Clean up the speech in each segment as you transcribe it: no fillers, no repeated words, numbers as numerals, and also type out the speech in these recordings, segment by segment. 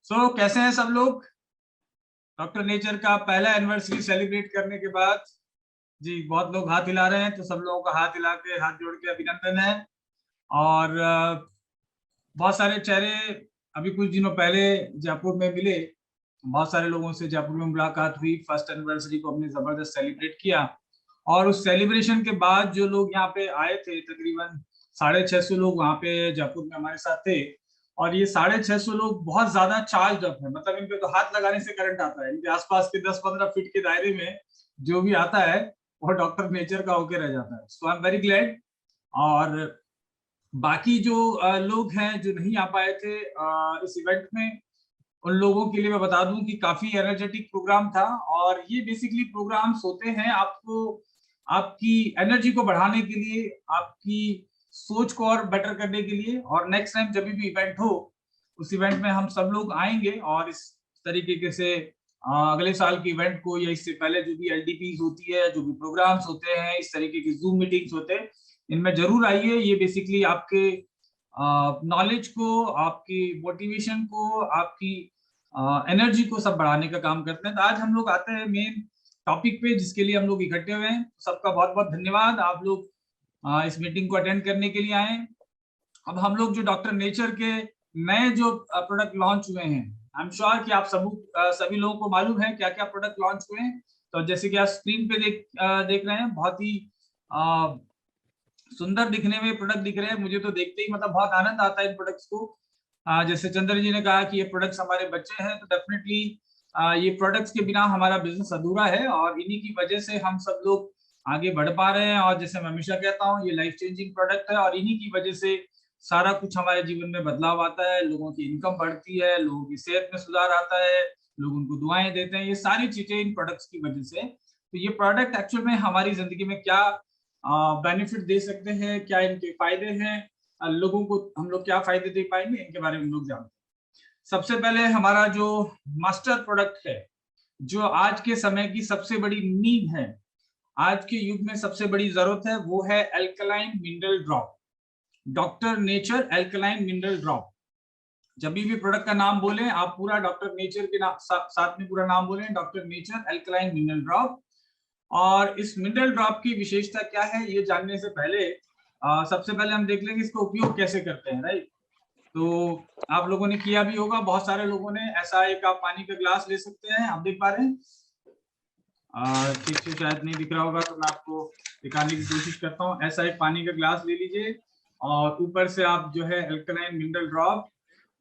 कैसे हैं सब लोग? डॉक्टर नेचर का पहला एनिवर्सरी सेलिब्रेट करने के बाद जी बहुत लोग हाथ हिला रहे हैं, तो सब लोगों का हाथ हिला के हाथ जोड़ के अभिनंदन है। और बहुत सारे चेहरे अभी कुछ दिनों पहले जयपुर में मिले। बहुत सारे लोगों से जयपुर में मुलाकात हुई, फर्स्ट एनिवर्सरी को हमने जबरदस्त सेलिब्रेट किया। और उस सेलिब्रेशन के बाद जो लोग यहाँ पे आए थे, तकरीबन 650 लोग वहाँ पे जयपुर में हमारे साथ थे। और ये 650 लोग बहुत ज्यादा चार्ज अप है, मतलब इनके तो हाथ लगाने से करंट आता है। इनके आसपास के 10-15 फीट के दायरे में जो भी आता है वो डॉक्टर नेचर का होके रह जाता है। सो आई एम वेरी ग्लैड। और बाकी जो लोग हैं जो नहीं आ पाए थे इस इवेंट में, उन लोगों के लिए मैं बता दूं कि काफी एनर्जेटिक प्रोग्राम था। और ये बेसिकली प्रोग्राम्स होते हैं आपको आपकी एनर्जी को बढ़ाने के लिए, आपकी सोच को और बेटर करने के लिए। और नेक्स्ट टाइम जब भी इवेंट हो, उस इवेंट में हम सब लोग आएंगे और इस तरीके से अगले साल के इवेंट को या इससे पहले जो भी एलडीपी होती है, जो भी प्रोग्राम्स होते हैं, इस तरीके की जूम मीटिंग्स होते हैं, इनमें जरूर आइए। ये बेसिकली आपके नॉलेज को, आपकी मोटिवेशन को, आपकी एनर्जी को सब बढ़ाने का काम करते हैं। तो आज हम लोग आते हैं मेन टॉपिक पे, जिसके लिए हम लोग इकट्ठे हुए हैं। सबका बहुत बहुत धन्यवाद, आप लोग इस मीटिंग को अटेंड करने के लिए आए। अब हम लोग जो डॉक्टर नेचर के नए जो प्रोडक्ट लॉन्च हुए हैं, आई एम श्योर कि आप सभी लोगों को मालूम है क्या क्या प्रोडक्ट लॉन्च हुए हैं। तो जैसे कि आप स्क्रीन पे देख रहे हैं, बहुत ही सुंदर दिखने में प्रोडक्ट दिख रहे हैं। मुझे तो देखते ही मतलब बहुत आनंद आता है इन प्रोडक्ट्स को। जैसे चंद्र जी ने कहा कि ये प्रोडक्ट्स हमारे बच्चे हैं, तो डेफिनेटली ये प्रोडक्ट्स के बिना हमारा बिजनेस अधूरा है। और इन्हीं की वजह से हम सब लोग आगे बढ़ पा रहे हैं। और जैसे मैं हमेशा कहता हूँ, ये लाइफ चेंजिंग प्रोडक्ट है और इन्हीं की वजह से सारा कुछ हमारे जीवन में बदलाव आता है। लोगों की इनकम बढ़ती है, लोगों की सेहत में सुधार आता है, लोग उनको दुआएं देते हैं। ये सारी चीजें इन प्रोडक्ट्स की वजह से। तो ये प्रोडक्ट एक्चुअल में हमारी जिंदगी में क्या बेनिफिट दे सकते हैं, क्या इनके फायदे हैं, लोगों को हम लोग क्या फायदे दे पाएंगे, इनके बारे में हम लोग जानते हैं। सबसे पहले हमारा जो मास्टर प्रोडक्ट है, जो आज के समय की सबसे बड़ी नीड है, आज के युग में सबसे बड़ी जरूरत है, वो है alkaline mineral drop. Doctor nature alkaline mineral drop. जब भी प्रोडक्ट का नाम बोले आप पूरा डॉक्टर नेचर के साथ में पूरा नाम बोले, doctor nature alkaline mineral drop. और इस मिनरल ड्रॉप की विशेषता क्या है, ये जानने से पहले सबसे पहले हम देख लेंगे इसका उपयोग कैसे करते हैं। राइट, तो आप लोगों ने किया भी होगा, बहुत सारे लोगों ने। ऐसा एक आप पानी का ग्लास ले सकते हैं, आप देख पा रहे हैं? ठीक से शायद नहीं दिख रहा होगा, तो मैं आपको दिखाने की कोशिश करता हूँ। ऐसा एक पानी का ग्लास ले लीजिए और ऊपर से आप जो है alkaline mineral drop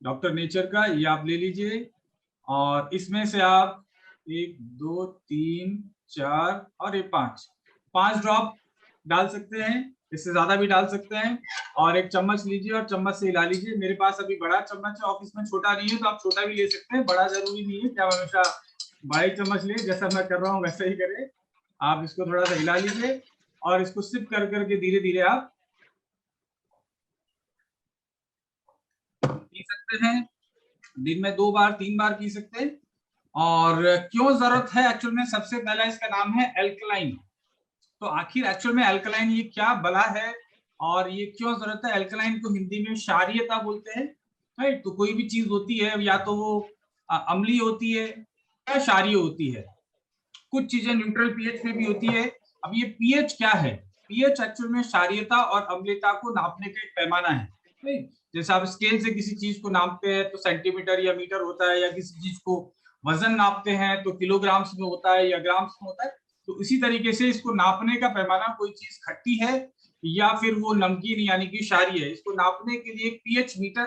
doctor nature का ये आप ले लीजिए। और इसमें से आप 1 2 3 4 और ये 5 ड्रॉप डाल सकते हैं। इससे ज्यादा भी डाल सकते हैं। और एक चम्मच लीजिए और चम्मच से हिला लीजिए। मेरे पास अभी बड़ा चम्मच है, ऑफिस में छोटा नहीं है, तो आप छोटा भी ले सकते हैं। बड़ा जरूरी नहीं है कि आप हमेशा बड़ी चम्मच ले, जैसा मैं कर रहा हूँ वैसा ही करें। आप इसको थोड़ा सा हिला लीजिए और इसको सिप कर करके धीरे धीरे आप पी सकते हैं। दिन में 2 बार 3 बार पी सकते हैं। और क्यों जरूरत है एक्चुअल में, सबसे पहला इसका नाम है एल्कलाइन। तो आखिर एक्चुअल में एल्कलाइन ये क्या बला है और ये क्यों जरूरत है? एल्कलाइन को हिंदी में क्षारीयता बोलते हैं। राइट, तो कोई भी चीज होती है या तो वो अम्लीय होती है या क्षारीय होती है। कुछ चीजें न्यूट्रल पीएच में भी होती है। अब ये पीएच क्या है? पीएच एक्चुअल में क्षारीयता और अम्लता को नापने का एक पैमाना है। राइट, जैसे आप स्केल से किसी चीज को नापते हैं तो सेंटीमीटर या मीटर होता है, या किसी चीज को वजन नापते हैं तो किलोग्राम्स में होता है या ग्राम्स में होता है। तो इसी तरीके से इसको नापने का पैमाना, कोई चीज खट्टी है या फिर वो नमकीन यानी कि क्षारीय है, इसको नापने के लिए एक पीएच मीटर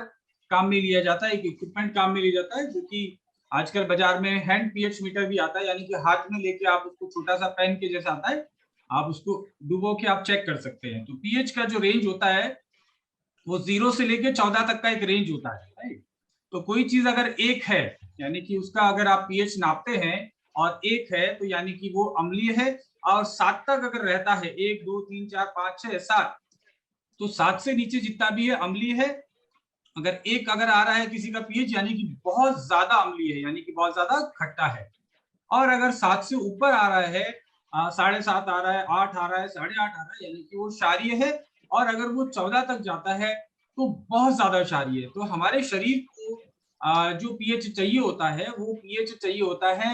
काम में लिया जाता है, एक इक्विपमेंट काम में लिया जाता है, जो कि आजकल बाजार में हैंड पीएच मीटर भी आता है, यानी कि हाथ में लेके आप उसको छोटा सा पेन के जैसा आता है, आप उसको डुबो के आप चेक कर सकते हैं। तो पीएच का जो रेंज होता है वो 0 से लेके 14 तक का एक रेंज होता है। राइट, तो कोई चीज अगर 1 है, यानी कि उसका अगर आप पीएच नापते हैं और 1 है, तो यानी कि वो अम्लीय है। और 7 तक अगर रहता है, 1 2 3 4 5 6 7, तो 7 से नीचे जितना भी है अम्लीय है। अगर 1 अगर आ रहा है किसी का पीएच, यानी कि बहुत ज्यादा अम्लीय है, यानी कि बहुत ज्यादा खट्टा है। और अगर 7 से ऊपर आ रहा है, 7.5 आ रहा है, 8 आ रहा है, 8.5 आ रहा है, यानी कि वो क्षारीय है। और अगर वो 14 तक जाता है तो बहुत ज्यादा क्षारीय है। तो हमारे शरीर को जो पीएच चाहिए होता है वो पीएच चाहिए होता है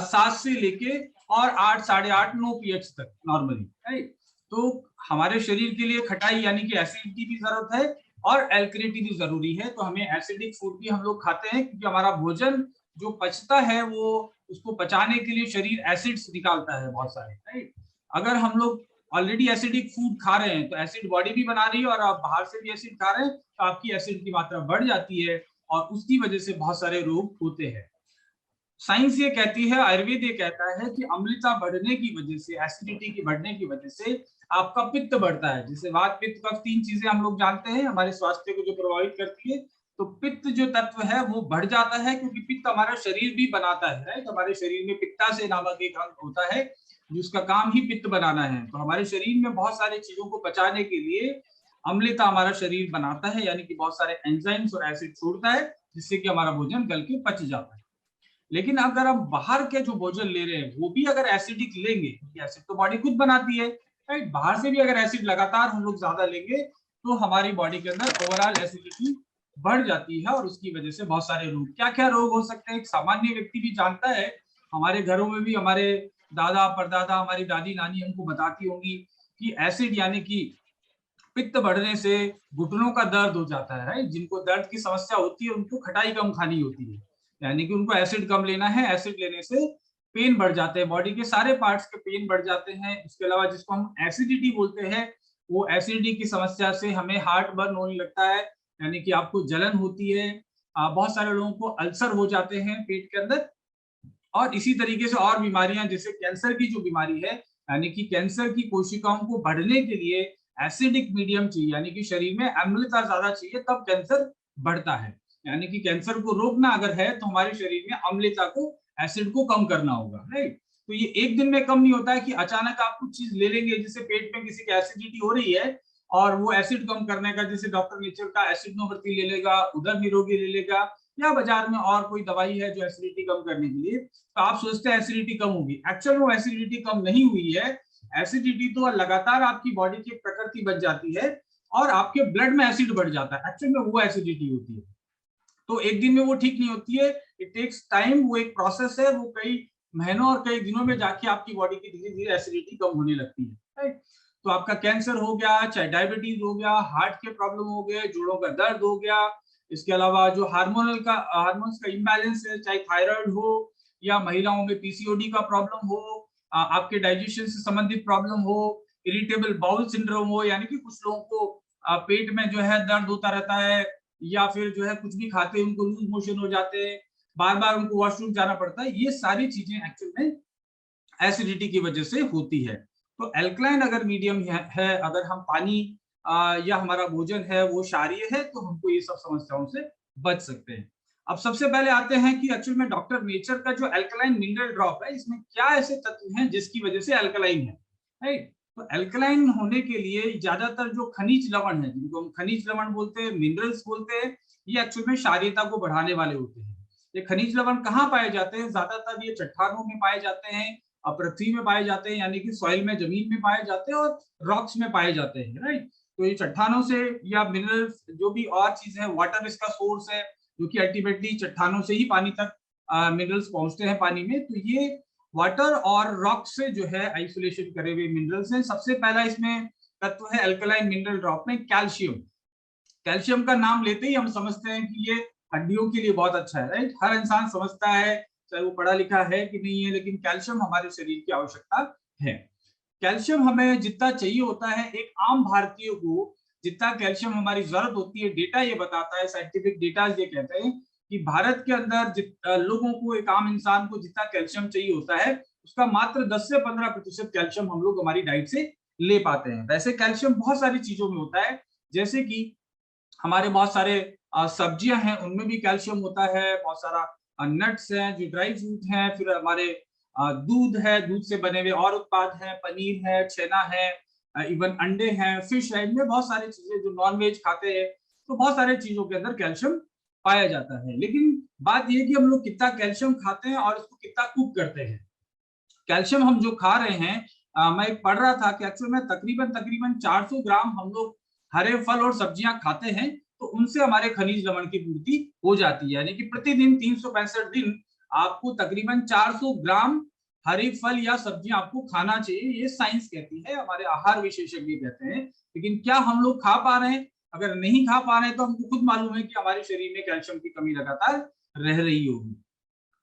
7 से लेके और 8, 8.5, 9 पीएच तक नॉर्मली, राइट। तो हमारे शरीर के लिए खटाई यानी कि एसिडिटी की जरूरत है और एल्कलिनिटी भी जरूरी है। तो हमें एसिडिक फूड भी हम लोग खाते हैं क्योंकि हमारा भोजन जो पचता है वो उसको पचाने के लिए शरीर एसिड्स निकालता है बहुत सारे, राइट। अगर हम लोग ऑलरेडी एसिडिक फूड खा रहे हैं तो एसिड बॉडी भी बना रही है और आप बाहर से भी एसिड खा रहे हैं तो आपकी एसिड की मात्रा बढ़ जाती है और उसकी वजह से बहुत सारे रोग होते हैं। साइंस ये कहती है, आयुर्वेद ये कहता है कि अम्लता बढ़ने की वजह से, एसिडिटी की बढ़ने की वजह से आपका पित्त बढ़ता है। जैसे वात, पित्त, कफ, 3 चीजें हम लोग जानते हैं हमारे स्वास्थ्य को जो प्रभावित करती है। तो पित्त जो तत्व है वो बढ़ जाता है क्योंकि पित्त हमारा शरीर भी बनाता है, राइट। हमारे शरीर में पित्ताशय नामक एक अंग होता है जिसका काम ही पित्त बनाना है। तो हमारे शरीर में बहुत सारी चीजों को पचाने के लिए अम्लता हमारा शरीर बनाता है, यानी कि बहुत सारे एंजाइम्स और एसिड छोड़ता है जिससे कि हमारा भोजन गल के पच जाता है। लेकिन अगर हम बाहर के जो भोजन ले रहे हैं वो भी अगर एसिडिक लेंगे, क्योंकि एसिड तो बॉडी खुद बनाती है, राइट। बाहर से भी अगर एसिड लगातार हम लोग ज्यादा लेंगे तो हमारी बॉडी के अंदर ओवरऑल एसिडिटी बढ़ जाती है और उसकी वजह से बहुत सारे रोग, क्या क्या रोग हो सकते हैं एक सामान्य व्यक्ति भी जानता है। हमारे घरों में भी हमारे दादा परदादा, हमारी दादी नानी हमको बताती होंगी कि एसिड यानी कि पित्त बढ़ने से घुटनों का दर्द हो जाता है, राइट। जिनको दर्द की समस्या होती है उनको खटाई कम खानी होती है, यानी कि उनको एसिड कम लेना है। एसिड लेने से पेन बढ़ जाते हैं, बॉडी के सारे पार्ट्स के पेन बढ़ जाते हैं। इसके अलावा जिसको हम एसिडिटी बोलते हैं, वो एसिडिटी की समस्या से हमें हार्ट बर्न होने लगता है, यानी कि आपको जलन होती है। बहुत सारे लोगों को अल्सर हो जाते हैं पेट के अंदर। और इसी तरीके से और बीमारियां जैसे कैंसर की जो बीमारी है, यानी कि कैंसर की कोशिकाओं को बढ़ने के लिए एसिडिक मीडियम चाहिए, यानी कि शरीर में अम्लता ज्यादा चाहिए तब कैंसर बढ़ता है। यानी कि कैंसर को रोकना अगर है तो हमारे शरीर में अम्लता को, एसिड को कम करना होगा, राइट। तो ये एक दिन में कम नहीं होता है कि अचानक आप कुछ चीज ले लेंगे जिससे पेट में किसी की एसिडिटी हो रही है और वो एसिड कम करने का, जैसे डॉक्टर नेचर का एसिडोनोवर्टी ले लेगा, उधर निरोगी ले लेगा, या बाजार में और कोई दवाई है जो एसिडिटी कम करने के लिए, तो आप सोचते हैं एसिडिटी कम होगी। एक्चुअल में एसिडिटी कम नहीं हुई है। एसिडिटी तो लगातार आपकी बॉडी की प्रकृति बन जाती है और आपके ब्लड में एसिड बढ़ जाता है, एक्चुअल में वो एसिडिटी होती है। तो एक दिन में वो ठीक नहीं होती है, इट टेक्स टाइम, वो एक प्रोसेस है, वो कई महीनों और कई दिनों में जाके आपकी बॉडी की धीरे धीरे एसिडिटी कम होने लगती है, राइट। तो आपका कैंसर हो गया, चाहे डायबिटीज हो गया, हार्ट के प्रॉब्लम हो गए, जोड़ों का दर्द हो गया, इसके अलावा जो हार्मोन्स का इम्बैलेंस है, चाहे थायराइड हो या महिलाओं में पीसीओडी का प्रॉब्लम हो, आपके डाइजेशन से संबंधित प्रॉब्लम हो, इरिटेबल बाउल सिंड्रोम हो, यानी कि कुछ लोगों को पेट में जो है दर्द होता रहता है, या फिर जो है कुछ भी खाते हैं उनको लूज मोशन हो जाते हैं, बार बार उनको वॉशरूम जाना पड़ता है, ये सारी चीजें एक्चुअल में एसिडिटी की वजह से होती है। तो एल्कलाइन अगर मीडियम है, अगर हम पानी या हमारा भोजन है वो क्षारीय है तो हमको ये सब समस्याओं से बच सकते हैं। अब सबसे पहले आते हैं कि एक्चुअल में डॉक्टर नेचर का जो एल्कलाइन मिनरल ड्रॉप है, इसमें क्या ऐसे तत्व हैं जिसकी वजह से एल्कलाइन है, राइट। तो एल्कलाइन होने के लिए ज्यादातर जो खनिज लवण है, जिनको हम खनिज लवण बोलते हैं, मिनरल्स बोलते हैं, ये एक्चुअल में क्षारीयता को बढ़ाने वाले होते हैं। ये खनिज लवण कहाँ पाए जाते हैं? ज्यादातर ये चट्टानों में पाए जाते हैं, पृथ्वी में पाए जाते हैं, यानी कि सॉइल में, जमीन में पाए जाते हैं, और रॉक्स में पाए जाते हैं, राइट। तो ये चट्टानों से या मिनरल्स जो भी और चीज है, वाटर इसका सोर्स है, जो कि अल्टीमेटली चट्टानों से ही पानी तक मिनरल्स पहुंचते हैं पानी में। तो ये वाटर और रॉक से जो है आइसोलेशन करे हुए मिनरल्स हैं। सबसे पहला इसमें तत्व है एल्कलाइन मिनरल ड्रॉप में कैल्शियम। कैल्शियम का नाम लेते ही हम समझते हैं कि ये हड्डियों के लिए बहुत अच्छा है, राइट। हर इंसान समझता है, चाहे वो पढ़ा लिखा है कि नहीं है, लेकिन कैल्शियम हमारे शरीर की आवश्यकता है। कैल्शियम हमें जितना चाहिए होता है, एक आम भारतीय को जितना कैल्शियम हमारी जरूरत होती है, डेटा ये बताता है, साइंटिफिक डेटा ये कहते हैं कि भारत के अंदर लोगों को, एक आम इंसान को जितना कैल्शियम चाहिए होता है उसका मात्र 10 से 15% कैल्शियम हम लोग हमारी डाइट से ले पाते हैं। वैसे कैल्शियम बहुत सारी चीजों में होता है, जैसे कि हमारे बहुत सारे सब्जियां हैं उनमें भी कैल्शियम होता है, बहुत सारा नट्स हैं जो ड्राई फ्रूट हैं, फिर हमारे दूध है, दूध से बने हुए और उत्पाद हैं, पनीर है, छेना है, इवन अंडे हैं, फिश है, इनमें बहुत सारी चीजें, जो नॉन वेज खाते हैं तो बहुत सारे चीजों के अंदर कैल्शियम पाया जाता है। लेकिन बात यह कि हम लोग कितना कैल्शियम खाते हैं और इसको कितना कुक करते हैं। कैल्शियम हम जो खा रहे हैं, मैं पढ़ रहा था कि एक्चुअल में तकरीबन 400 ग्राम हम लोग हरे फल और सब्जियां खाते हैं, तो उनसे हमारे खनिज लवण की पूर्ति हो जाती है। यानी कि प्रतिदिन 365 दिन आपको तकरीबन 400 ग्राम हरे फल या सब्जियां आपको खाना चाहिए, ये साइंस कहती है, हमारे आहार विशेषज्ञ कहते हैं। लेकिन क्या हम लोग खा पा रहे हैं? अगर नहीं खा पा रहे हैं तो हमको खुद मालूम है कि हमारे शरीर में कैल्शियम की कमी लगातार रह रही होगी,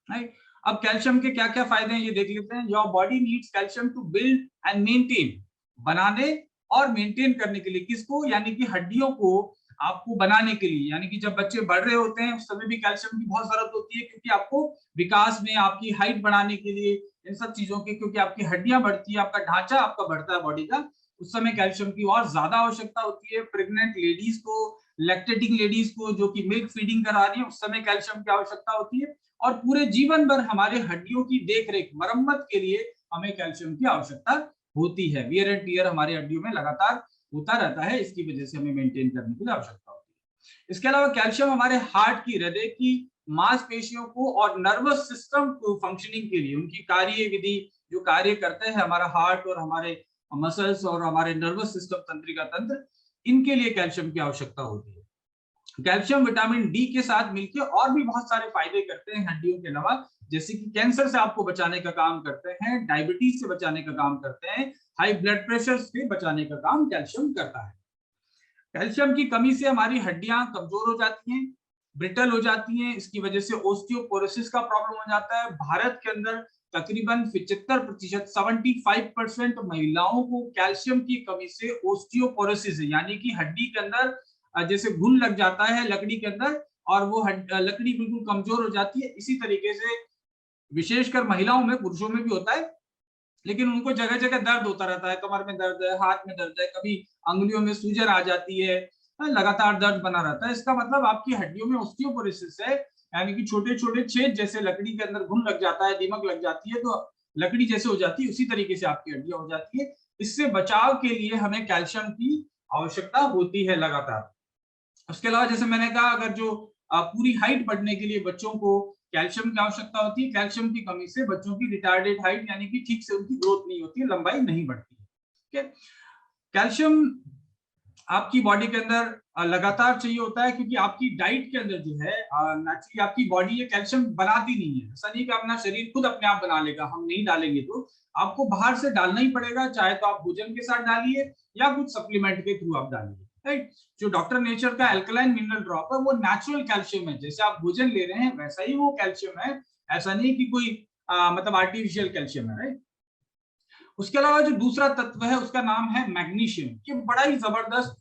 राइट। अब कैल्शियम के क्या क्या फायदे हैं ये देख लेते हैं। Your body needs calcium to build and maintain, बनाने और मेंटेन करने के लिए, किसको? यानी कि हड्डियों को आपको बनाने के लिए। यानी कि जब बच्चे बढ़ रहे होते हैं उस समय भी कैल्शियम की बहुत जरूरत होती है, क्योंकि आपको विकास में, आपकी हाइट बढ़ाने के लिए, इन सब चीजों की, क्योंकि आपकी हड्डियां बढ़ती है, आपका ढांचा आपका बढ़ता है बॉडी का, उस समय कैल्शियम की और ज्यादा आवश्यकता होती है। प्रेग्नेंट लेडीज को, लैक्टेटिंग लेडीज को जो कि मिल्क फीडिंग करा रही है, उस समय कैल्शियम की आवश्यकता होती है। और पूरे जीवन भर हमारे हड्डियों की देखरेख, मरम्मत के लिए हमें कैल्शियम की आवश्यकता होती है। वियर एंड टियर हमारी हड्डियों में लगातार होता रहता है, इसकी वजह से हमें मेंटेन करने की आवश्यकता होती है। इसके अलावा कैल्शियम हमारे हार्ट की, हृदय की मांसपेशियों को और नर्वस सिस्टम को फंक्शनिंग के लिए, उनकी कार्य विधि जो कार्य करते हैं हमारा हार्ट और हमारे मसल्स और हमारे नर्वस सिस्टम, तंत्रिका तंत्र, इनके लिए कैल्शियम की आवश्यकता होती है। कैल्शियम विटामिन डी के साथ मिलकर और भी बहुत सारे फायदे करते हैं हड्डियों के अलावा, जैसे कि कैंसर से आपको बचाने का काम करते हैं, डायबिटीज से बचाने का काम करते हैं, हाई ब्लड प्रेशर से बचाने का काम कैल्शियम करता है। कैल्शियम की कमी से हमारी हड्डियां कमजोर हो जाती हैं, ब्रिटल हो जाती हैं, इसकी वजह से ओस्टियोपोरोसिस का प्रॉब्लम हो जाता है। भारत के अंदर तकरीबन 75%, 75% महिलाओं को कैल्शियम की कमी से ओस्टियोपोरोसिस है, यानी कि हड्डी के अंदर जैसे घुन लग जाता है लकड़ी के अंदर, और वो लकड़ी बिल्कुल कमजोर हो जाती है। इसी तरीके से विशेषकर महिलाओं में, पुरुषों में भी होता है, लेकिन उनको जगह जगह दर्द होता रहता है, कमर में दर्द है, हाथ में दर्द है, कभी अंगुलियों में सूजन आ जाती है, लगातार दर्द बना रहता है। इसका मतलब आपकी हड्डियों में ऑस्टियोपोरोसिस है, यानी कि छोटे छोटे छेद, जैसे लकड़ी के अंदर घुन लग जाता है, दीमक लग जाती है तो लकड़ी जैसे हो जाती है, उसी तरीके से आपकी हड्डियां हो जाती है। इससे बचाव के लिए हमें कैल्शियम की आवश्यकता होती है लगातार। उसके अलावा जैसे मैंने कहा, अगर जो पूरी हाइट बढ़ने के लिए बच्चों को कैल्शियम की आवश्यकता होती है, कैल्शियम की कमी से बच्चों की रिटार्डेड हाइट, यानी कि ठीक से उनकी ग्रोथ नहीं होती है, लंबाई नहीं बढ़ती है। ठीक है, कैल्शियम आपकी बॉडी के अंदर लगातार चाहिए होता है, क्योंकि आपकी डाइट के अंदर जो है नेचुरली आपकी बॉडी ये कैल्शियम बनाती नहीं है। ऐसा नहीं कि अपना शरीर खुद अपने आप बना लेगा, हम नहीं डालेंगे तो आपको बाहर से डालना ही पड़ेगा, चाहे तो आप भोजन के साथ डालिए या कुछ सप्लीमेंट के थ्रू आप डालिए, राइट। जो डॉक्टर नेचर का एल्कलाइन मिनरल ड्रॉप है वो नेचुरल कैल्शियम है, जैसे आप भोजन ले रहे हैं वैसा ही वो कैल्शियम है, ऐसा नहीं कि कोई मतलब आर्टिफिशियल कैल्शियम है, राइट। उसके अलावा जो दूसरा तत्व है उसका नाम है मैग्नीशियम। ये बड़ा ही जबरदस्त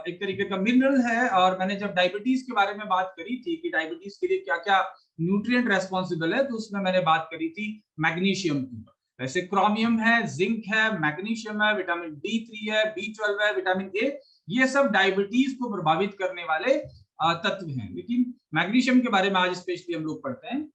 एक तरीके का मिनरल है, और मैंने जब डायबिटीज के बारे में बात करी थी कि डायबिटीज के लिए क्या क्या न्यूट्रिएंट रेस्पॉन्सिबल है, तो उसमें मैंने बात करी थी मैग्नीशियम की। वैसे क्रोमियम है, जिंक है, मैग्नीशियम है, विटामिन D3 है, B12 है, विटामिन ए, ये सब डायबिटीज को प्रभावित करने वाले तत्व हैं। लेकिन मैग्नीशियम के बारे में आज स्पेशली हम लोग पढ़ते हैं।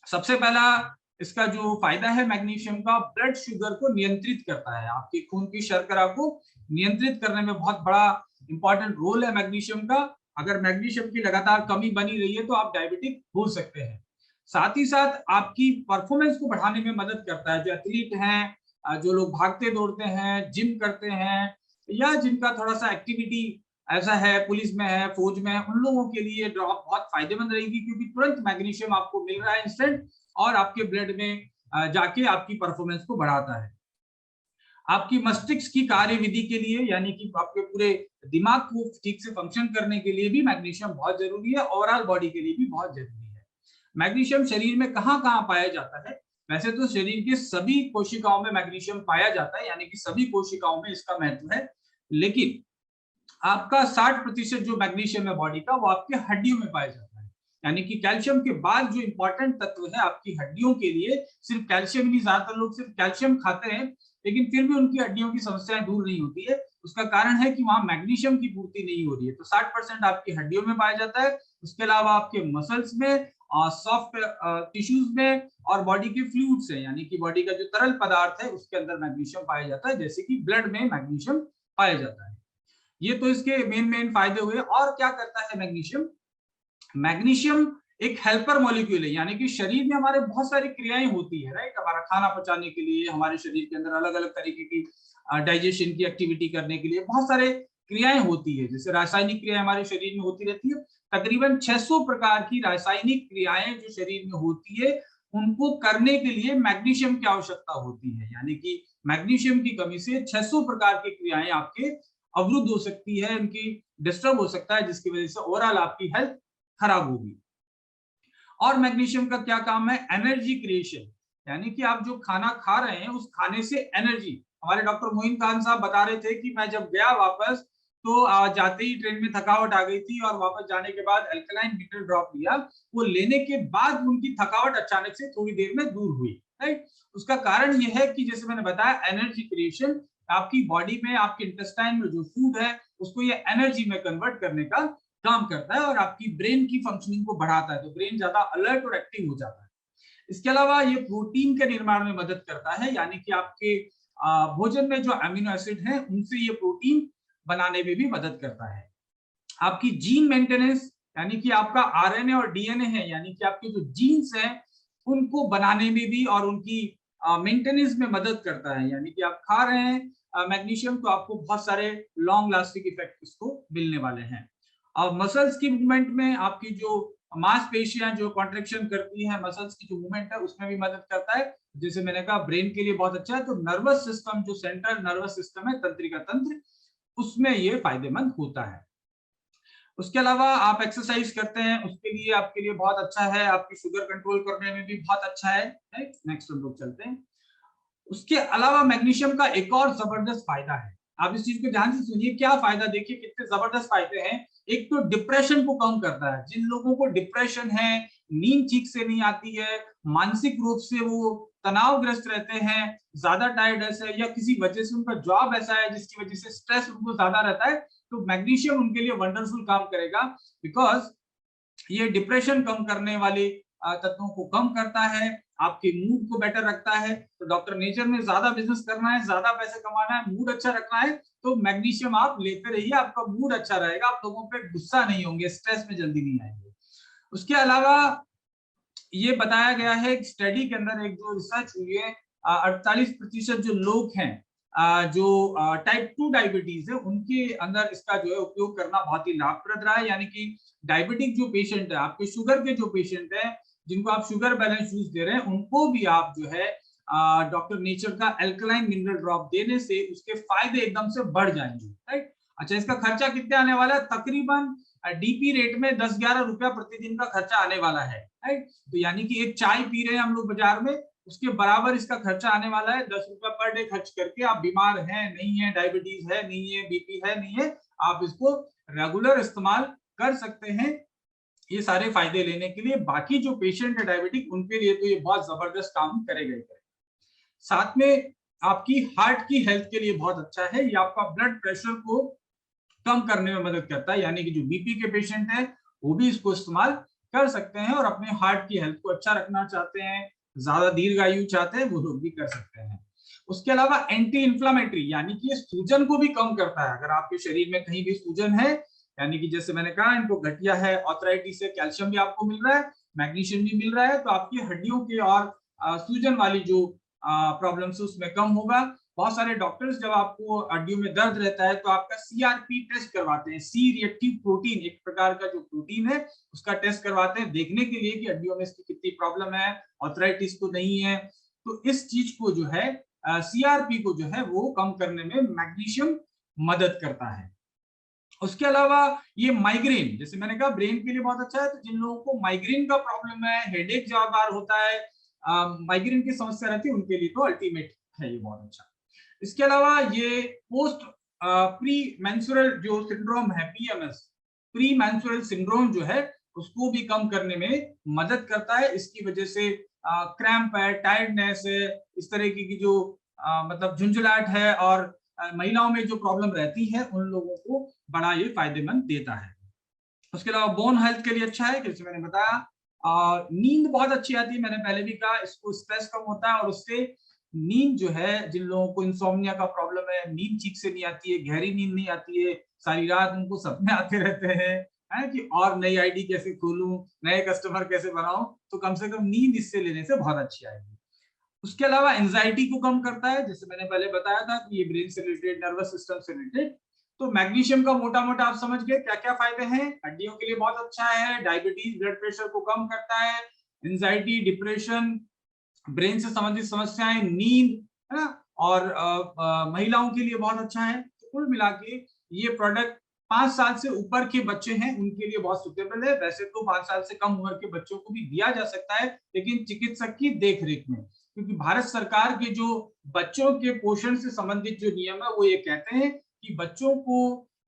सबसे पहला इसका जो फायदा है मैग्नीशियम का, ब्लड शुगर को नियंत्रित करता है, आपके खून की शर्करा को नियंत्रित करने में बहुत बड़ा इंपॉर्टेंट रोल है मैग्नीशियम का। अगर मैग्नीशियम की लगातार कमी बनी रही है तो आप डायबिटिक हो सकते हैं। साथ ही साथ आपकी परफॉर्मेंस को बढ़ाने में मदद करता है। जो एथलीट हैं, जो लोग भागते दौड़ते हैं, जिम करते हैं, या जिनका थोड़ा सा एक्टिविटी ऐसा है, पुलिस में है, फौज में है, उन लोगों के लिए ड्रॉप बहुत फायदेमंद रहेगी, क्योंकि तुरंत मैग्नीशियम आपको मिल रहा है इंस्टेंट, और आपके ब्लड में जाके आपकी परफॉर्मेंस को बढ़ाता है। आपकी मस्तिष्क की कार्यविधि के लिए, यानी कि आपके पूरे दिमाग को ठीक से फंक्शन करने के लिए भी मैग्नीशियम बहुत जरूरी है, ओवरऑल बॉडी के लिए भी बहुत जरूरी है। मैग्नीशियम शरीर में कहाँ कहाँ पाया जाता है? वैसे तो शरीर के सभी कोशिकाओं में मैग्नीशियम पाया जाता है, यानी कि सभी कोशिकाओं में इसका महत्व है, लेकिन आपका 60% जो मैग्नीशियम है बॉडी का, वो आपके हड्डियों में पाया जाता है। यानी कि कैल्शियम के बाद जो इंपॉर्टेंट तत्व है आपकी हड्डियों के लिए, सिर्फ कैल्शियम नहीं, ज्यादातर लोग सिर्फ कैल्शियम खाते हैं लेकिन फिर भी उनकी हड्डियों की समस्याएं दूर नहीं होती है। उसका कारण है कि वहां मैग्नीशियम की पूर्ति नहीं हो रही है। तो 60% आपकी हड्डियों में पाया जाता है, उसके अलावा आपके मसल्स में, सॉफ्ट टिश्यूज में, और बॉडी के फ्लूइड्स है, यानी कि बॉडी का जो तरल पदार्थ है उसके अंदर मैग्नीशियम पाया जाता है, जैसे कि ब्लड में मैग्नीशियम पाया जाता है। ये तो इसके मेन फायदे हुए। और क्या करता है मैग्नीशियम? मैग्नीशियम एक हेल्पर मॉलिक्यूल है, यानी कि शरीर में हमारे बहुत सारी क्रियाएं होती है, राइट। हमारा खाना पचाने के लिए, हमारे शरीर के अंदर अलग अलग तरीके की डाइजेशन की एक्टिविटी करने के लिए बहुत सारे क्रियाएं होती है, जैसे रासायनिक क्रियाएं हमारे शरीर में होती रहती है, तकरीबन 600 प्रकार की रासायनिक क्रियाएं जो शरीर में होती है, उनको करने के लिए मैग्नीशियम की आवश्यकता होती है। यानी कि मैग्नीशियम की कमी से 600 प्रकार की क्रियाएं आपके अवरुद्ध हो सकती है, उनकी डिस्टर्ब हो सकता है, जिसकी वजह से ओवरऑल आपकी हेल्थ खराब होगी। और मैग्नीशियम का क्या काम है? एनर्जी क्रिएशन, यानी कि आप जो खाना खा रहे हैं उस खाने से एनर्जी। हमारे डॉक्टर मोइन खान साहब बता रहे थे कि मैं जब गया वापस तो जाते ही ट्रेन में थकावट आ गई थी और वापस जाने के बाद अल्कलाइन मिनरल ड्रॉप लिया, वो लेने के बाद उनकी थकावट अचानक से थोड़ी देर में दूर हुई। राइट, उसका कारण यह है कि जैसे मैंने बताया एनर्जी क्रिएशन, आपकी बॉडी में आपके इंटेस्टाइन में जो फूड है उसको ये एनर्जी में कन्वर्ट करने का काम करता है और आपकी ब्रेन की फंक्शनिंग को बढ़ाता है, तो ब्रेन ज्यादा अलर्ट और एक्टिव हो जाता है। इसके अलावा ये प्रोटीन के निर्माण में मदद करता है, यानी कि आपके भोजन में जो अमीनो एसिड है उनसे ये प्रोटीन बनाने में भी मदद करता है। आपकी जीन मेंटेनेंस, यानी कि आपका आरएनए और डीएनए है, यानी कि आपके जो जीन्स हैं उनको बनाने में भी और उनकी मेंटेनेंस में मदद करता है। यानी कि आप खा रहे हैं मैग्नीशियम तो आपको बहुत सारे लॉन्ग लास्टिंग इफेक्ट इसको मिलने वाले हैं। और मसल्स की मूवमेंट में आपकी जो मांसपेशियां जो कॉन्ट्रेक्शन करती है, मसल्स की जो मूवमेंट है उसमें भी मदद करता है। जैसे मैंने कहा ब्रेन के लिए बहुत अच्छा है, तो नर्वस सिस्टम जो सेंट्रल नर्वस सिस्टम है, तंत्रिका तंत्र, उसमें ये फायदेमंद होता है। उसके अलावा आप एक्सरसाइज करते हैं उसके लिए आपके लिए बहुत अच्छा है, आपकी शुगर कंट्रोल करने में भी बहुत अच्छा है। नेक्स्ट हम लोग चलते हैं। उसके अलावा मैग्नीशियम का एक और जबरदस्त फायदा है, आप इस चीज को ध्यान से सुनिए। क्या फायदा? देखिए कितने जबरदस्त फायदे हैं। एक तो डिप्रेशन को कम करता है, जिन लोगों को डिप्रेशन है, नींद ठीक से नहीं आती है, मानसिक रूप से वो तनावग्रस्त रहते हैं, ज्यादा टायर्डनेस है या किसी वजह से उनका जॉब ऐसा है जिसकी वजह से स्ट्रेस उनको ज्यादा रहता है, तो मैग्नीशियम उनके लिए वंडरफुल काम करेगा। बिकॉज ये डिप्रेशन कम करने वाले तत्वों को कम करता है, आपके मूड को बेटर रखता है। तो डॉक्टर नेचर में ज्यादा बिजनेस करना है, ज्यादा पैसे कमाना है, मूड अच्छा रखना है, तो मैग्नीशियम आप लेते रहिए, आपका मूड अच्छा रहेगा, आप लोगों पे गुस्सा नहीं होंगे, स्ट्रेस में जल्दी नहीं आएंगे। उसके अलावा ये बताया गया है एक स्टडी के अंदर, एक जो रिसर्च हुई है, 48% जो लोग हैं जो टाइप 2 डायबिटीज है उनके अंदर इसका जो है उपयोग करना बहुत ही लाभप्रद रहा है। यानी कि डायबिटिक जो पेशेंट है, आपके शुगर के जो पेशेंट है, जिनको आप शुगर बैलेंस जूस दे रहे हैं, उनको भी आप जो है डॉक्टर नेचर का एल्कलाइन मिनरल ड्रॉप देने से उसके फायदे एकदम से बढ़ जाएंगे। राइट, अच्छा इसका खर्चा कितने आने वाला है? तकरीबन डीपी रेट में 10-11 रुपया प्रतिदिन का खर्चा आने वाला है। राइट, तो यानी कि एक चाय पी रहे हैं हम लोग बाजार में, उसके बराबर इसका खर्चा आने वाला है। 10 रुपया पर डे खर्च करके, आप बीमार हैं नहीं है, डायबिटीज है नहीं है, बीपी है नहीं है, आप इसको रेगुलर इस्तेमाल कर सकते हैं ये सारे फायदे लेने के लिए। बाकी जो पेशेंट है डायबिटिक, उनके लिए तो ये बहुत जबरदस्त काम करेगा ही करेगा। साथ में आपकी हार्ट की हेल्थ के लिए बहुत अच्छा है, ये आपका ब्लड प्रेशर को कम करने में मदद करता है। यानी कि जो बीपी के पेशेंट है वो भी इसको इस्तेमाल कर सकते हैं, और अपने हार्ट की हेल्थ को अच्छा रखना चाहते हैं, ज्यादा दीर्घायु चाहते हैं, वो लोग भी कर सकते हैं। उसके अलावा एंटी इंफ्लामेटरी, यानी कि ये सूजन को भी कम करता है। अगर आपके शरीर में कहीं भी सूजन है, यानी कि जैसे मैंने कहा इनको गठिया है, ऑर्थराइटिस है, कैल्शियम भी आपको मिल रहा है, मैग्नीशियम भी मिल रहा है, तो आपकी हड्डियों के और सूजन वाली जो प्रॉब्लम्स है उसमें कम होगा। बहुत सारे डॉक्टर्स जब आपको हड्डियों में दर्द रहता है तो आपका सीआरपी टेस्ट करवाते हैं, सी रिएक्टिव प्रोटीन, एक प्रकार का जो प्रोटीन है उसका टेस्ट करवाते हैं, देखने के लिए कि हड्डियों में इसकी कितनी प्रॉब्लम है, ऑर्थराइटिस तो नहीं है। तो इस चीज को जो है सीआरपी को जो है वो कम करने में मैग्नीशियम मदद करता है। उसके अलावा ये माइग्रेन, जैसे मैंने कहा ब्रेन के लिए बहुत अच्छा है, तो जिन लोगों को माइग्रेन का प्रॉब्लम है, हेडेक ज्यादा बार होता है, माइग्रेन की समस्या रहती है, उनके लिए तो अल्टीमेट है ये बहुत अच्छा। इसके अलावा ये पोस्ट प्री मेंस्ट्रुअल जो सिंड्रोम है, पीएमएस, प्री मेंस्ट्रुअल सिंड्रोम जो है उसको भी कम करने में मदद करता है। इसकी वजह से क्रैम्प है, टायर्डनेस है, इस तरह की जो मतलब झुंझलाहट है, और महिलाओं में जो प्रॉब्लम रहती है उन लोगों को बड़ा ये फायदेमंद देता है। उसके अलावा बोन हेल्थ के लिए अच्छा है, जैसे मैंने बताया। नींद बहुत अच्छी आती है, मैंने पहले भी कहा, इसको स्ट्रेस कम होता है, और उससे नींद जो है, जिन लोगों को इंसोम्निया का प्रॉब्लम है, नींद ठीक से नहीं आती है, गहरी नींद नहीं आती है, सारी रात उनको सपने आते रहते हैं, है कि और नई आईडी कैसे खोलूं, नए कस्टमर कैसे बनाऊं, तो कम से कम नींद इससे लेने से बहुत अच्छी आएगी। उसके अलावा एंजाइटी को कम करता है, जैसे मैंने पहले बताया था कि ये ब्रेन से रिलेटेड, नर्वस सिस्टम से रिलेटेड, तो मैग्नीशियम का मोटा मोटा आप समझ गए क्या क्या फायदे हैं। हड्डियों के लिए बहुत अच्छा है, डायबिटीज ब्लड प्रेशर को कम करता है, एंजाइटी डिप्रेशन ब्रेन से संबंधित समस्याएं, नींद, है ना, और महिलाओं के लिए बहुत अच्छा है। तो कुल मिला के ये प्रोडक्ट 5 साल से ऊपर के बच्चे हैं उनके लिए बहुत सुटेबल है। वैसे तो 5 साल से कम उम्र के बच्चों को भी दिया जा सकता है, लेकिन चिकित्सक की देखरेख में, क्योंकि भारत सरकार के जो बच्चों के पोषण से संबंधित जो नियम है वो ये कहते हैं कि बच्चों को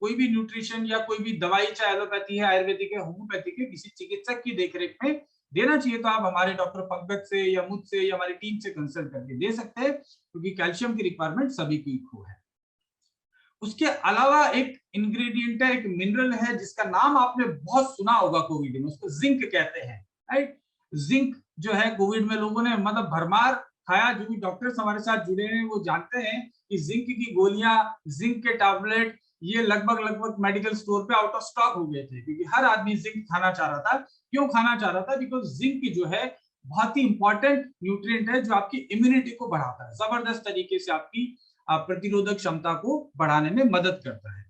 कोई भी न्यूट्रिशन या कोई भी दवाई, चाहे एलोपैथी है, आयुर्वेदिक है, होम्योपैथिक है, किसी चिकित्सक की देखरेख में देना चाहिए। तो आप हमारे डॉक्टर पंकज से या मुझसे या हमारी टीम से कंसल्ट करके दे सकते हैं, क्योंकि कैल्शियम की रिक्वायरमेंट सभी की इक्वल है। उसके अलावा एक इंग्रेडिएंट है, एक मिनरल है जिसका नाम आपने बहुत सुना होगा कोविड में, उसको जिंक कहते हैं, राइट। जिंक जो है कोविड में लोगों ने मतलब भरमार खाया। जो भी डॉक्टर्स हमारे साथ जुड़े हैं वो जानते हैं कि जिंक की गोलियां, जिंक के टैबलेट ये लगभग मेडिकल स्टोर पे आउट ऑफ स्टॉक हो गए थे, क्योंकि हर आदमी जिंक खाना चाह रहा था। क्यों खाना चाह रहा था? बिकॉज जिंक जो है बहुत ही इंपॉर्टेंट न्यूट्रिएंट है जो आपकी इम्यूनिटी को बढ़ाता है, जबरदस्त तरीके से आपकी प्रतिरोधक क्षमता को बढ़ाने में मदद करता है।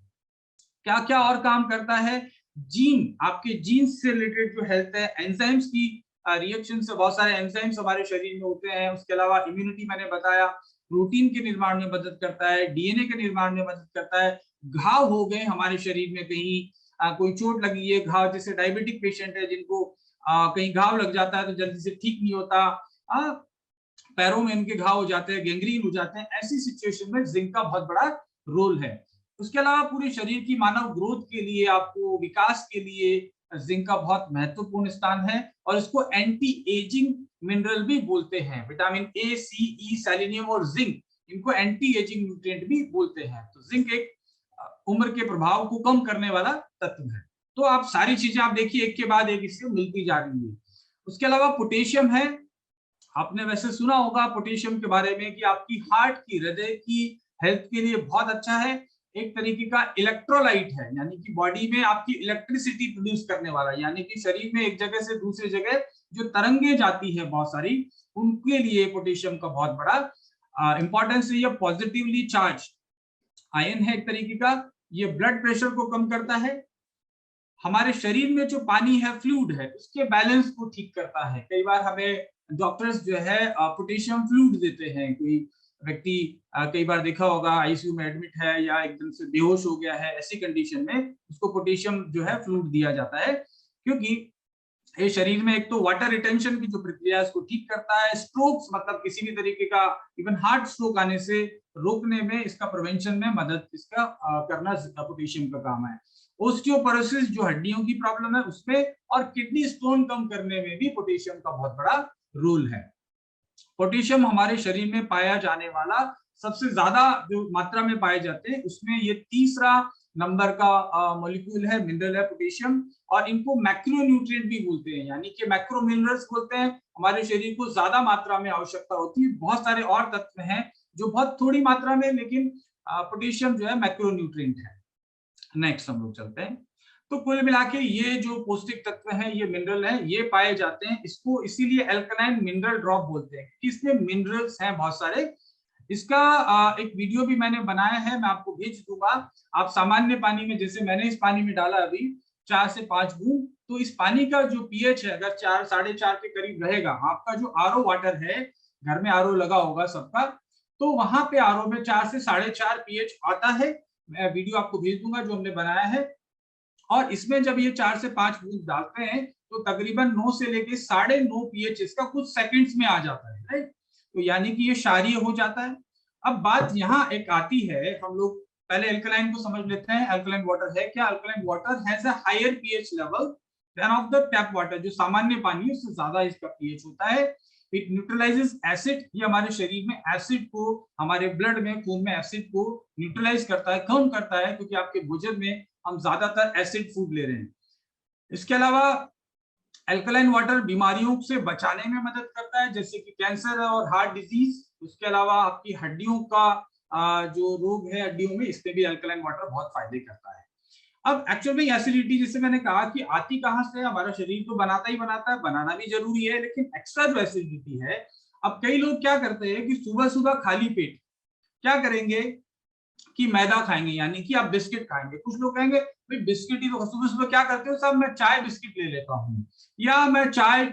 क्या क्या और काम करता है? जीन, आपके जीन से रिलेटेड जो हेल्थ है, एंजाइम्स की रिएक्शन से बहुत सारे एंजाइम्स हमारे शरीर में होते हैं। उसके अलावा इम्यूनिटी मैंने बताया, प्रोटीन के निर्माण में मदद करता है, डीएनए के निर्माण में मदद करता है। घाव हो गए हमारे शरीर में, कहीं कोई चोट लगी है, घाव, जैसे डायबिटिक पेशेंट है जिनको कहीं घाव लग जाता है तो जल्दी से ठीक नहीं होता, पैरों में इनके घाव हो जाते हैं, गैंग्रीन हो जाते हैं, ऐसी सिचुएशन में जिंक का बहुत बड़ा रोल है। उसके अलावा पूरे शरीर की मानव ग्रोथ के लिए, आपको विकास के लिए जिंक का बहुत महत्वपूर्ण स्थान है, और इसको एंटी एजिंग मिनरल भी बोलते हैं। Vitamin A, C, E, selenium और जिंक, इनको एंटी एजिंग न्यूट्रिएंट भी बोलते हैं। तो जिंक एक उम्र के प्रभाव को कम करने वाला तत्व है। तो आप सारी चीजें आप देखिए एक के बाद एक इससे मिलती जा रही है। उसके अलावा पोटेशियम है, आपने वैसे सुना होगा पोटेशियम के बारे में कि आपकी हार्ट की, हृदय की हेल्थ के लिए बहुत अच्छा है। एक तरीके का इलेक्ट्रोलाइट है, यानी कि बॉडी में आपकी इलेक्ट्रिसिटी प्रोड्यूस करने वाला, यानी कि शरीर में एक जगह से दूसरी जगह जो तरंगे जाती है बहुत सारी, उनके लिए पोटेशियम का बहुत बड़ा इंपॉर्टेंस है। ये पॉजिटिवली चार्ज आयन है एक तरीके का। ये ब्लड प्रेशर को कम करता है। हमारे शरीर में जो पानी है, फ्लूइड है, उसके बैलेंस को ठीक करता है। कई बार हमें डॉक्टर्स जो है पोटेशियम फ्लूइड देते हैं। कोई व्यक्ति कई बार देखा होगा आईसीयू में एडमिट है या एकदम से बेहोश हो गया है, ऐसी कंडीशन में उसको पोटेशियम जो है फ्लूइड दिया जाता है, क्योंकि ये शरीर में एक तो वाटर रिटेंशन की जो प्रक्रिया है उसको ठीक करता है। स्ट्रोक्स, मतलब किसी भी तरीके का इवन हार्ट स्ट्रोक आने से रोकने में, इसका प्रिवेंशन में मदद इसका करना पोटेशियम का काम है। ओस्टियोपोरोसिस जो हड्डियों की प्रॉब्लम है उसमें, और किडनी स्टोन कम करने में भी पोटेशियम का बहुत बड़ा रोल है। पोटेशियम हमारे शरीर में पाया जाने वाला सबसे ज्यादा जो मात्रा में पाए जाते हैं उसमें ये तीसरा नंबर का मॉलिक्यूल है, मिनरल है पोटेशियम। और इनको मैक्रोन्यूट्रिएंट भी बोलते हैं, यानी कि मैक्रो मिनरल्स बोलते हैं। हमारे शरीर को ज्यादा मात्रा में आवश्यकता होती है। बहुत सारे और तत्व हैं जो बहुत थोड़ी मात्रा में, लेकिन पोटेशियम जो है मैक्रोन्यूट्रिएंट है। नेक्स्ट हम लोग चलते हैं। तो कुल मिला के ये जो पौष्टिक तत्व हैं, ये मिनरल हैं, ये पाए जाते हैं। इसको इसीलिए अल्कलाइन मिनरल ड्रॉप बोलते हैं, इसमें मिनरल्स हैं बहुत सारे। इसका एक वीडियो भी मैंने बनाया है, मैं आपको भेज दूंगा। आप सामान्य पानी में, जैसे मैंने इस पानी में डाला अभी 4 से 5 बूंद, तो इस पानी का जो पीएच है अगर 4 साढ़े 4 के करीब रहेगा, आपका जो आरओ वाटर है, घर में आरओ लगा होगा सबका, तो वहां पे आरओ में 4 से 4.5 पीएच आता है। मैं वीडियो आपको भेज दूंगा जो हमने बनाया है। और इसमें जब ये 4 से 5 बूंद डालते हैं तो तकरीबन 9 से लेके 9.5 पीएच इसका कुछ सेकंड्स में आ जाता है, राइट। तो यानी कि ये क्षारीय हो जाता है। अब बात यहाँ एक आती है, हम लोग पहले अल्कलाइन को समझ लेते हैं। अल्कलाइन वाटर है क्या? Alkaline water has a higher pH level than of the tap water. जो सामान्य पानी है उससे ज्यादा इसका पीएच होता है। इट न्यूट्रलाइजेस एसिड, ये हमारे शरीर में एसिड को, हमारे ब्लड में, खून में एसिड को न्यूट्रलाइज करता है, कम करता है, क्योंकि आपके भोजन में हम ज्यादातर एसिड फूड ले रहे हैं। इसके अलावा अल्कलाइन वाटर बीमारियों से बचाने में मदद करता है, जैसे कि कैंसर और हार्ट डिजीज। उसके अलावा आपकी हड्डियों का जो रोग है हड्डियों में, इसमें भी अल्कलाइन वाटर बहुत फायदे करता है। अब एक्चुअल में एसिडिटी, जैसे मैंने कहा कि आती कहां से, हमारा शरीर तो बनाता ही बनाता है, बनाना भी जरूरी है, लेकिन एक्स्ट्रा जो एसिडिटी है, अब कई लोग क्या करते हैं कि सुबह सुबह खाली पेट क्या करेंगे, कि मैदा खाएंगे, यानी कि आप बिस्किट खाएंगे। कुछ लोग कहेंगे भाई बिस्किट ही तो, सुबह सुबह क्या करते हो साहब, मैं चाय बिस्किट ले लेता हूँ, या मैं चाय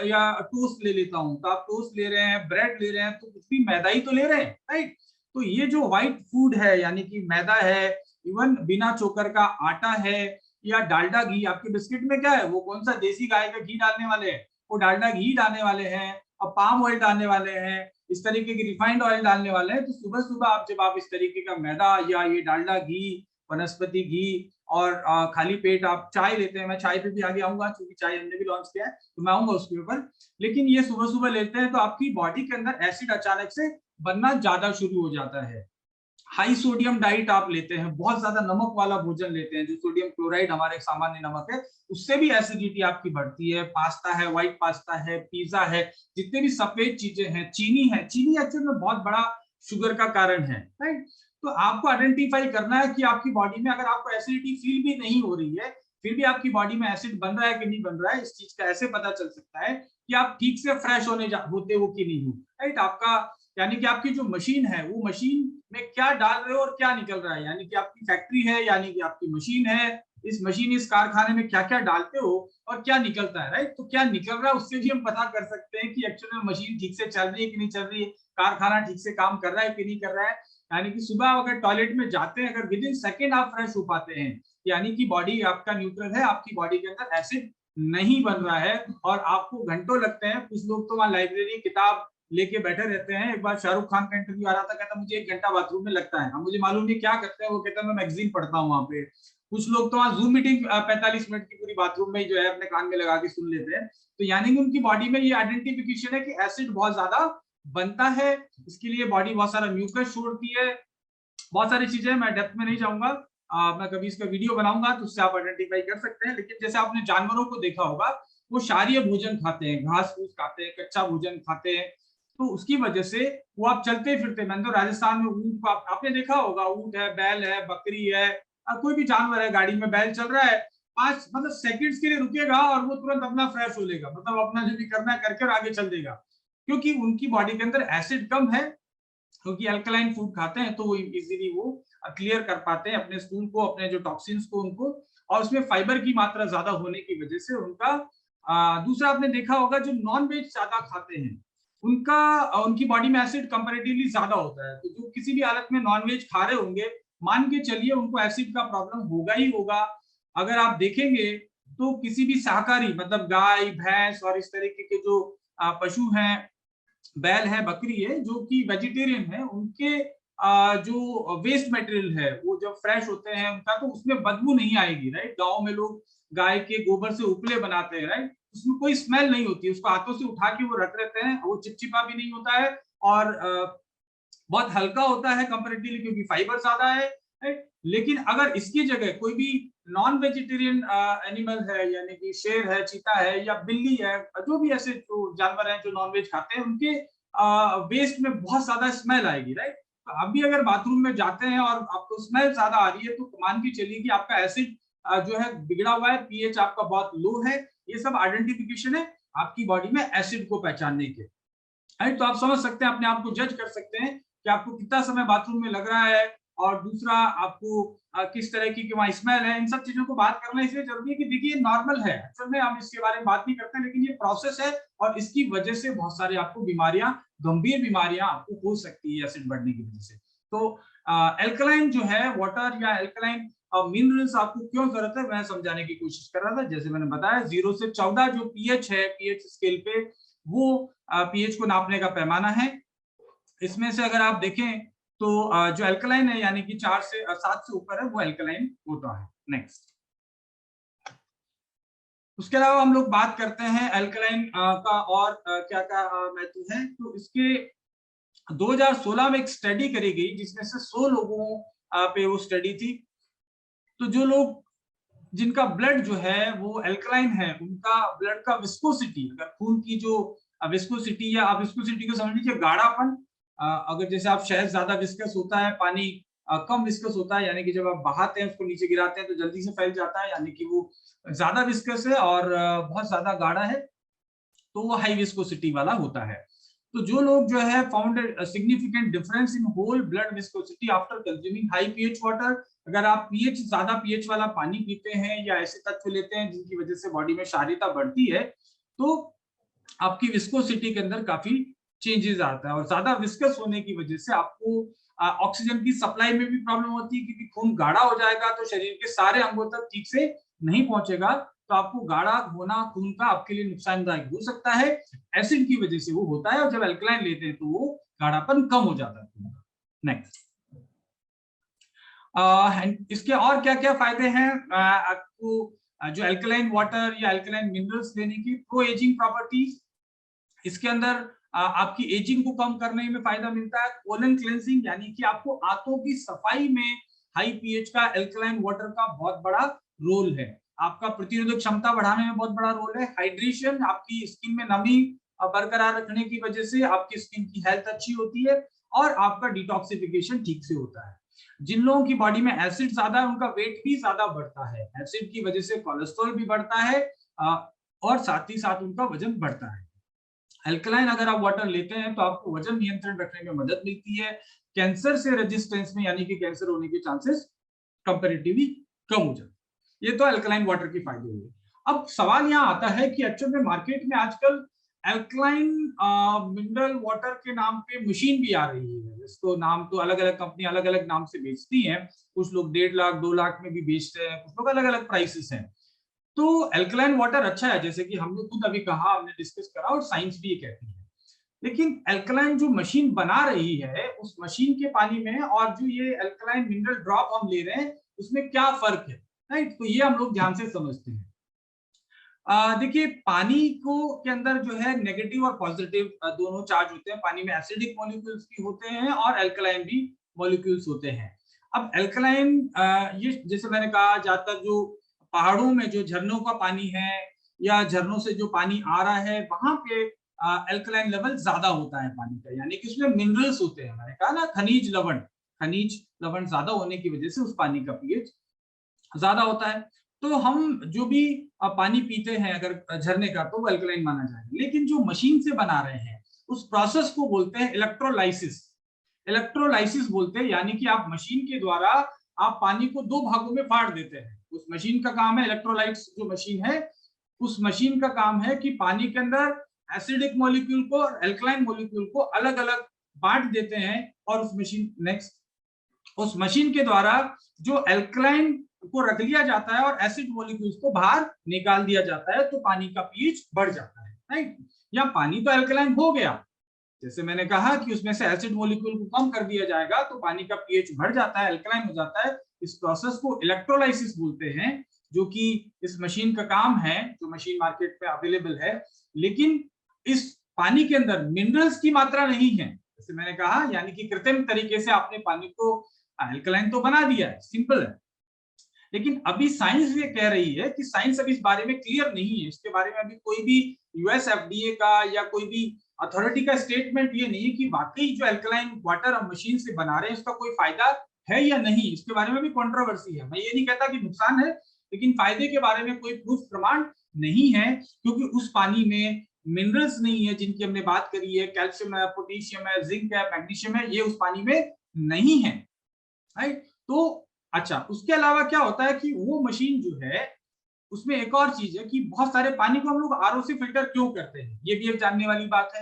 या टोस्ट ले लेता हूँ। तो आप टोस्ट ले रहे हैं, ब्रेड ले रहे हैं, तो कुछ भी मैदा ही तो ले रहे हैं, राइट। तो ये जो व्हाइट फूड है, यानी कि मैदा है, इवन बिना चोकर का आटा है, या डालडा घी, आपके बिस्किट में क्या है, वो कौन सा देसी गाय का घी डालने वाले हैं, वो डालडा घी डालने वाले हैं, और पाम ऑयल डालने वाले हैं, इस तरीके की रिफाइंड ऑयल डालने वाले हैं। तो सुबह सुबह आप जब आप इस तरीके का मैदा या ये डालडा घी, वनस्पति घी, और खाली पेट आप चाय लेते हैं, मैं चाय पे भी आगे आऊंगा क्योंकि चाय हमने भी लॉन्च किया है, तो मैं आऊंगा उसके ऊपर। लेकिन ये सुबह सुबह लेते हैं तो आपकी बॉडी के अंदर एसिड अचानक से बनना ज्यादा शुरू हो जाता है। हाई सोडियम डाइट आप लेते हैं, बहुत ज्यादा नमक वाला भोजन लेते हैं, जो सोडियम क्लोराइड हमारे सामान्य नमक है, उससे भी एसिडिटी आपकी बढ़ती है। पास्ता है, व्हाइट पास्ता है, पिज्जा है, जितने भी सफेद चीजें हैं, चीनी है, चीनी एक्चुअल में बहुत बड़ा शुगर का कारण है, राइट। तो आपको आइडेंटिफाई करना है कि आपकी बॉडी में अगर आपको एसिडिटी फील भी नहीं हो रही है, फिर भी आपकी बॉडी में एसिड बन रहा है कि नहीं बन रहा है, इस चीज का ऐसे पता चल सकता है कि आप ठीक से फ्रेश होते हो कि नहीं हो, राइट। आपका यानी कि आपकी जो मशीन है, वो मशीन में क्या डाल रहे हो और क्या निकल रहा है, यानी कि आपकी फैक्ट्री है, यानी कि आपकी मशीन है, इस मशीन, इस कारखाने में क्या क्या डालते हो और क्या निकलता है, राइट। तो क्या निकल रहा है उससे भी हम पता कर सकते हैं कि एक्चुअली में मशीन ठीक से चल रही है कि नहीं चल रही है, कारखाना ठीक से काम कर रहा है कि नहीं कर रहा है। यानी कि सुबह अगर टॉयलेट में जाते हैं, अगर विद इन सेकेंड आप फ्रेश हो पाते हैं, यानी कि बॉडी आपका न्यूट्रल है, आपकी बॉडी के अंदर एसिड नहीं बन रहा है, और आपको घंटों लगते हैं। कुछ लोग तो वहां लाइब्रेरी किताब लेके बैठे रहते हैं। एक बार शाहरुख खान का इंटरव्यू आ रहा था, कहता मुझे 1 घंटा बाथरूम में लगता है। अब मुझे मालूम नहीं क्या करते हैं, वो कहता है मैं मैगजीन पढ़ता हूँ वहां पे। कुछ लोग तो वहां जूम मीटिंग 45 मिनट की पूरी बाथरूम में जो है अपने कान में लगा के सुन लेते हैं। तो यानी कि उनकी बॉडी में ये आइडेंटिफिकेशन है कि एसिड बहुत ज्यादा बनता है, इसके लिए बॉडी बहुत सारा म्यूकस छोड़ती है, बहुत सारी चीजें। मैं डेप्थ में नहीं जाऊंगा, मैं कभी इसका वीडियो बनाऊंगा तो उससे आप आइडेंटिफाई कर सकते हैं। लेकिन जैसे आपने जानवरों को देखा होगा, वो क्षारीय भोजन खाते हैं, घास फूस खाते हैं, कच्चा भोजन खाते हैं, तो उसकी वजह से वो आप चलते फिरते, मैंने तो राजस्थान में ऊंट को आपने देखा होगा, ऊंट है, बैल है, बकरी है, कोई भी जानवर है, गाड़ी में बैल चल रहा है, 5 मतलब सेकंड्स के लिए रुकेगा और वो तुरंत अपना फ्रेश हो लेगा, मतलब अपना जो भी करना है करके और आगे चल देगा, क्योंकि उनकी बॉडी के अंदर एसिड कम है, क्योंकि अल्कलाइन फूड खाते हैं, तो वो इजीली वो क्लियर कर पाते हैं अपने स्टूल को, अपने जो टॉक्सिन्स को उनको, और उसमें फाइबर की मात्रा ज्यादा होने की वजह से उनका दूसरा आपने देखा होगा जो नॉन वेज ज्यादा खाते हैं, उनका उनकी बॉडी में एसिड कंपैरेटिवली ज्यादा होता है। तो जो किसी भी हालत में नॉन वेज खा रहे होंगे, मान के चलिए उनको एसिड का प्रॉब्लम होगा ही होगा। अगर आप देखेंगे तो किसी भी शाकाहारी, मतलब गाय भैंस और इस तरीके के जो पशु हैं, बैल है, बकरी है, जो कि वेजिटेरियन है, उनके जो वेस्ट मटेरियल है वो जब फ्रेश होते हैं उनका, तो उसमें बदबू नहीं आएगी, राइट। गांव में लोग गाय के गोबर से उपले बनाते हैं, राइट, उसमें कोई स्मेल नहीं होती, उसको हाथों से उठा के वो रख लेते हैं, वो चिपचिपा भी नहीं होता है, और बहुत हल्का होता है कंपैरेटिवली, क्योंकि फाइबर ज्यादा है, राइट। लेकिन अगर इसकी जगह कोई भी नॉन वेजिटेरियन एनिमल है, यानी कि शेर है, चीता है, या बिल्ली है, जो भी ऐसे जो जानवर हैं जो नॉन वेज खाते हैं, उनके वेस्ट में बहुत ज्यादा स्मेल आएगी, राइट। तो आप भी अगर बाथरूम में जाते हैं और आपको स्मेल ज्यादा आ रही है, तो मान के चलिए कि आपका एसिड जो है बिगड़ा हुआ है, पीएच आपका बहुत लो है। ये सब आइडेंटिफिकेशन है आपकी बॉडी में एसिड को पहचानने के, राइट। तो आप समझ सकते हैं, अपने आप को जज कर सकते हैं कि आपको कितना समय बाथरूम में लग रहा है, और दूसरा आपको किस तरह की वहां स्मेल है। इन सब चीजों को बात करना इसलिए जरूरी है कि देखिए नॉर्मल है, असल में हम इसके बारे में बात नहीं करते, लेकिन ये प्रोसेस है, और इसकी वजह से बहुत सारे आपको बीमारियां, गंभीर बीमारियां आपको हो सकती है एसिड बढ़ने की वजह से। तो एल्कलाइन जो है वाटर या एल्कलाइन मिनरल्स आपको क्यों जरूरत है, मैं समझाने की कोशिश कर रहा था। जैसे मैंने बताया 0 से 14 जो पीएच है, पीएच स्केल पे, वो पीएच को नापने का पैमाना है। इसमें से अगर आप देखें तो जो अल्कलाइन है, यानी कि 4 से 7 से ऊपर है, वो अल्कलाइन होता है। नेक्स्ट, उसके अलावा हम लोग बात करते हैं अल्कलाइन का और क्या क्या महत्व है। तो इसके 2016 में एक स्टडी करी गई, जिसमें से 100 लोगों पे वो स्टडी थी। तो जो लोग जिनका ब्लड जो है वो अल्कलाइन है, उनका ब्लड का विस्कोसिटी, अगर खून की जो विस्कोसिटी, या आप विस्कोसिटी को समझ लीजिए गाढ़ापन, अगर जैसे आप शहद ज्यादा विस्कस होता है, पानी कम विस्कस होता है, यानी कि जब आप बहाते हैं उसको नीचे गिराते हैं तो जल्दी से फैल जाता है, यानी कि वो ज्यादा विस्कस है और बहुत ज्यादा गाढ़ा है, तो वो हाई विस्कोसिटी वाला होता है। तो जो लोग जो है found significant difference in whole blood viscosity after consuming high pH water, अगर आप ज्यादा पीएच वाला पानी पीते हैं या ऐसे तत्व लेते हैं जिनकी वजह से बॉडी में क्षारीयता बढ़ती है, तो आपकी विस्कोसिटी के अंदर काफी चेंजेस आता है। और ज्यादा विस्कस होने की वजह से आपको ऑक्सीजन की सप्लाई में भी प्रॉब्लम होती है, क्योंकि खून गाढ़ा हो जाएगा तो शरीर के सारे अंगों तक ठीक से नहीं पहुंचेगा, तो आपको गाढ़ा होना खून का आपके लिए नुकसानदायक हो सकता है। एसिड की वजह से वो होता है, और जब अल्कलाइन लेते हैं तो वो गाढ़ापन कम हो जाता है खून का। नेक्स्ट, इसके और क्या क्या फायदे हैं आपको जो अल्कलाइन वाटर या अल्कलाइन मिनरल्स लेने की? प्रो एजिंग प्रॉपर्टीज, इसके अंदर आपकी एजिंग को कम करने में फायदा मिलता है। कोलन क्लेंजिंग, यानी कि आपको आंतों की सफाई में हाई पीएच का अल्कलाइन वाटर का बहुत बड़ा रोल है। आपका प्रतिरोधक क्षमता बढ़ाने में बहुत बड़ा रोल है। हाइड्रेशन, आपकी स्किन में नमी बरकरार रखने की वजह से आपकी स्किन की हेल्थ अच्छी होती है, और आपका डिटॉक्सिफिकेशन ठीक से होता है। जिन लोगों की बॉडी में एसिड ज्यादा है उनका वेट भी ज्यादा बढ़ता है। एसिड की वजह से कोलेस्ट्रॉल भी बढ़ता है और साथ ही साथ उनका वजन बढ़ता है। अल्कलाइन अगर आप वाटर लेते हैं तो आपको वजन नियंत्रण रखने में मदद मिलती है। कैंसर से रेजिस्टेंस में, यानी कि कैंसर होने के चांसेस कंपैरेटिवली कम हो जाते हैं। ये तो अल्कलाइन वाटर के फायदे हुए। अब सवाल यहाँ आता है कि एक्चुअल में मार्केट में आजकल अल्कलाइन मिनरल वाटर के नाम पे मशीन भी आ रही है। इसको नाम तो अलग अलग कंपनी अलग अलग नाम से बेचती हैं। कुछ लोग 1.5 लाख 2 लाख में भी बेचते हैं, कुछ लोग अलग अलग प्राइसेस हैं। तो अल्कलाइन वाटर अच्छा है, जैसे कि हमने खुद अभी कहा, हमने डिस्कस करा, और साइंस भी ये कहती है। लेकिन अल्कलाइन जो मशीन बना रही है, उस मशीन के पानी में और जो ये अल्कलाइन मिनरल ड्रॉप हम ले रहे हैं, उसमें क्या फर्क है, राइट? तो ये हम लोग ध्यान से समझते हैं। देखिए, पानी को के अंदर जो है नेगेटिव और पॉजिटिव दोनों चार्ज होते हैं। पानी में एसिडिक मॉलिक्यूल्स भी होते हैं और अल्कलाइन भी मॉलिक्यूल्स होते हैं। अब अल्कलाइन, ये जैसे मैंने कहा, ज्यादातर जो पहाड़ों में जो झरनों का पानी है या झरनों से जो पानी आ रहा है, वहां पे अल्कलाइन लेवल ज्यादा होता है पानी का, यानी कि उसमें मिनरल्स होते हैं। मैंने कहा ना, खनिज लवण ज्यादा होने की वजह से उस पानी का पीएच ज्यादा होता है। तो हम जो भी पानी पीते हैं अगर झरने का, तो वो अल्कलाइन माना जाएगा। लेकिन जो मशीन से बना रहे हैं, उस प्रोसेस को बोलते हैं इलेक्ट्रोलाइसिस। इलेक्ट्रोलाइसिस बोलते हैं, यानी कि आप मशीन के द्वारा आप पानी को 2 भागों में फाड़ देते हैं। उस मशीन का काम है, इलेक्ट्रोलाइट्स जो मशीन है, उस मशीन का काम है कि पानी के अंदर एसिडिक मॉलिक्यूल को और अल्कलाइन मॉलिक्यूल को अलग अलग बांट देते हैं। और उस मशीन के द्वारा जो अल्कलाइन को रख लिया जाता है और एसिड मॉलिक्यूल्स को बाहर निकाल दिया जाता है, तो पानी का पीएच बढ़ जाता है, राइट? या पानी तो अल्कलाइन हो गया, जैसे मैंने कहा कि उसमें से एसिड मॉलिक्यूल को कम कर दिया जाएगा तो पानी का पीएच बढ़ जाता है, अल्कलाइन हो जाता है। इस प्रोसेस को इलेक्ट्रोलाइसिस बोलते हैं, जो कि इस मशीन का काम है, जो मशीन मार्केट में अवेलेबल है। लेकिन इस पानी के अंदर मिनरल्स की मात्रा नहीं है, जैसे मैंने कहा, यानी कि कृत्रिम तरीके से आपने पानी को अल्कलाइन तो बना दिया है, सिंपल है। लेकिन अभी साइंस ये कह रही है कि साइंस अभी इस बारे में क्लियर नहीं है। इसके बारे में अभी कोई भी यूएस एफडीए का या कोई भी अथॉरिटी का स्टेटमेंट ये नहीं है कि वाकई जो अल्कलाइन वाटर हम मशीन से बना रहे हैं उसका कोई फायदा है या नहीं। इसके बारे में भी कंट्रोवर्सी है। मैं ये नहीं कहता कि नुकसान है, लेकिन फायदे के बारे में कोई प्रूफ प्रमाण नहीं है, क्योंकि उस पानी में मिनरल्स नहीं है जिनकी हमने बात करी है। कैल्शियम है, पोटेशियम है, जिंक है, मैग्नीशियम है, ये उस पानी में नहीं है, राइट? तो अच्छा, उसके अलावा क्या होता है कि वो मशीन जो है, उसमें एक और चीज है कि बहुत सारे पानी को हम लोग आरओ से फिल्टर क्यों करते हैं, ये भी एक जानने वाली बात है।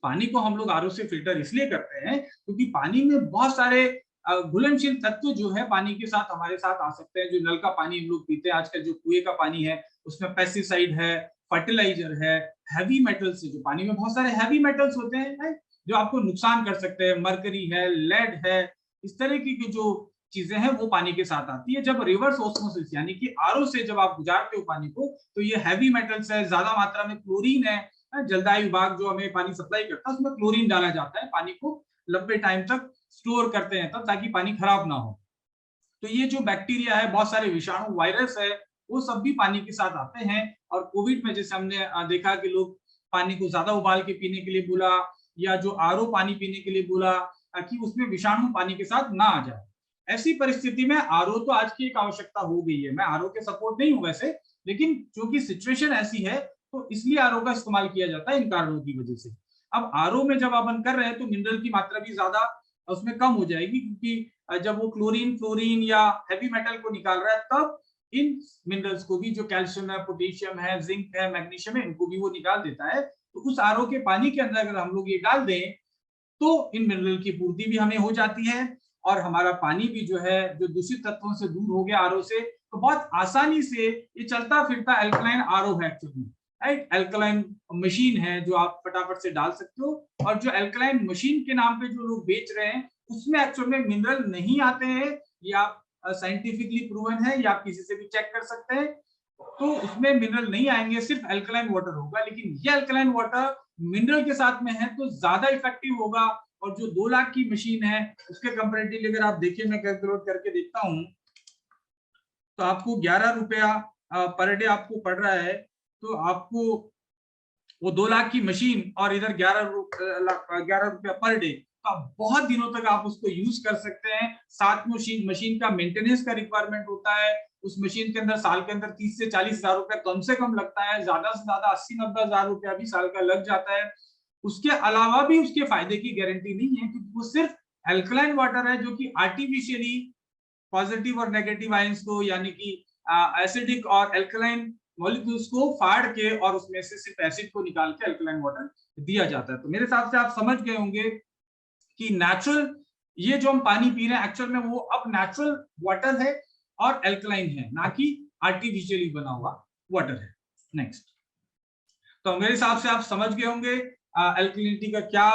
पानी को हम लोग आरओ से फिल्टर इसलिए करते हैं क्योंकि पानी में बहुत सारे घुलनशील तत्व जो है पानी के साथ हमारे साथ आ सकते हैं। जो नल का पानी हम लोग पीते हैं आजकल, जो कुएं का पानी है, उसमें पेस्टिसाइड है, फर्टिलाइजर है, हैवी मेटल्स है। जो पानी में बहुत सारे हैवी मेटल्स होते हैं जो आपको नुकसान कर सकते हैं, मरकरी है, लेड है, इस तरह की जो चीजें हैं वो पानी के साथ आती है। जब रिवर्स ऑस्मोसिस यानी कि आरओ से जब आप गुजारते हो पानी को, तो ये हैवी मेटल्स है, ज्यादा मात्रा में क्लोरीन है। जलदाय विभाग जो हमें पानी सप्लाई करता है, उसमें क्लोरीन डाला जाता है, पानी को लंबे टाइम तक स्टोर करते हैं तब, ताकि पानी खराब ना हो। तो ये जो बैक्टीरिया है, बहुत सारे विषाणु, वायरस है, वो सब भी पानी के साथ आते हैं। और कोविड में जैसे हमने देखा कि लोग पानी को ज्यादा उबाल के पीने के लिए बोला, या जो आरओ पानी पीने के लिए बोला, ताकि उसमें विषाणु पानी के साथ ना आ जाए। ऐसी परिस्थिति में आरओ तो आज की एक आवश्यकता हो गई है। मैं आरओ के सपोर्ट नहीं हूं वैसे, लेकिन क्योंकि सिचुएशन ऐसी है तो इसलिए आरओ का इस्तेमाल किया जाता है, इन कारणों की वजह से। अब आरओ में जब अपन कर रहे हैं तो मिनरल की मात्रा भी ज्यादा उसमें कम हो जाएगी, क्योंकि जब वो क्लोरीन फ्लोरीन या हैवी मेटल को निकाल रहा है तब इन मिनरल्स को भी, जो कैल्शियम है, पोटेशियम है, जिंक है, मैग्नीशियम है, इनको भी वो निकाल देता है। तो उस आरओ के पानी के अंदर अगर हम लोग ये डाल दें तो इन मिनरल की पूर्ति भी हमें हो जाती है और हमारा पानी भी जो है, जो दूषित तत्वों से दूर हो गया आरओ से। तो बहुत आसानी से ये चलता फिरता अल्कलाइन आरओ है एक्चुअली, राइट। अल्कलाइन मशीन है जो आप फटाफट से डाल सकते हो, और जो अल्कलाइन मशीन के नाम पे जो लोग बेच रहे हैं उसमें एक्चुअल में मिनरल नहीं आते हैं। ये आप साइंटिफिकली प्रूवन है, या आप किसी से भी चेक कर सकते हैं। तो उसमें मिनरल नहीं आएंगे, सिर्फ अल्कलाइन वाटर होगा। लेकिन ये अल्कलाइन वाटर मिनरल के साथ में है तो ज्यादा इफेक्टिव होगा। और जो 2 लाख की मशीन है उसके कंपैरेटिवली अगर आप देखिए, मैं कैलकुलेट करके देखता हूं तो आपको 11 रुपया पर डे आपको पड़ रहा है। तो आपको वो 2 लाख की मशीन और इधर 11 रुपया पर डे, तो आप बहुत दिनों तक आप उसको यूज कर सकते हैं। साथ में मशीन का मेंटेनेंस का रिक्वायरमेंट होता है। उस मशीन के अंदर साल के अंदर 30 से 40 हजार रुपया कम से कम लगता है, ज्यादा से ज्यादा 80-90 हजार रुपया भी साल का लग जाता है। उसके अलावा भी उसके फायदे की गारंटी नहीं है, क्योंकि वो सिर्फ अल्कलाइन वाटर है जो कि आर्टिफिशियली पॉजिटिव और नेगेटिव आयंस को, यानी कि एसिडिक और अल्कलाइन मॉलिक्यूल्स को फाड़ के और उसमें से सिर्फ एसिड को निकाल के अल्कलाइन वाटर दिया जाता है। तो मेरे हिसाब से आप समझ गए होंगे कि नेचुरल ये जो हम पानी पी रहे हैं एक्चुअल में वो अब नेचुरल वाटर है और अल्कलाइन है, ना कि आर्टिफिशियली बना हुआ वाटर है। नेक्स्ट, तो मेरे हिसाब से आप समझ गए होंगे अल्कलिनिटी का क्या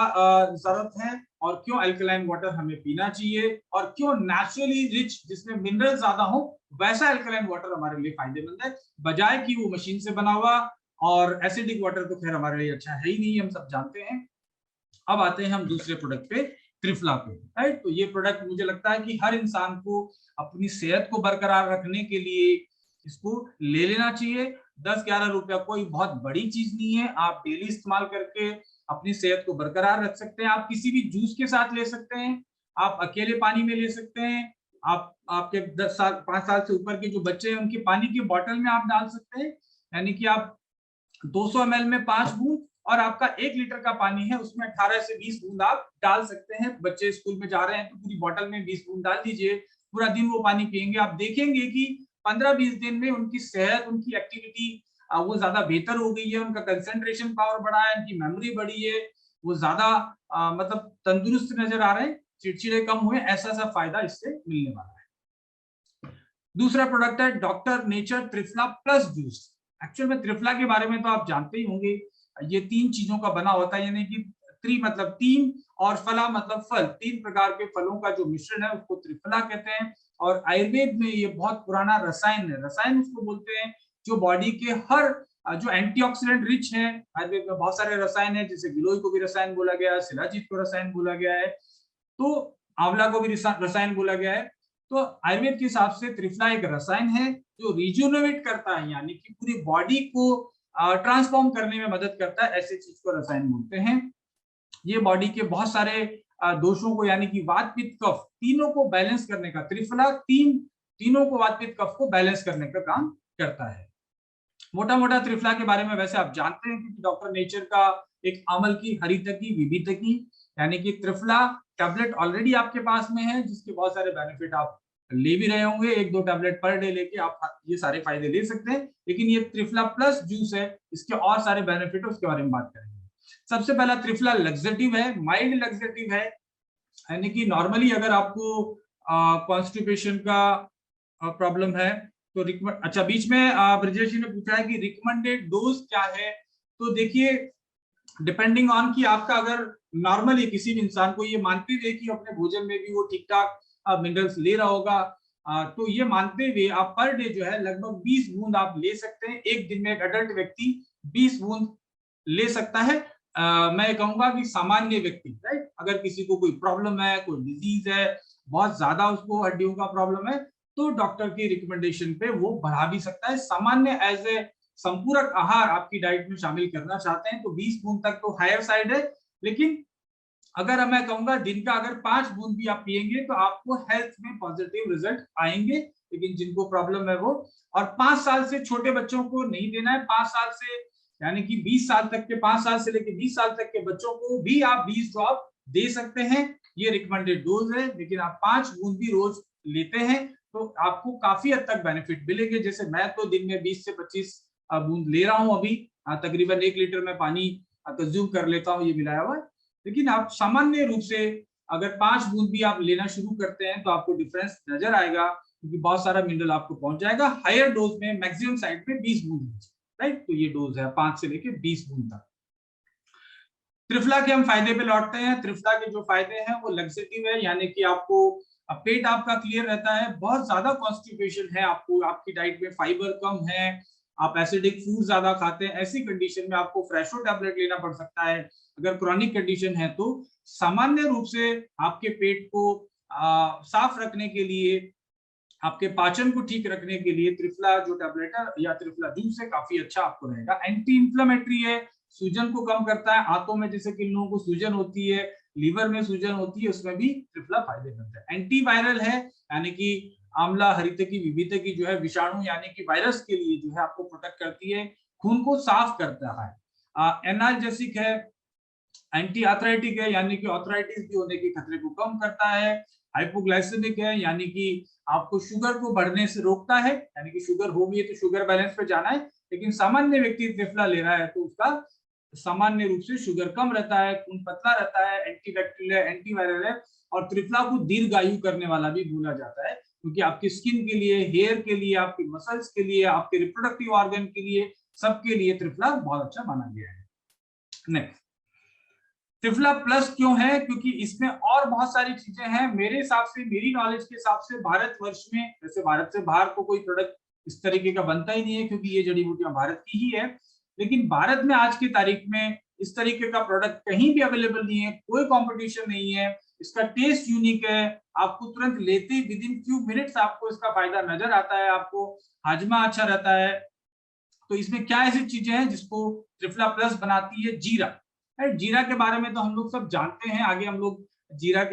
जरूरत है और क्यों अल्कलाइन वाटर हमें पीना चाहिए, और क्यों नेचुरली रिच जिसमें मिनरल ज्यादा हो वैसा अल्कलाइन वाटर हमारे लिए फायदेमंद है, बजाय कि वो मशीन से बना हुआ। और एसिडिक वाटर तो खैर हमारे लिए अच्छा है ही नहीं, हम सब जानते हैं। अब आते हैं हम दूसरे प्रोडक्ट पे, त्रिफला पे, राइट। तो ये प्रोडक्ट मुझे लगता है कि हर इंसान को अपनी सेहत को बरकरार रखने के लिए इसको ले लेना चाहिए। 10-11 रुपया कोई बहुत बड़ी चीज नहीं है, आप डेली इस्तेमाल करके अपनी सेहत को बरकरार रख सकते हैं। आप किसी भी जूस के साथ ले सकते हैं, आप अकेले पानी में ले सकते हैं, आप आपके 10 साल 5 साल से ऊपर के जो बच्चे हैं उनके पानी की बोतल में आप डाल सकते हैं। यानी कि आप 200 ml में 5 बूंद, और आपका 1 लीटर का पानी है उसमें 18 से 20 बूंद आप डाल सकते हैं। बच्चे स्कूल में जा रहे हैं तो पूरी बोतल में 20 बूंद डाल दीजिए, पूरा दिन वो पानी पियेंगे। आप देखेंगे कि 15-20 दिन में उनकी सेहत, उनकी एक्टिविटी वो ज्यादा बेहतर हो गई है, उनका कंसंट्रेशन पावर बढ़ा है, उनकी मेमोरी बढ़ी है, वो ज्यादा मतलब तंदुरुस्त नजर आ रहे हैं, चिड़चिड़े कम हुए। ऐसा सा फायदा इससे मिलने वाला है। दूसरा प्रोडक्ट है doctor nature triphala plus juice. Actual में त्रिफला के बारे में तो आप जानते ही होंगे, ये 3 चीजों का बना होता है, यानी कि त्रि मतलब 3 और फला मतलब फल, 3 प्रकार के फलों का जो मिश्रण है उसको त्रिफला कहते हैं। और आयुर्वेद में ये बहुत पुराना रसायन है, रसायन उसको बोलते हैं जो बॉडी के हर जो एंटीऑक्सीडेंट रिच है। आयुर्वेद में बहुत सारे रसायन है, जैसे गिलोय को भी रसायन बोला गया है, शिलाजीत को रसायन बोला गया है, तो आंवला को भी रसायन बोला गया है। तो आयुर्वेद के हिसाब से त्रिफला एक रसायन है जो रिजुनोवेट करता है, यानी कि पूरी बॉडी को ट्रांसफॉर्म करने में मदद करता है, ऐसे चीज को रसायन बोलते हैं। ये बॉडी के बहुत सारे दोषों को, यानी कि वात पित्त कफ तीनों को बैलेंस करने का, त्रिफला तीनों को वात पित्त कफ को बैलेंस करने का काम करता है। मोटा मोटा त्रिफला के बारे में वैसे आप जानते हैं, क्योंकि डॉक्टर नेचर का एक अमल की हरितकी विविधकी, यानी कि त्रिफला टैबलेट ऑलरेडी आपके पास में है, जिसके बहुत सारे बेनिफिट आप ले भी रहे होंगे। 1-2 टैबलेट पर डे लेके आप ये सारे फायदे ले सकते हैं। लेकिन ये त्रिफला प्लस जूस है, इसके और सारे बेनिफिट है, उसके बारे में बात करेंगे। सबसे पहला, त्रिफला लग्जेटिव है, माइल्ड लग्जेटिव है, यानी कि नॉर्मली अगर आपको कॉन्स्टिपेशन का प्रॉब्लम है तो अच्छा, बीच में ब्रजेश जी ने पूछा है कि रिकमेंडेड डोज क्या है। तो देखिए, डिपेंडिंग ऑन कि आपका अगर नॉर्मली किसी भी इंसान को ये मानते हुए कि अपने भोजन में भी वो ठीक ठाक मिनरल्स ले रहा होगा, तो ये मानते हुए आप पर डे जो है लगभग 20 बूंद आप ले सकते हैं। एक दिन में एक अडल्ट व्यक्ति 20 बूंद ले सकता है। मैं कहूंगा कि सामान्य व्यक्ति, राइट, अगर किसी को कोई प्रॉब्लम है, कोई डिजीज है, बहुत ज्यादा उसको हड्डियों का प्रॉब्लम है, तो डॉक्टर की रिकमेंडेशन पे वो बढ़ा भी सकता है। सामान्य एज ए संपूरक आहार आपकी डाइट में शामिल करना चाहते हैं तो 20 बूंद तक तो हायर साइड है। लेकिन अगर मैं कहूंगा दिन का अगर 5 बूंद भी आप पिएंगे तो आपको हेल्थ में पॉजिटिव रिजल्ट आएंगे। लेकिन जिनको प्रॉब्लम है वो, और 5 साल से छोटे बच्चों को नहीं देना है, 5 साल से यानी कि 20 साल तक के 5 साल से लेकर 20 साल तक के बच्चों को भी आप 20 ड्रॉप दे सकते हैं। ये रिकमेंडेड डोज है, लेकिन आप 5 बूंद भी रोज लेते हैं तो आपको काफी हद तक बेनिफिट मिलेंगे। जैसे मैं तो दिन में 20 से 25 बूंद ले रहा हूं अभी, तकरीबन 1 लीटर में पानी कंज्यूम कर लेता हूं ये मिलाया हुआ। लेकिन आप सामान्य रूप से अगर 5 बूंद भी आप लेना शुरू करते हैं तो आपको डिफरेंस नजर आएगा, क्योंकि बहुत सारा मिनरल आपको पहुंच जाएगा। हायर डोज में मैक्सिमम साइड में 20 बूंद लीजिए, राइट। तो ये डोज है 5 से लेके 20 बूंद तक। त्रिफला के हम फायदे पे लौटते हैं। त्रिफला के जो फायदे हैं वो लग्जेटिव है, यानी कि आपको पेट आपका क्लियर रहता है, बहुत ज्यादा कॉन्स्टिपेशन है आपको, आपकी डाइट में फाइबर कम है, आप एसिडिक फूड ज्यादा खाते हैं, ऐसी कंडीशन में आपको फ्रेशो टैबलेट लेना पड़ सकता है। अगर क्रॉनिक कंडीशन है तो सामान्य रूप से आपके पेट को साफ रखने के लिए, आपके पाचन को ठीक रखने के लिए त्रिफला जो टैबलेट है या त्रिफला जूस है काफी अच्छा आपको रहेगा। एंटी इंफ्लेमेटरी है, सूजन को कम करता है। आंतों में जैसे किन लोगों को सूजन होती है, लीवर में सूजन होती है, उसमें भी त्रिफला फायदेमंद है। एंटीवायरल है, यानी कि आंवला हरितकी विभितकी जो है विषाणु यानी कि वायरस के लिए जो है आपको प्रोटेक्ट करती है, खून को साफ करता है। एनाल्जेसिक है, एंटी आर्थराइटिक है, यानी कि आर्थराइटिस भी होने के खतरे को कम करता है। हाइपोग्लाइसेमिक है, यानी कि आपको शुगर को बढ़ने से रोकता है, यानी कि शुगर होगी है तो शुगर बैलेंस पे जाना है, लेकिन सामान्य व्यक्ति त्रिफला ले रहा है तो उसका सामान्य रूप से शुगर कम रहता है, खून पतला रहता है, एंटीबैक्टीरियल है, एंटीवायरल है। और त्रिफला को दीर्घायु करने वाला भी बोला जाता है, क्योंकि आपकी स्किन के लिए, हेयर के लिए, आपकी मसल्स के लिए, आपके रिप्रोडक्टिव ऑर्गन के लिए, सबके लिए त्रिफला बहुत अच्छा माना गया है। नेक्स्ट, त्रिफला प्लस क्यों है? क्योंकि इसमें और बहुत सारी चीजें हैं। मेरे हिसाब से, मेरी नॉलेज के हिसाब से भारतवर्ष में, वैसे भारत से बाहर तो कोई प्रोडक्ट इस तरीके का बनता ही नहीं है क्योंकि ये जड़ी बूटियां भारत की ही है, लेकिन भारत में आज की तारीख में इस तरीके का प्रोडक्ट कहीं भी अवेलेबल नहीं है, कोई कंपटीशन नहीं है। इसका टेस्ट यूनिक है, आपको तुरंत लेते ही विद इन फ्यू मिनट्स आपको इसका फायदा नजर आता है, आपको हाजमा अच्छा रहता है। तो इसमें क्या ऐसी चीजें हैं जिसको त्रिफला प्लस बनाती है? जीरा। जीरा के बारे में तो हम लोग सब जानते हैं, आगे हम लोग जीरा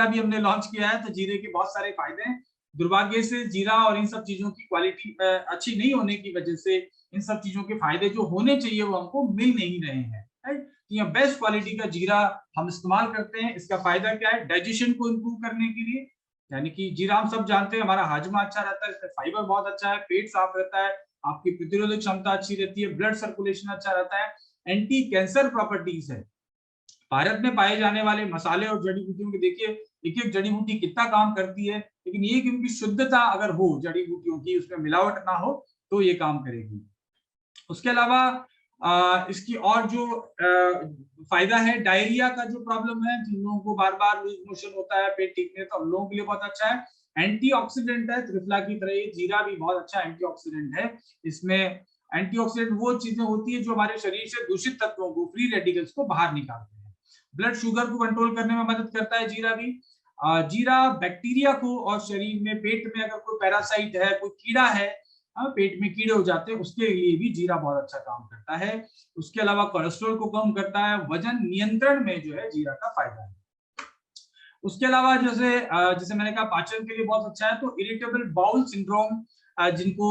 भी हमने लॉन्च किया है, तो जीरे के बहुत सारे फायदे हैं। दुर्भाग्य से जीरा और इन सब चीजों की क्वालिटी अच्छी नहीं होने की वजह से इन सब चीजों के फायदे जो होने चाहिए वो हमको मिल नहीं रहे हैं, राइट। यहाँ बेस्ट क्वालिटी का जीरा हम इस्तेमाल करते हैं। इसका फायदा क्या है? डाइजेशन को इम्प्रूव करने के लिए, यानी कि जीरा हम सब जानते हैं हमारा हाजमा अच्छा रहता है, इसमें फाइबर बहुत अच्छा है, पेट साफ रहता है, आपकी प्रतिरोधक क्षमता अच्छी रहती है, ब्लड सर्कुलेशन अच्छा रहता है, एंटी कैंसर प्रॉपर्टीज है। भारत में पाए जाने वाले मसाले और जड़ी बूटियों के देखिए, एक एक जड़ी बूटी कितना काम करती है, लेकिन ये कि उनकी शुद्धता अगर हो जड़ी बूटियों की, उसमें मिलावट ना हो, तो ये काम करेगी। उसके अलावा इसकी और जो फायदा है, डायरिया का जो प्रॉब्लम है, जिन लोगों को बार बार लूज मोशन होता है, पेट ठीक नहीं, तो उन लोगों के लिए बहुत अच्छा है। एंटीऑक्सीडेंट है, त्रिफला की तरह ये जीरा भी बहुत अच्छा एंटीऑक्सीडेंट है। इसमें एंटीऑक्सीडेंट वो चीजें होती है जो हमारे शरीर से दूषित तत्वों को, फ्री रेडिकल्स को बाहर निकालते हैं। ब्लड शुगर को कंट्रोल करने में मदद करता है जीरा भी। जीरा बैक्टीरिया को, और शरीर में, पेट में अगर कोई पैरासाइट है, कोई कीड़ा है, पेट में कीड़े हो जाते हैं, उसके लिए भी जीरा बहुत अच्छा काम करता है। उसके अलावा कोलेस्ट्रॉल को कम करता है, वजन नियंत्रण में जो है जीरा का फायदा है। उसके अलावा जैसे जैसे मैंने कहा पाचन के लिए बहुत अच्छा है। तो इरिटेबल बाउल सिंड्रोम, जिनको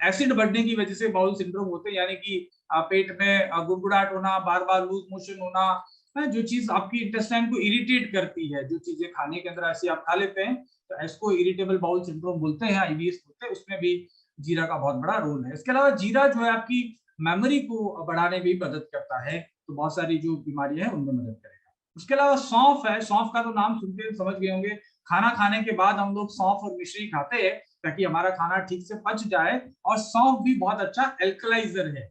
एसिड बढ़ने की वजह से बाउल सिंड्रोम होते हैं, यानी कि पेट में गुड़गुड़ाहट होना, बार बार लूज मोशन होना, जो चीज आपकी इंटेस्टाइन को इरिटेट करती है, जो चीजें खाने के अंदर ऐसी आप खा लेते हैं, तो इसको इरिटेबल बाउल सिंड्रोम बोलते हैं, IBS बोलते हैं, उसमें भी जीरा का बहुत बड़ा रोल है। इसके अलावा जीरा जो है आपकी मेमोरी को बढ़ाने में भी मदद करता है, तो बहुत सारी जो बीमारियां हैं उनमें मदद करेगा। उसके अलावा सौंफ है, सौंफ का तो नाम सुनते समझ गए होंगे, खाना खाने के बाद हम लोग सौंफ और मिश्री खाते हैं ताकि हमारा खाना ठीक से पच जाए, और सौंफ भी बहुत अच्छा एल्कलाइजर है,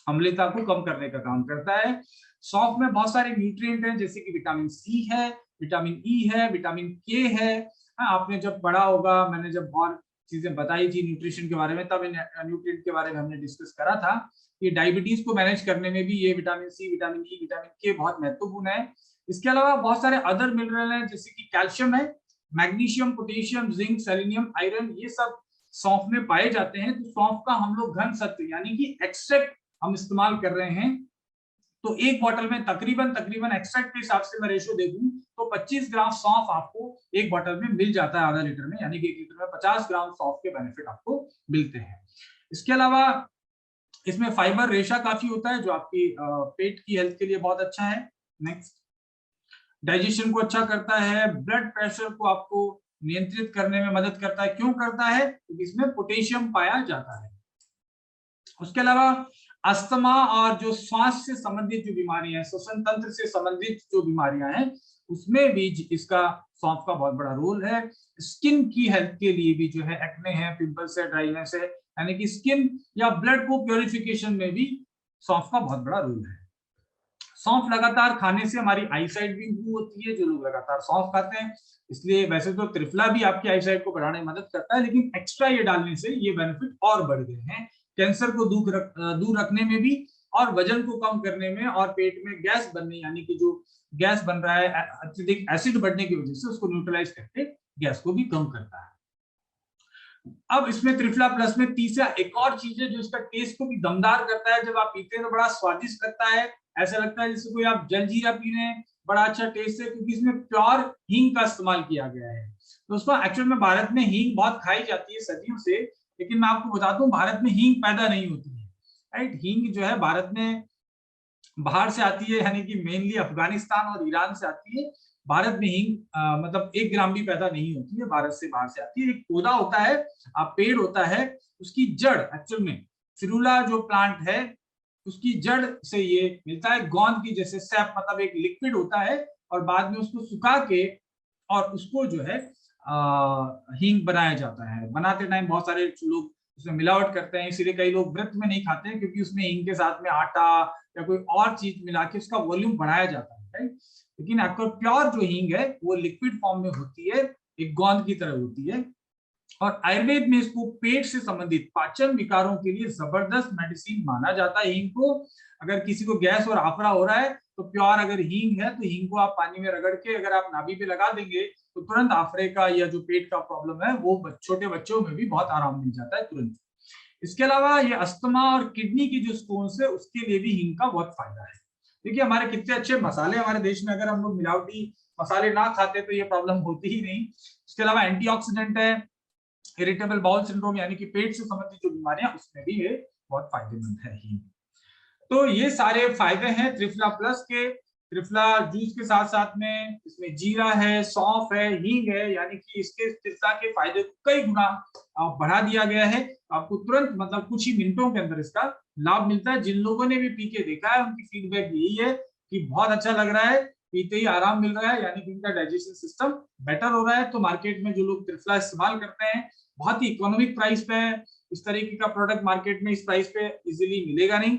अम्लता को कम करने का काम करता है। सौंफ में बहुत सारे न्यूट्रिएंट हैं, जैसे कि विटामिन सी है, विटामिन ई है, विटामिन के है। आपने जब पढ़ा होगा, मैंने जब बहुत चीजें बताई थी न्यूट्रिशन के बारे में, तब इन न्यूट्रिएंट के बारे में हमने डिस्कस करा था कि डायबिटीज को मैनेज करने में भी ये vitamin C, vitamin E, vitamin K बहुत महत्वपूर्ण है। इसके अलावा बहुत सारे अदर मिनरल हैं, जैसे कि कैल्शियम है, magnesium, potassium, zinc, selenium, iron, ये सब सौंफ में पाए जाते हैं। तो सौंफ का हम लोग घन सत्व यानी कि एक्सट्रैक्ट हम इस्तेमाल कर रहे हैं, तो एक बोतल में तकरीबन एक्सट्रैक्ट के हिसाब से मैं रेशियो देखूं तो 25 ग्राम सौंफ आपको एक बोतल में मिल जाता है, आधा लीटर में, यानी कि 1 लीटर में 50 ग्राम सौंफ के बेनिफिट आपको मिलते हैं। इसके अलावा इसमें फाइबर रेशा काफी होता है जो आपकी पेट की हेल्थ के लिए बहुत अच्छा है। नेक्स्ट, डाइजेशन को अच्छा करता है, ब्लड प्रेशर को आपको नियंत्रित करने में मदद करता है। क्यों करता है? क्योंकि इसमें पोटेशियम पाया जाता है। उसके अलावा अस्थमा और जो श्वास से संबंधित जो बीमारियां हैं, श्वसन तंत्र से संबंधित जो बीमारियां हैं, उसमें भी इसका सौंफ का बहुत बड़ा रोल है। स्किन की हेल्थ के लिए भी जो है, एक्ने है, पिंपल्स है, ड्राइनेस है, यानी कि स्किन या ब्लड को प्योरिफिकेशन में भी सौंफ का बहुत बड़ा रोल है। सौंफ लगातार खाने से हमारी आईसाइट भी इंप्रूव होती है, जो लोग लगातार सौंफ खाते हैं। इसलिए वैसे तो त्रिफला भी आपकी आईसाइट को बढ़ाने में मदद करता है, लेकिन एक्स्ट्रा ये डालने से ये बेनिफिट और बढ़ गए हैं, कैंसर को दूर रखने में भी, और वजन को कम करने में, और पेट में गैस बनने, यानी कि जो गैस बन रहा है अत्यधिक एसिड बढ़ने की वजह से, उसको न्यूट्रलाइज करके गैस को भी कम करता है। अब इसमें त्रिफला प्लस में तीसरा एक और चीज है जो इसका टेस्ट को भी दमदार करता है। जब आप पीते हैं तो बड़ा स्वादिष्ट लगता है, ऐसा लगता है जैसे कोई आप जलजीरा पी रहे हैं, बड़ा अच्छा टेस्ट है, क्योंकि इसमें प्योर हींग का इस्तेमाल किया गया है। दोस्तों एक्चुअल में भारत में हींग बहुत खाई जाती है सदियों से, लेकिन मैं आपको बता दूं भारत में हींग पैदा नहीं होती है, राइट। हींग जो है भारत में बाहर से आती है, यानी कि मेनली अफगानिस्तान और ईरान से आती है। भारत में हींग मतलब 1 ग्राम भी पैदा नहीं होती है, भारत से बाहर से आती है। एक पौधा होता है, पेड़ होता है, उसकी जड़ एक्चुअल में फिरूला जो प्लांट है उसकी जड़ से ये मिलता है। गोंद की जैसे सैप, मतलब एक लिक्विड होता है, और बाद में उसको सुखा के और उसको जो है हींग बनाया जाता है। बनाते टाइम बहुत सारे लोग उसमें मिलावट करते हैं, इसीलिए कई लोग व्रत में नहीं खाते हैं, क्योंकि उसमें हींग के साथ में आटा या कोई और चीज मिला के उसका वॉल्यूम बढ़ाया जाता है, राइट। लेकिन आपको प्योर जो हींग है वो लिक्विड फॉर्म में होती है, एक गोंद की तरह होती है। और आयुर्वेद में इसको पेट से संबंधित पाचन विकारों के लिए जबरदस्त मेडिसिन माना जाता है हींग को। अगर किसी को गैस और आफरा हो रहा है तो प्योर अगर हींग है तो हींग को आप पानी में रगड़ के अगर आप नाभि पे लगा देंगे तो तुरंत आफरे का या जो पेट का प्रॉब्लम है वो छोटे बच्चों में भी बहुत आराम मिल जाता है तुरंत। इसके अलावा ये अस्थमा और किडनी की जो स्टोन्स है उसके लिए भी हींग का बहुत फायदा है। देखिए हमारे कितने अच्छे मसाले हमारे देश में, अगर हम लोग मिलावटी मसाले ना खाते तो ये प्रॉब्लम होती ही नहीं। इसके अलावा एंटीऑक्सीडेंट है, इरिटेबल बाउल सिंड्रोम यानी कि पेट से संबंधित जो बीमारियां उसमें भी ये बहुत फायदेमंद है हींग। तो ये सारे फायदे हैं त्रिफला प्लस के। त्रिफला जूस के साथ साथ में इसमें जीरा है, सौंफ है, हींग है, यानी कि इसके त्रिफला के फायदे को कई गुना बढ़ा दिया गया है। आपको तुरंत मतलब कुछ ही मिनटों के अंदर इसका लाभ मिलता है। जिन लोगों ने भी पी के देखा है उनकी फीडबैक यही है कि बहुत अच्छा लग रहा है, पीते ही आराम मिल रहा है, यानी कि उनका डाइजेशन सिस्टम बेटर हो रहा है। तो मार्केट में जो लोग त्रिफला इस्तेमाल करते हैं बहुत ही इकोनॉमिक प्राइस पे है, इस तरीके का प्रोडक्ट मार्केट में इस प्राइस पे इजीली मिलेगा नहीं,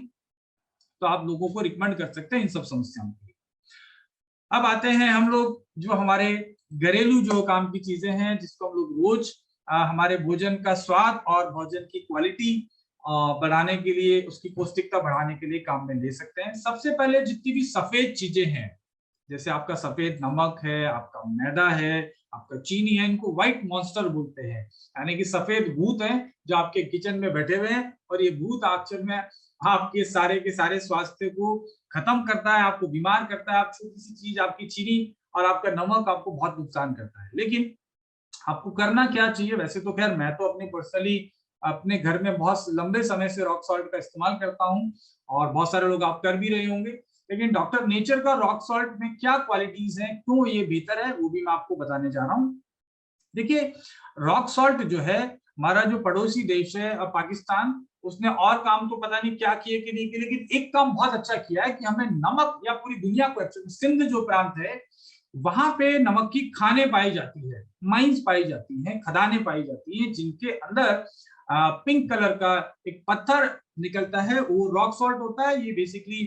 तो आप लोगों को रिकमेंड कर सकते हैं इन सब समस्याओं के लिए। अब आते हैं हम लोग जो हमारे घरेलू जो काम की चीजें हैं जिसको हम लोग रोज हमारे भोजन का स्वाद और भोजन की क्वालिटी बढ़ाने के लिए, उसकी पौष्टिकता बढ़ाने के लिए काम में ले सकते हैं। सबसे पहले जितनी भी सफेद चीजें हैं, जैसे आपका सफेद नमक है, आपका मैदा है, आपका चीनी है, इनको व्हाइट मॉन्स्टर बोलते हैं, यानी कि सफेद भूत हैं जो आपके किचन में बैठे हुए हैं। और ये भूत अक्सर में आपके सारे के सारे स्वास्थ्य को खत्म करता है, आपको बीमार करता है। आप छोटी सी चीज, आपकी चीनी और आपका नमक आपको बहुत नुकसान करता है। लेकिन आपको करना क्या चाहिए? वैसे तो खैर मैं तो अपने पर्सनली अपने घर में बहुत लंबे समय से रॉक सॉल्ट का इस्तेमाल करता हूँ, और बहुत सारे लोग आप कर भी रहे होंगे। लेकिन डॉक्टर नेचर का रॉक सॉल्ट में क्या क्वालिटीज हैं, क्यों ये बेहतर है, वो भी मैं आपको बताने जा रहा हूँ। देखिए रॉक सॉल्ट जो है, हमारा जो पड़ोसी देश है पाकिस्तान, उसने और काम तो पता नहीं क्या किए कि नहीं किए, लेकिन एक काम बहुत अच्छा किया है कि हमें नमक, या पूरी दुनिया को, सिंध जो प्रांत है वहां पे नमक की खाने पाई जाती है, माइंस पाई जाती हैं, खदानें पाई जाती हैं, जिनके अंदर पिंक कलर का एक पत्थर निकलता है, वो रॉक सॉल्ट होता है। ये बेसिकली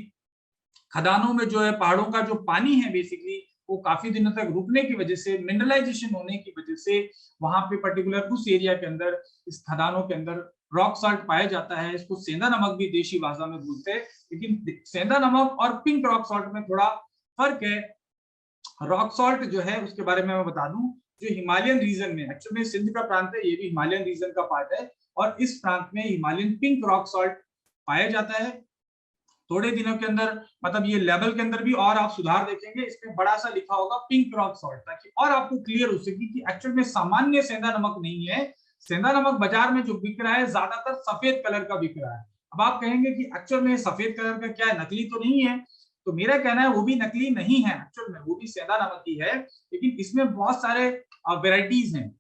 खदानों में जो है, पहाड़ों का जो पानी है बेसिकली वो काफी दिनों तक रुकने की वजह से, मिनरलाइजेशन होने की वजह से वहां पे पर्टिकुलर उस एरिया के अंदर, इस खदानों के अंदर रॉक सॉल्ट पाया जाता है। इसको सेंधा नमक भी देशी भाषा में बोलते हैं, लेकिन सेंधा नमक और पिंक रॉक सॉल्ट में थोड़ा फर्क है। रॉक सॉल्ट जो है उसके बारे में मैं बता दूं, जो हिमालयन रीजन में, एक्चुअली सिंध का प्रांत है, ये भी हिमालयन रीजन का पार्ट है, और इस प्रांत में हिमालयन पिंक रॉक सॉल्ट पाया जाता है। थोड़े दिनों के अंदर, मतलब ये लेवल के अंदर भी और आप सुधार देखेंगे, इसमें बड़ा सा लिखा होगा पिंक रॉक सॉल्ट, ताकि और आपको क्लियर हो सके कि एक्चुअल में सामान्य सेंधा नमक नहीं है। सेंधा नमक बाजार में जो बिक रहा है ज्यादातर सफेद कलर का बिक रहा है, अब आप कहेंगे कि एक्चुअल में सफेद कलर का क्या है, नकली तो नहीं है? तो मेरा कहना है वो भी नकली नहीं है, एक्चुअल में वो भी सेंधा नमक ही है, लेकिन इसमें बहुत सारे वेराइटीज हैं।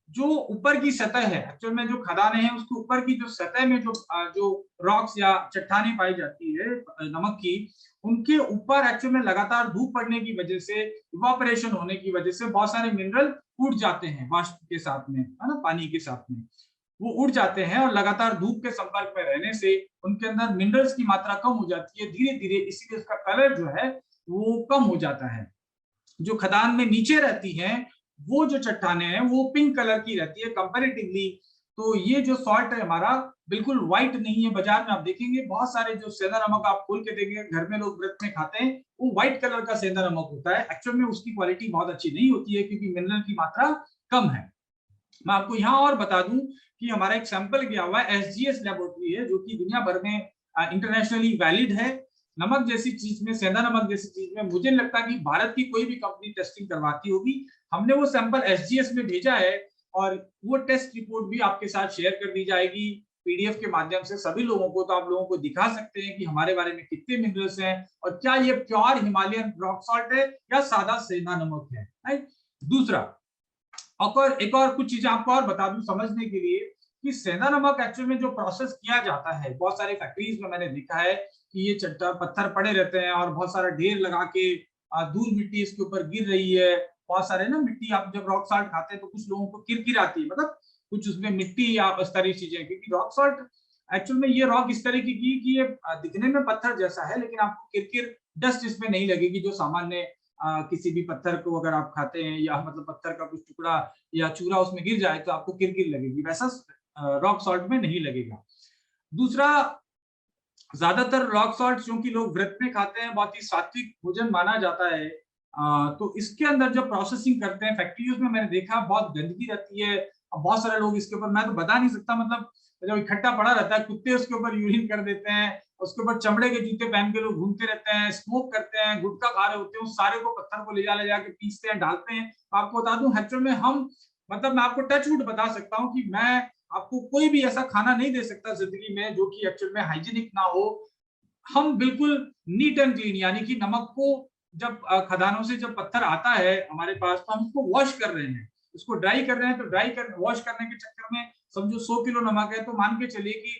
जो ऊपर की सतह है, एक्चुअल में जो खदानें हैं उसके ऊपर की जो सतह में जो रॉक्स या चट्टानें पाई जाती है नमक की, उनके ऊपर एक्चुअल में लगातार धूप पड़ने की वजह से, इवापोरेशन होने की वजह से बहुत सारे मिनरल उड़ जाते हैं वाष्प के साथ में, है ना, पानी के साथ में वो उड़ जाते हैं, और लगातार धूप के संपर्क में रहने से उनके अंदर मिनरल्स की मात्रा कम हो जाती है धीरे धीरे, इसीलिए उसका कलर जो है वो कम हो जाता है। जो खदान में नीचे रहती हैं वो जो चट्टानें हैं वो पिंक कलर की रहती है कंपैरेटिवली। तो ये जो सॉल्ट है हमारा बिल्कुल व्हाइट नहीं है। बाजार में आप देखेंगे बहुत सारे जो सेंधा नमक आप खोल के देखेंगे घर में लोग व्रत में खाते हैं, वो व्हाइट कलर का सेंधा नमक होता है। एक्चुअल में उसकी क्वालिटी बहुत अच्छी नहीं होती है क्योंकि मिनरल की मात्रा कम है। मैं आपको यहाँ और बता दूं कि हमारा एक सैंपल गया हुआ है एसजीएस लेबोरेटरी है, जो कि दुनिया भर में इंटरनेशनली वैलिड है। नमक जैसी चीज में, सेंधा नमक जैसी चीज में मुझे लगता है कि भारत की कोई भी कंपनी टेस्टिंग करवाती होगी। हमने वो सैंपल एसजीएस में भेजा है और वो टेस्ट रिपोर्ट भी आपके साथ शेयर कर दी जाएगी पीडीएफ के माध्यम से सभी लोगों को। तो आप लोगों को दिखा सकते हैं कि हमारे बारे में कितने मिनरल्स हैं और क्या ये प्योर हिमालयन रॉक सॉल्ट है या सादा सेंधा नमक है, राइट। दूसरा और एक और कुछ चीजें आपको और बता दूं समझने के लिए कि सेंधा नमक एक्चुअल में जो प्रोसेस किया जाता है, बहुत सारे फैक्ट्रीज में मैंने देखा है कि ये चट्टा पत्थर पड़े रहते हैं और बहुत सारा ढेर लगा के धूल मिट्टी इसके ऊपर गिर रही है। बहुत सारे ना मिट्टी, आप जब रॉक सॉल्ट खाते हैं तो कुछ लोगों को किरकिर आती है, मतलब कुछ उसमें मिट्टी या इस तरह चीजें, क्योंकि रॉक सॉल्ट एक्चुअल में ये रॉक इस तरह की कि ये दिखने में पत्थर जैसा है लेकिन आपको किरकिर डस्ट इसमें नहीं लगेगी जो सामान्य किसी भी पत्थर को अगर आप खाते हैं या मतलब पत्थर का कुछ टुकड़ा या चूरा उसमें गिर जाए तो आपको किरकिर लगेगी, वैसा रॉक सॉल्ट में नहीं लगेगा। दूसरा, ज्यादातर रॉक सॉल्ट क्योंकि लोग व्रत में खाते हैं, बहुत ही सात्विक भोजन माना जाता है, तो इसके अंदर जब प्रोसेसिंग करते हैं फैक्ट्रीज में मैंने देखा बहुत गंदगी रहती है। अब बहुत सारे लोग इसके ऊपर, मैं तो बता नहीं सकता, मतलब जब इकट्ठा पड़ा रहता है कुत्ते उसके ऊपर यूरिन कर देते हैं, उसके ऊपर चमड़े के जूते पहन के लोग घूमते रहते हैं, स्मोक करते हैं, गुटखा खा रहे होते हैं, उस सारे को पत्थर को ले जाके पीसते हैं, डालते हैं। आपको बता दूं एक्चुअल में हम, मतलब मैं आपको टच वुड बता सकता हूँ कि मैं आपको कोई भी ऐसा खाना नहीं दे सकता जिंदगी में जो कि एक्चुअल में हाइजीनिक ना हो। हम बिल्कुल नीट एंड क्लीन, यानी कि नमक को जब खदानों से जब पत्थर आता है हमारे पास तो हम उसको वॉश कर रहे हैं, उसको ड्राई कर रहे हैं, तो वॉश करने के चक्कर में समझो 100 किलो नमक है तो मान के चलिए कि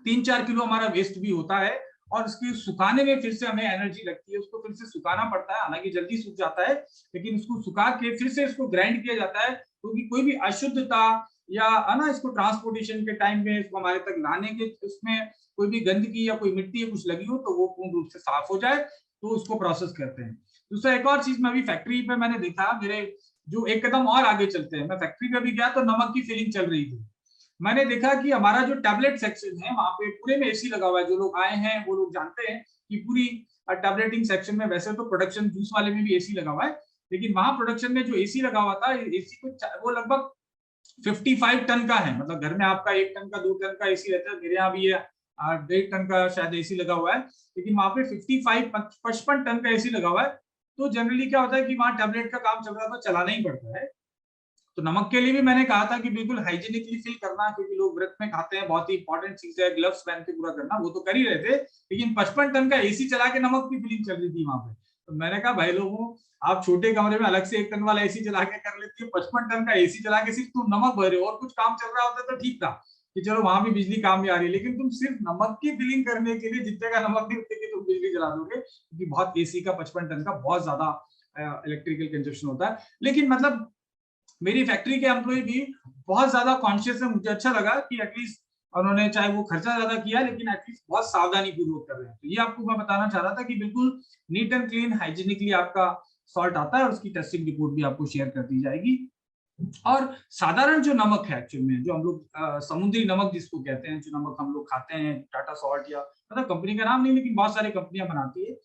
3-4 किलो हमारा वेस्ट भी होता है, और उसकी सुखाने में फिर से हमें एनर्जी लगती है, उसको फिर से सुखाना पड़ता है, हालांकि जल्दी सूख जाता है लेकिन उसको सुखा के फिर से इसको ग्राइंड किया जाता है, क्योंकि कोई भी अशुद्धता या है ना इसको ट्रांसपोर्टेशन के टाइम में इसको हमारे तक लाने के उसमें कोई भी गंदगी या कोई मिट्टी या कुछ लगी हो तो वो पूर्ण रूप से साफ हो जाए, तो उसको प्रोसेस करते हैं। दूसरा एक और चीज मैं अभी फैक्ट्री पे मैंने देखा, मेरे जो एक कदम और आगे चलते हैं, मैं फैक्ट्री पे भी गया तो नमक की फिलिंग चल रही थी। मैंने देखा कि हमारा जो टैबलेट सेक्शन है वहां पे पूरे में एसी लगा हुआ है। जो लोग आए हैं वो लोग जानते हैं कि पूरी टैबलेटिंग सेक्शन में, वैसे तो प्रोडक्शन जूस वाले में भी एसी लगा हुआ है, लेकिन वहां प्रोडक्शन में जो एसी लगा हुआ था, एसी को वो लगभग 55 टन का है। मतलब घर में आपका 1 टन का 2 टन का एसी रहता है, मेरे यहाँ भी 1.5 टन का शायद एसी लगा हुआ है, लेकिन वहां पे 55 टन का एसी लगा हुआ है। तो जनरली क्या होता है कि वहां टैबलेट का काम चल रहा था, चलाना ही पड़ता है। तो नमक के लिए भी मैंने कहा था कि बिल्कुल हाइजीनिकली फिल करना, क्योंकि लोग व्रत में खाते हैं, बहुत ही इंपॉर्टेंट चीज है, ग्लव्स पहन के पूरा करना, वो तो कर ही रहे थे, लेकिन 55 टन का एसी चला के नमक की फिलिंग चल रही थी वहां पे। तो मैंने कहा भाई लोगों, आप छोटे कमरे में अलग से 1 टन वाला एसी चला के कर लेते हो, 55 टन का एसी चला के सिर्फ तुम नमक भर रहे हो, और कुछ काम चल रहा होता तो ठीक था कि चलो वहां भी बिजली काम में आ रही है, लेकिन तुम सिर्फ नमक की फिलिंग करने के लिए जितने का नमक नहीं उतने की तुम बिजली चला दोगे, क्योंकि बहुत एसी का 55 टन का बहुत ज्यादा इलेक्ट्रिकल कंजप्शन होता है। लेकिन मतलब मेरी फैक्ट्री के एम्प्लॉय भी बहुत ज्यादा कॉन्शियस है, मुझे अच्छा लगा कि एटलीस्ट उन्होंने, चाहे वो खर्चा ज्यादा किया लेकिन एटलीस्ट बहुत सावधानी पूर्वक कर रहे हैं। तो ये आपको मैं बताना चाह रहा था कि बिल्कुल नीट एंड क्लीन हाइजीनिकली आपका सॉल्ट आता है, और उसकी टेस्टिंग रिपोर्ट भी आपको शेयर कर दी जाएगी। और साधारण जो नमक है एक्चुअल में, जो हम लोग समुद्री नमक जिसको कहते हैं, जो नमक हम लोग खाते हैं टाटा सॉल्ट, या मतलब कंपनी का नाम नहीं लेकिन बहुत सारी कंपनियां बनाती है,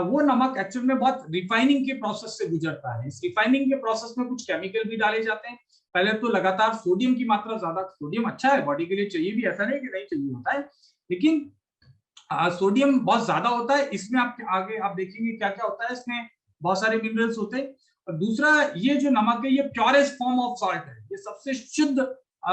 वो नमक एक्चुअल में बहुत रिफाइनिंग के प्रोसेस से गुजरता है। इस रिफाइनिंग के प्रोसेस में कुछ केमिकल भी डाले जाते हैं। पहले तो लगातार सोडियम की मात्रा ज्यादा, सोडियम अच्छा है बॉडी के लिए, चाहिए भी, ऐसा नहीं कि नहीं चाहिए होता है, लेकिन सोडियम बहुत ज्यादा होता है इसमें। आप आगे आप देखेंगे क्या क्या होता है इसमें, बहुत सारे मिनरल्स होते हैं। और दूसरा, ये जो नमक है ये प्योरेस्ट फॉर्म ऑफ सॉल्ट है, ये सबसे शुद्ध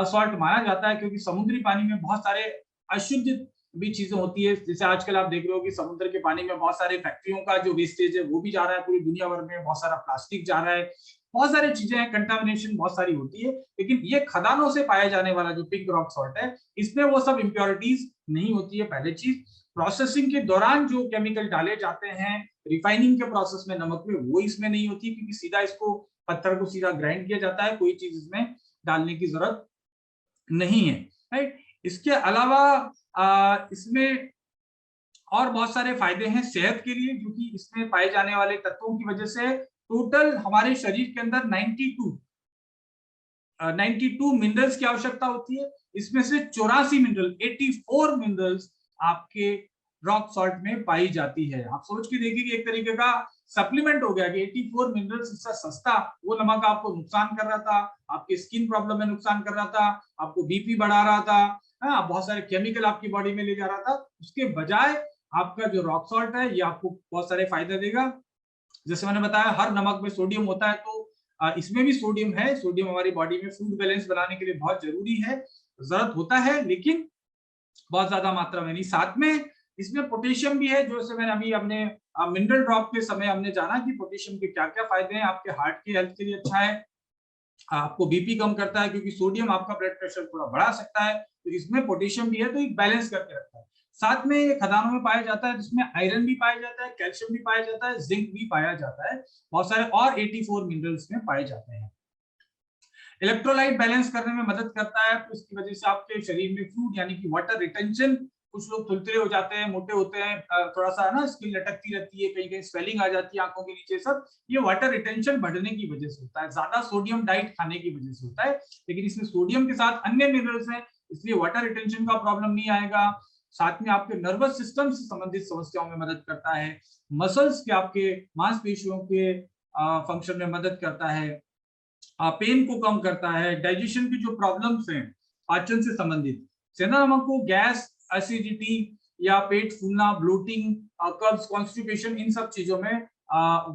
सॉल्ट माना जाता है, क्योंकि समुद्री पानी में बहुत सारे अशुद्ध भी चीजें होती है। जैसे आजकल आप देख रहे हो कि समुद्र के पानी में बहुत सारे फैक्ट्रियों का जो वेस्टेज है वो भी जा रहा है पूरी दुनिया भर में, बहुत सारा प्लास्टिक जा रहा है, बहुत सारी चीजें हैं, कंटामिनेशन बहुत सारी होती है। लेकिन ये खदानों से पाया जाने वाला जो पिंक रॉक सॉल्ट है, इसमें वो सब इम्प्योरिटीज नहीं होती है। पहले चीज, प्रोसेसिंग के दौरान जो केमिकल डाले जाते हैं रिफाइनिंग के प्रोसेस में नमक में, वो इसमें नहीं होती, क्योंकि सीधा इसको पत्थर को सीधा ग्राइंड किया जाता है, कोई चीज इसमें डालने की जरूरत नहीं है, राइट। इसके अलावा इसमें और बहुत सारे फायदे हैं सेहत के लिए, क्योंकि इसमें पाए जाने वाले तत्वों की वजह से टोटल हमारे शरीर के अंदर 92 मिनरल्स की आवश्यकता होती है। इसमें से 84 मिनरल 84 मिनरल्स आपके रॉक सॉल्ट में पाई जाती है। आप सोच के देखिए कि एक तरीके का सप्लीमेंट हो गया कि 84 मिनरल्स इससे सस्ता, वो नमक आपको नुकसान कर रहा था, आपकी स्किन प्रॉब्लम में नुकसान कर रहा था, आपको बीपी बढ़ा रहा था, हाँ, बहुत सारे केमिकल आपकी बॉडी में ले जा रहा था। उसके बजाय आपका जो रॉक सॉल्ट है ये आपको बहुत सारे फायदे देगा। जैसे मैंने बताया हर नमक में सोडियम होता है, तो इसमें भी सोडियम है। सोडियम हमारी बॉडी में फूड बैलेंस बनाने के लिए बहुत जरूरी है, जरूरत होता है, लेकिन बहुत ज्यादा मात्रा में नहीं। साथ में इसमें पोटेशियम भी है, जो से मैंने अभी अपने मिनरल ड्रॉप के समय हमने जाना कि पोटेशियम के क्या क्या फायदे हैं। आपके हार्ट की हेल्थ के लिए अच्छा है, आपको बीपी कम करता है, क्योंकि सोडियम आपका ब्लड प्रेशर थोड़ा बढ़ा सकता है, तो इसमें पोटेशियम भी है, तो एक बैलेंस करके रखता है। साथ में ये खदानों में पाया जाता है, जिसमें आयरन भी पाया जाता है, कैल्शियम भी पाया जाता है, जिंक भी पाया जाता है, बहुत सारे और 84 मिनरल्स में पाए जाते हैं। इलेक्ट्रोलाइट बैलेंस करने में मदद करता है, तो इसकी वजह से आपके शरीर में फ्लूइड यानी कि वाटर रिटेंशन, कुछ लोग थुलथुले हो जाते हैं, मोटे होते हैं, थोड़ा सा ना स्किन लटकती रहती है, कहीं कहीं स्वेलिंग आ जाती है आंखों के नीचे, सब ये वाटर रिटेंशन बढ़ने की वजह से होता है, ज्यादा सोडियम डाइट खाने की वजह से होता है। लेकिन इसमें सोडियम के साथ अन्य मिनरल्स हैं, इसलिए वाटर रिटेंशन का प्रॉब्लम नहीं आएगा। साथ में आपके नर्वस सिस्टम से संबंधित समस्याओं में मदद करता है, मसल्स के आपके मांसपेशियों के फंक्शन में मदद करता है, पेन को कम करता है, डाइजेशन की जो प्रॉब्लम्स हैं पाचन से संबंधित, सेंधा नमक को गैस, एसिडिटी या पेट फूलना, ब्लोटिंग, कब्ज, कॉन्स्टिपेशन, इन सब चीजों में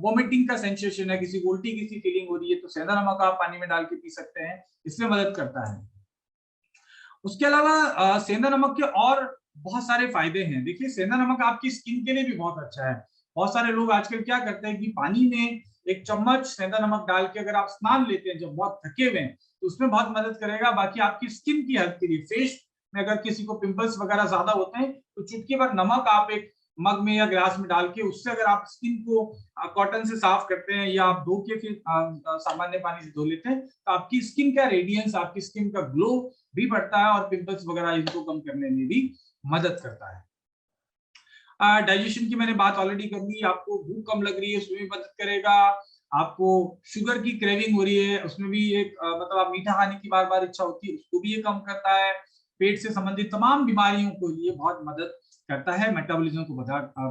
वोमिटिंग का सेंसेशन है, किसी को उल्टी की फीलिंग हो रही है, तो सेंधा नमक आप पानी में डाल के पी सकते हैं, इसमें मदद करता है। उसके अलावा सेंधा नमक के और बहुत सारे फायदे हैं। देखिए सेंधा नमक आपकी स्किन के लिए भी बहुत अच्छा है। बहुत सारे लोग आजकल क्या करते हैं कि पानी में एक चम्मच सेंधा नमक डाल के अगर आप स्नान लेते हैं जब बहुत थके हुए हैं, तो उसमें बहुत मदद करेगा। बाकी आपकी स्किन की हेल्थ के लिए, फेस में अगर किसी को पिंपल्स वगैरह ज्यादा होते हैं, तो चुटकी भर नमक आप एक मग में या ग्लास में डाल के, उससे अगर आप स्किन को कॉटन से साफ करते हैं या आप धो के फिर सामान्य पानी से धो लेते हैं, तो आपकी स्किन का रेडियंस, आपकी स्किन का ग्लो भी बढ़ता है और पिंपल्स वगैरह इनको कम करने में भी मदद करता है। डाइजेशन की मैंने बात ऑलरेडी कर ली, आपको भूख कम लग रही है उसमें भी मदद करेगा। आपको शुगर की क्रेविंग हो रही है, उसमें भी एक मतलब आप मीठा खाने की बार बार इच्छा होती है, उसको भी ये कम करता है। पेट से संबंधित तमाम बीमारियों को ये बहुत मदद करता है, मेटाबॉलिज्म को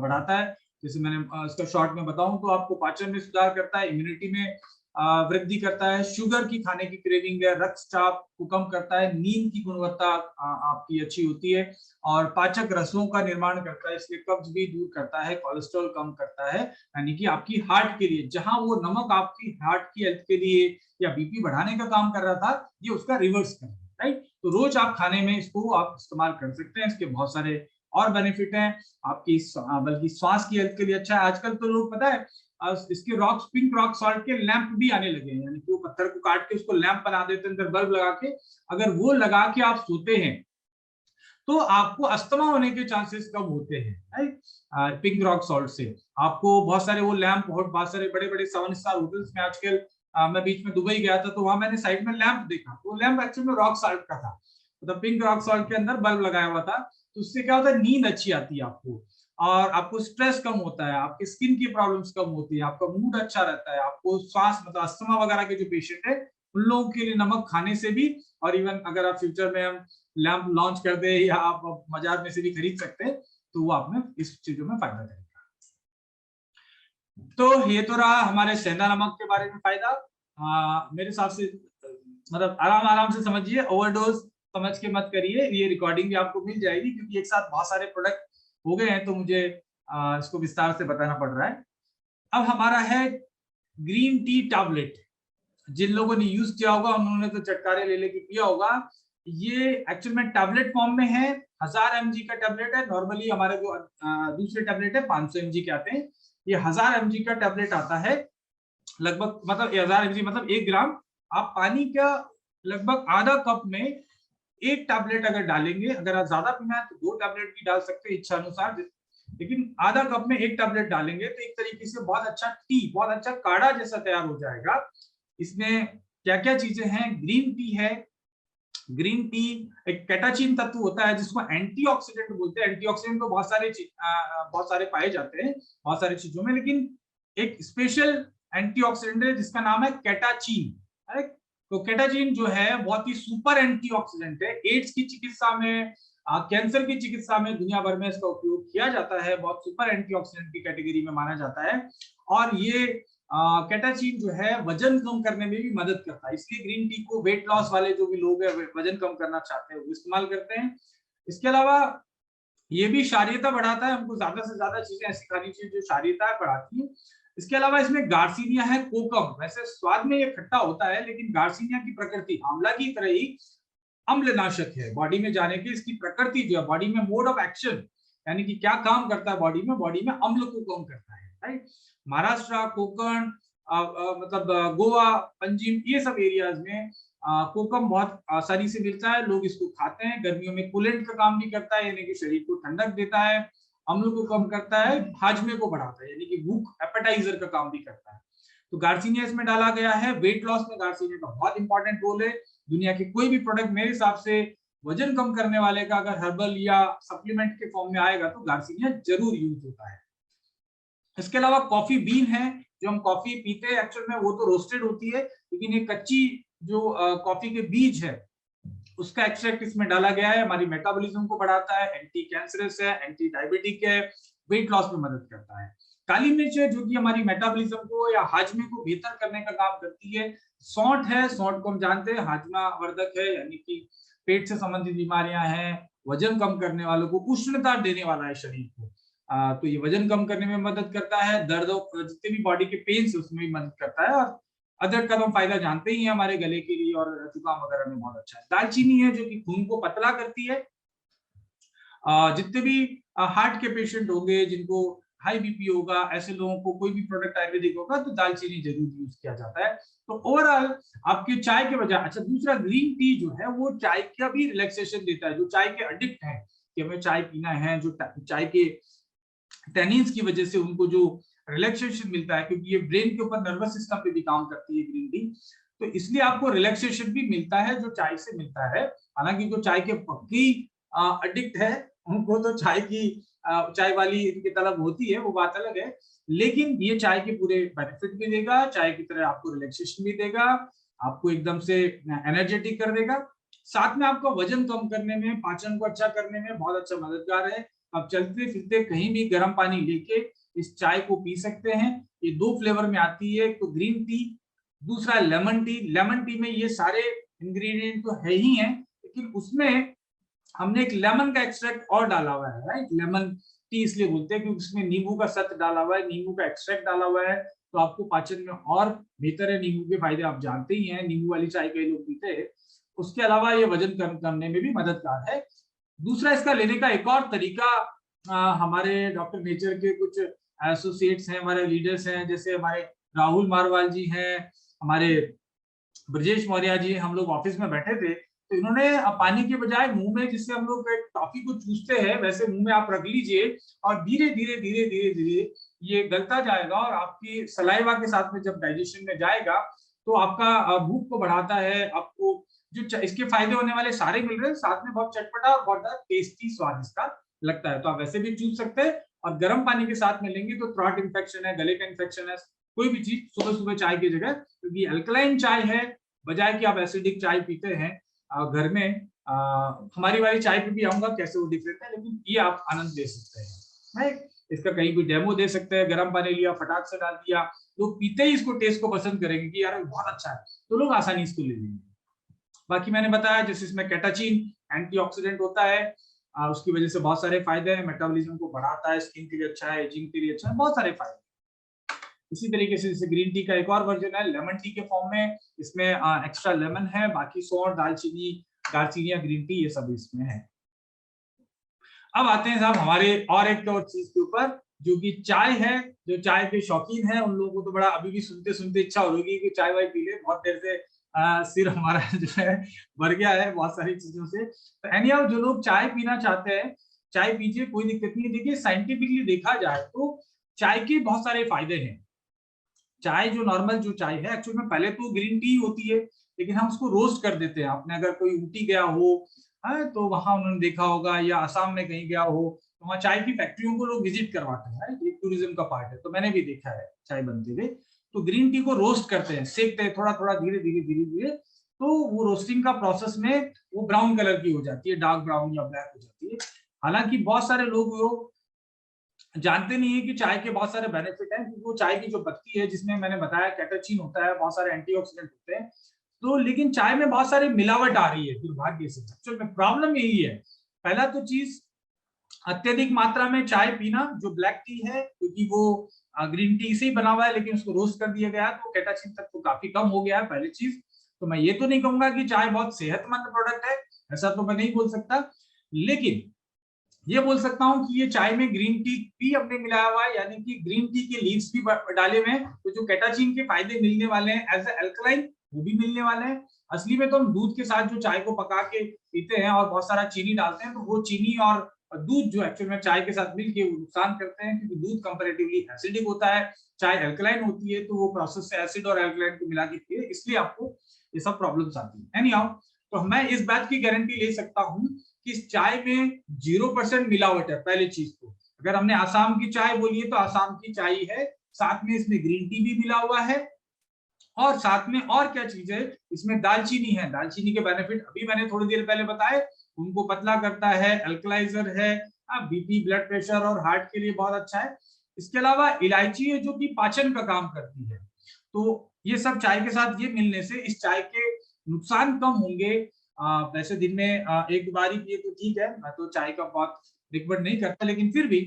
बढ़ाता है। जैसे मैंने इसका शॉर्ट में बताऊं तो आपको पाचन में सुधार करता है, इम्यूनिटी में वृद्धि करता है, शुगर की खाने की क्रेविंग है, रक्तचाप को कम करता है, नींद की गुणवत्ता आपकी अच्छी होती है और पाचक रसों का निर्माण करता है, इसलिए कब्ज भी दूर करता है, कोलेस्ट्रॉल कम करता है। यानी कि आपकी हार्ट के लिए, जहां वो नमक आपकी हार्ट की हेल्थ के लिए या बीपी बढ़ाने का काम कर रहा था, ये उसका रिवर्स कर रहा है, राइट। तो रोज आप खाने में इसको आप इस्तेमाल कर सकते हैं, इसके बहुत सारे और बेनिफिट हैं आपकी, बल्कि श्वास की हेल्थ के लिए अच्छा है। आजकल तो लोग पता है इसके पिंक रॉक सॉल्ट के लैंप भी आने लगे हैं, यानी कि वो पत्थर को काट के उसको लैंप बना देते हैं, अंदर बल्ब लगा के, अगर वो लगा के आप सोते हैं तो आपको अस्थमा होने के चांसेस कम होते हैं, राइट। पिंक रॉक सॉल्ट से आपको बहुत सारे वो लैंप, बहुत सारे बड़े बड़े 7 स्टार होटल्स में आजकल, मैं बीच में दुबई गया था तो वहां मैंने साइड में लैंप देखा, तो लैंप एक्चुअली में रॉक सॉल्ट का था, मतलब पिंक रॉक सॉल्ट के अंदर बल्ब लगाया हुआ था। तो उससे क्या होता है, नींद अच्छी आती है आपको, और आपको स्ट्रेस कम होता है, आपकी स्किन की प्रॉब्लम्स कम होती है, आपका मूड अच्छा रहता है, आपको श्वास मतलब अस्थमा वगैरह के जो पेशेंट है उन लोगों के लिए नमक खाने से भी, और इवन अगर आप फ्यूचर में हम लैंप लॉन्च कर दे या आप बाजार में से भी खरीद सकते हैं, तो वो आप में इस चीजों में फायदा करेगा। तो ये तो रहा हमारे सेंधा नमक के बारे में फायदा। मेरे हिसाब से मतलब आराम आराम से समझिए, ओवरडोज समझ के मत करिए, ये रिकॉर्डिंग भी आपको मिल जाएगी, क्योंकि एक साथ बहुत सारे प्रोडक्ट हो गए हैं तो मुझे इसको विस्तार से बताना पड़ रहा है। अब हमारा है ग्रीन टी टैबलेट। जिन लोगों ने यूज किया होगा उन्होंने तो चटकारे ले लेके पिया होगा। ये एक्चुअल में टैबलेट फॉर्म में है, 1000 mg का टैबलेट है। नॉर्मली हमारे जो दूसरे टैबलेट है 500 mg के आते हैं, ये 1000 mg का टैबलेट आता है। लगभग मतलब 1000 mg मतलब 1 ग्राम। आप पानी का लगभग आधा कप में एक टैबलेट अगर डालेंगे, अगर आप ज्यादा पीना है तो 2 टैबलेट भी डाल सकते हैं इच्छा अनुसार, लेकिन आधा कप में एक टैबलेट डालेंगे तो एक तरीके से बहुत अच्छा टी, बहुत अच्छा काढ़ा जैसा तैयार हो जाएगा। इसमें क्या क्या चीजें हैं? ग्रीन टी है। ग्रीन टी एक कैटाचीन तत्व होता है जिसको एंटीऑक्सीडेंट बोलते हैं। एंटीऑक्सीडेंट तो बहुत सारे पाए जाते हैं बहुत सारी चीजों में, लेकिन एक स्पेशल एंटीऑक्सीडेंट है जिसका नाम है कैटाचीन। अरे तो कैटाचीन जो है बहुत ही सुपर एंटीऑक्सीडेंट है। एड्स की चिकित्सा में, कैंसर की चिकित्सा में दुनिया भर में इसका उपयोग किया जाता है। बहुत सुपर एंटीऑक्सीडेंट की कैटेगरी में माना जाता है। और ये कैटाचीन जो है वजन कम करने में भी मदद करता है, इसलिए ग्रीन टी को वेट लॉस वाले जो भी लोग हैं, वजन कम करना चाहते हैं, वो इस्तेमाल करते हैं। इसके अलावा ये भी शारीरिकता बढ़ाता है। हमको ज्यादा से ज्यादा चीजें ऐसी खानी चाहिए जो शारीरिकता बढ़ाती है। इसके अलावा इसमें गार्सिनिया है, कोकम। वैसे स्वाद में ये खट्टा होता है, लेकिन गार्सिनिया की प्रकृति आंवला की तरह ही अम्लनाशक है। बॉडी में जाने की इसकी प्रकृति जो है, बॉडी में मोड ऑफ एक्शन यानी कि क्या काम करता है बॉडी में अम्ल को कम करता है, राइट। महाराष्ट्र, कोकण, मतलब गोवा, पंजिम, ये सब एरियाज में कोकम बहुत आसानी से मिलता है। लोग इसको खाते हैं। गर्मियों में कूलेंट का काम भी करता है, यानी कि शरीर को ठंडक देता है, अम्ल को कम करता है, हाजमे को बढ़ाता है, यानी कि भूख एपेटाइजर का काम भी करता है। तो गार्सिनिया इसमें डाला गया है। वेट लॉस में गार्सिनिया का बहुत इंपॉर्टेंट रोल है। दुनिया के कोई भी प्रोडक्ट मेरे हिसाब से वजन कम करने वाले का अगर हर्बल या सप्लीमेंट के फॉर्म में आएगा तो गार्सिनिया जरूर यूज होता है। इसके अलावा कॉफी बीन है, जो हम कॉफी पीते हैं एक्चुअल में वो तो रोस्टेड होती है, लेकिन ये कच्ची जो कॉफी के बीज है उसका एक्सट्रैक्ट इसमें डाला गया है। हमारी मेटाबॉलिज्म को बढ़ाता है, एंटी कैंसरस है, एंटी डायबिटिक है, वेट लॉस में मदद करता है। काली मिर्च है जो कि हमारी मेटाबॉलिज्म को या हाजमे को बेहतर करने का काम करती है। सौंठ है, सौंठ को हम जानते हैं हाजमा वर्धक है, यानी कि पेट से संबंधित बीमारियां हैं, वजन कम करने वालों को उष्णता देने वाला है शरीर को। तो ये वजन कम करने में मदद करता है। दर्द जितने भी बॉडी के पेन है उसमें भी मदद करता है। और अदरक का तो हम फायदा जानते ही हैं, हमारे गले के लिए और जुकाम वगैरह में बहुत अच्छा है। दालचीनी है जो कि खून को पतला करती है। जितने भी हार्ट के पेशेंट होंगे, जिनको हाई बीपी होगा, ऐसे लोगों को कोई भी प्रोडक्ट आयुर्वेदिक होगा तो दालचीनी जरूर यूज किया जाता है। तो ओवरऑल आपके चाय के बजाय, अच्छा दूसरा ग्रीन टी जो है वो चाय का भी रिलैक्सेशन देता है। जो चाय के एडिक्ट हैं कि हमें चाय पीना है, जो चाय के टेनिन्स की वजह से उनको जो रिलैक्सेशन मिलता है, क्योंकि ये ब्रेन के ऊपर नर्वस सिस्टम पे भी काम करती है ग्रीन टी, तो इसलिए आपको रिलैक्सेशन भी मिलता है जो चाय से मिलता है। हालांकि जो चाय के पक्की एडिक्ट है उनको तो चाय वाली की तलब होती है, वो बात अलग है, लेकिन ये चाय के पूरे बेनिफिट भी देगा, चाय की तरह आपको रिलैक्सेशन भी देगा, आपको एकदम से एनर्जेटिक कर देगा, साथ में आपका वजन कम करने में, पाचन को अच्छा करने में बहुत अच्छा मददगार है। आप चलते फिरते कहीं भी गर्म पानी लेके इस चाय को पी सकते हैं। ये 2 फ्लेवर में आती है, एक तो ग्रीन टी, दूसरा लेमन टी। लेमन टी में ये सारे इंग्रेडिएंट तो है ही हैं, लेकिन उसमें हमने एक लेमन का एक्सट्रैक्ट और डाला हुआ है, राइट। लेमन टी इसलिए बोलते हैं क्योंकि उसमें नींबू का सत्व डाला हुआ है, नींबू का एक्सट्रैक्ट डाला हुआ है, तो आपको पाचन में और बेहतर है। नींबू के फायदे आप जानते ही हैं, नींबू वाली चाय कई लोग पीते हैं। उसके अलावा ये वजन कम करने में भी मददगार है। दूसरा इसका लेने का एक और तरीका, हमारे डॉक्टर नेचर के कुछ एसोसिएट्स हैं, हमारे लीडर्स हैं, जैसे हमारे राहुल मारवाल जी हैं, हमारे ब्रजेश मौर्य जी, हम लोग ऑफिस में बैठे थे तो इन्होंने पानी के बजाय मुंह में, जिससे हम लोग टॉफी को चूसते हैं वैसे मुंह में आप रख लीजिए और धीरे धीरे धीरे धीरे धीरे ये गलता जाएगा और आपकी सलाइवा के साथ में जब डाइजेशन में जाएगा तो आपका भूख को बढ़ाता है। आपको जो इसके फायदे होने वाले सारे मिल रहे हैं, साथ में बहुत चटपटा और बहुत टेस्टी स्वाद इसका लगता है। तो आप वैसे भी चूस सकते हैं और गर्म पानी के साथ में लेंगे तो थ्रोट इन्फेक्शन है, गले का इन्फेक्शन है, कोई भी चीज सुबह सुबह चाय की जगह, क्योंकि अल्कलाइन चाय है, बजाय कि आप एसिडिक चाय पीते हैं घर में। हमारी वाली चाय पे भी आऊंगा कैसे वो डिफरेंट है, लेकिन ये आप आनंद ले सकते हैं, राइट। इसका कहीं भी डेमो दे सकते हैं। गर्म पानी लिया, फटाक से डाल दिया, लोग पीते ही इसको टेस्ट को पसंद करेंगे कि यार बहुत अच्छा है, तो लोग आसानी इसको ले लेंगे। बाकी मैंने बताया जैसे इसमें कैटाचीन एंटीऑक्सीडेंट होता है, उसकी वजह से बहुत सारे फायदे हैं। मेटाबॉलिज्म को बढ़ाता है, स्किन के लिए अच्छा है, एजिंग के लिए अच्छा है, बहुत सारे फायदे। इसी तरीके से जैसे ग्रीन टी का एक और वर्जन है लेमन टी के फॉर्म में, इसमें एक्स्ट्रा लेमन है, बाकी सौंठ, दालचीनी, दालचीनी या ग्रीन टी, ये सब इसमें है। अब आते हैं साहब हमारे और एक और चीज के ऊपर, जो कि चाय है। जो चाय के शौकीन है उन लोगों को तो बड़ा अभी भी सुनते सुनते इच्छा हो रही है कि चाय वाय पी ले। बहुत देर से सिर हमारा जो है भर गया है बहुत सारी चीजों से। तो एनी हाउ जो लोग चाय पीना चाहते हैं, चाय पीजिए, कोई दिक्कत नहीं है। देखिए साइंटिफिकली देखा जाए तो चाय के बहुत सारे फायदे हैं। चाय जो नॉर्मल जो चाय है एक्चुअल में पहले तो ग्रीन टी होती है, लेकिन हम उसको रोस्ट कर देते हैं। आपने अगर कोई ऊटी गया हो तो वहां उन्होंने देखा होगा, या असम में कहीं गया हो तो वहाँ चाय की फैक्ट्रियों को लोग विजिट करवाते हैं, ये टूरिज्म का पार्ट है। तो मैंने भी देखा है चाय बनते हुए। तो ग्रीन टी को रोस्ट करते हैं, सेकते हैं थोड़ा थोड़ा, धीरे धीरे धीरे धीरे। तो वो रोस्टिंग का प्रोसेस में वो ब्राउन कलर की हो जाती है, डार्क ब्राउन या ब्लैक हो जाती है। हालांकि बहुत सारे लोग वो जानते नहीं है कि चाय के बहुत सारे बेनिफिट हैं, क्योंकि वो चाय की जो पत्ती है जिसमें मैंने बताया कैटेचिन होता है, बहुत सारे एंटीऑक्सीडेंट होते हैं। तो लेकिन चाय में बहुत सारी मिलावट आ रही है दुर्भाग्य से। एक्चुअल में प्रॉब्लम यही है। पहला तो चीज, अत्यधिक मात्रा में चाय पीना, जो ब्लैक टी है, क्योंकि वो ग्रीन टी से ही बना हुआ है लेकिन उसको रोस्ट कर दिया गया, तो कैटाचिन तक तो काफी कम हो गया है पहली चीज। तो मैं ये तो नहीं कहूंगा कि चाय बहुत सेहतमंद प्रोडक्ट है, ऐसा तो मैं नहीं बोल सकता। लेकिन ये बोल सकता हूं कि ये चाय में ग्रीन टी भी हमने मिलाया हुआ है, यानी कि ग्रीन टी के लीव्स भी डाले हुए हैं। तो जो कैटाचिन के फायदे मिलने वाले हैं एज ए अल्कलाइन, वो भी मिलने वाले हैं। असली में तो हम दूध के साथ जो चाय को पका के पीते हैं और बहुत सारा चीनी डालते हैं, तो वो चीनी और दूध जो एक्चुअल में चाय के साथ मिलके वो नुकसान करते हैं, क्योंकि दूध कंपैरेटिवली एसिडिक होता है, चाय अल्कलाइन होती है। तो वो प्रोसेस से एसिड और अल्कलाइन को मिला के पिए, इसलिए आपको ये सब प्रॉब्लम्स आती है। एनी हाउ, तो मैं इस बात की गारंटी ले सकता हूँ कि इस चाय में 0% मिलावट है। पहली चीज तो, अगर हमने आसाम की चाय बोली है तो आसाम की चाय है, साथ में इसमें ग्रीन टी भी मिला हुआ है, और साथ में और क्या चीज है, इसमें दालचीनी है। दालचीनी के बेनिफिट अभी मैंने थोड़ी देर पहले बताए, उनको पतला करता है, अल्कलाइजर है, बीपी, ब्लड प्रेशर और हार्ट के लिए बहुत अच्छा है। इसके अलावा इलायची है जो कि पाचन का काम करती है। तो ये सब चाय के साथ ये मिलने से इस चाय के नुकसान कम होंगे। वैसे दिन में एक बार ही पिए तो ठीक है, मैं तो चाय का बहुत रिकमेंड नहीं करता, लेकिन फिर भी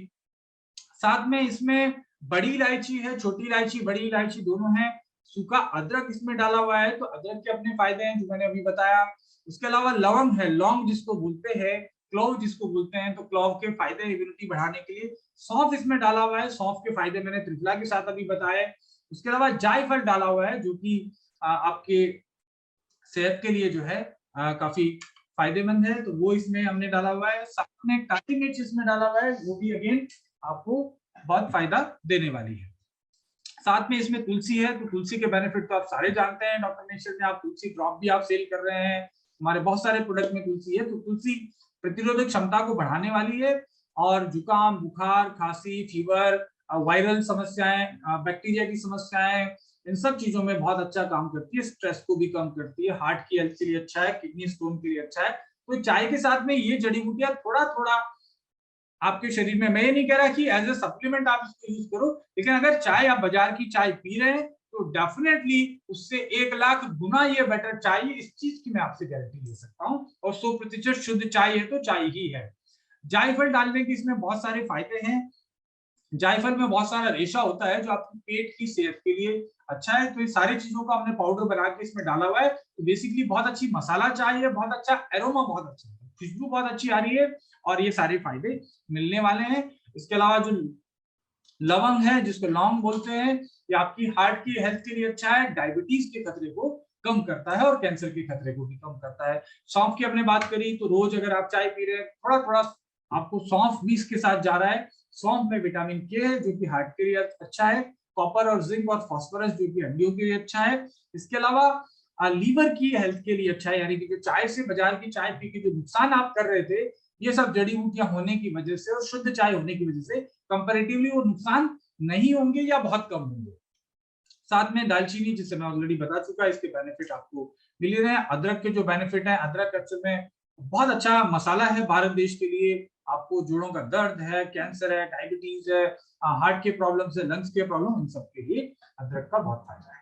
साथ में इसमें बड़ी इलायची है, छोटी इलायची, बड़ी इलायची दोनों है। सूखा अदरक इसमें डाला हुआ है, तो अदरक के अपने फायदे हैं जो मैंने अभी बताया। उसके अलावा लवंग है, लौंग जिसको बोलते हैं, क्लोव जिसको बोलते हैं, तो क्लोव के फायदे इम्यूनिटी बढ़ाने के लिए। सौंफ इसमें डाला हुआ है, सौंफ के फायदे मैंने त्रिफला के साथ अभी बताए। उसके अलावा जायफल डाला हुआ है, जो कि आपके सेहत के लिए जो है काफी फायदेमंद है, तो वो इसमें हमने डाला हुआ है। साथ में काली मिर्च इसमें डाला हुआ है, वो भी अगेन आपको बहुत फायदा देने वाली है। साथ में इसमें तुलसी है, तो तुलसी के बेनिफिट तो आप सारे जानते हैं। डॉक्टर नेचर में आप तुलसी ड्रॉप भी आप सेल कर रहे हैं, हमारे बहुत सारे प्रोडक्ट में तुलसी है। तो तुलसी प्रतिरोधक क्षमता को बढ़ाने वाली है, और जुकाम, बुखार, खांसी, फीवर, वायरल समस्याएं, बैक्टीरिया की समस्याएं, इन सब चीजों में बहुत अच्छा काम करती है। स्ट्रेस को भी कम करती है, हार्ट की हेल्थ के लिए अच्छा है, किडनी स्टोन के लिए अच्छा है। तो चाय के साथ में ये जड़ी बूटियां थोड़ा थोड़ा आपके शरीर में, मैं ये नहीं कह रहा कि एज ए सप्लीमेंट आप इसको यूज करो, लेकिन अगर चाय आप बाजार की चाय पी रहे हैं तो डेफिनेटली उससे 1,00,000 गुना ये बेटर चाय है, इस चीज की मैं आपसे गारंटी ले सकता हूँ। और 100% शुद्ध चाय है तो चाय ही है। जायफल डालने के इसमें बहुत सारे फायदे हैं। जायफल में बहुत सारा रेशा होता है जो आपके पेट की सेहत के लिए अच्छा है। तो ये सारी चीजों का हमने पाउडर बना के इसमें डाला हुआ है। तो बेसिकली बहुत अच्छी मसाला चाय है, बहुत अच्छा एरोमा, बहुत अच्छा खुशबू बहुत अच्छी आ रही है, और ये सारे फायदे मिलने वाले हैं। इसके अलावा जो लवंग है, जिसको लौंग बोलते हैं, ये आपकी हार्ट की हेल्थ के लिए अच्छा है, डायबिटीज के खतरे को कम करता है और कैंसर के खतरे को भी कम करता है। सौंफ की हमने बात करी, तो रोज अगर आप चाय पी रहे हैं, थोड़ा थोड़ा आपको सौंफ भी इसके साथ जा रहा है। सौंफ में विटामिन के है जो कि हार्ट के लिए अच्छा है, कॉपर और जिंक और फास्फोरस जो कि हड्डियों के लिए अच्छा है। इसके अलावा लीवर की हेल्थ के लिए अच्छा है, यानी कि जो चाय से, बाजार की चाय पी के जो नुकसान आप कर रहे थे, ये सब जड़ी बूटियां होने की वजह से और शुद्ध चाय होने की वजह से कंपैरेटिवली वो नुकसान नहीं होंगे या बहुत कम होंगे। साथ में दालचीनी, जिसे मैं ऑलरेडी बता चुका, इसके बेनिफिट आपको मिल रहे हैं। अदरक के जो बेनिफिट है, अदरक एक्चुअल में बहुत अच्छा मसाला है भारत देश के लिए। आपको जोड़ों का दर्द है, कैंसर है, डायबिटीज है, हार्ट के प्रॉब्लम है, लंग्स के प्रॉब्लम, इन सब के लिए अदरक का बहुत फायदा है।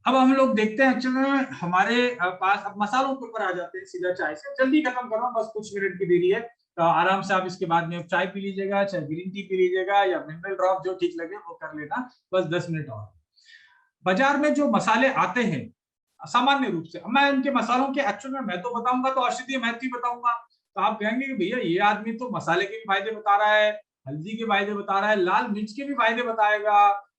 अब हम लोग देखते हैं एक्चुअली में हमारे पास, अब मसालों के ऊपर आ जाते हैं सीधा चाय से। जल्दी खत्म कर रहा हूँ, बस कुछ मिनट की देरी है, तो आराम से आप इसके बाद में चाय पी लीजिएगा, चाहे ग्रीन टी पी लीजिएगा या मिनरल ड्रॉप, जो ठीक लगे वो कर लेना, बस 10 मिनट और। बाजार में जो मसाले आते हैं सामान्य रूप से। मैं इनके मसालों के एक्चुअल में मैं तो बताऊंगा तो औषधीय महत्व ही बताऊंगा, तो आप कहेंगे कि भैया ये आदमी तो मसाले के भी फायदे बता रहा है, हल्दी के फायदे बता रहा है, लाल मिर्च के भी फायदे बताएगा,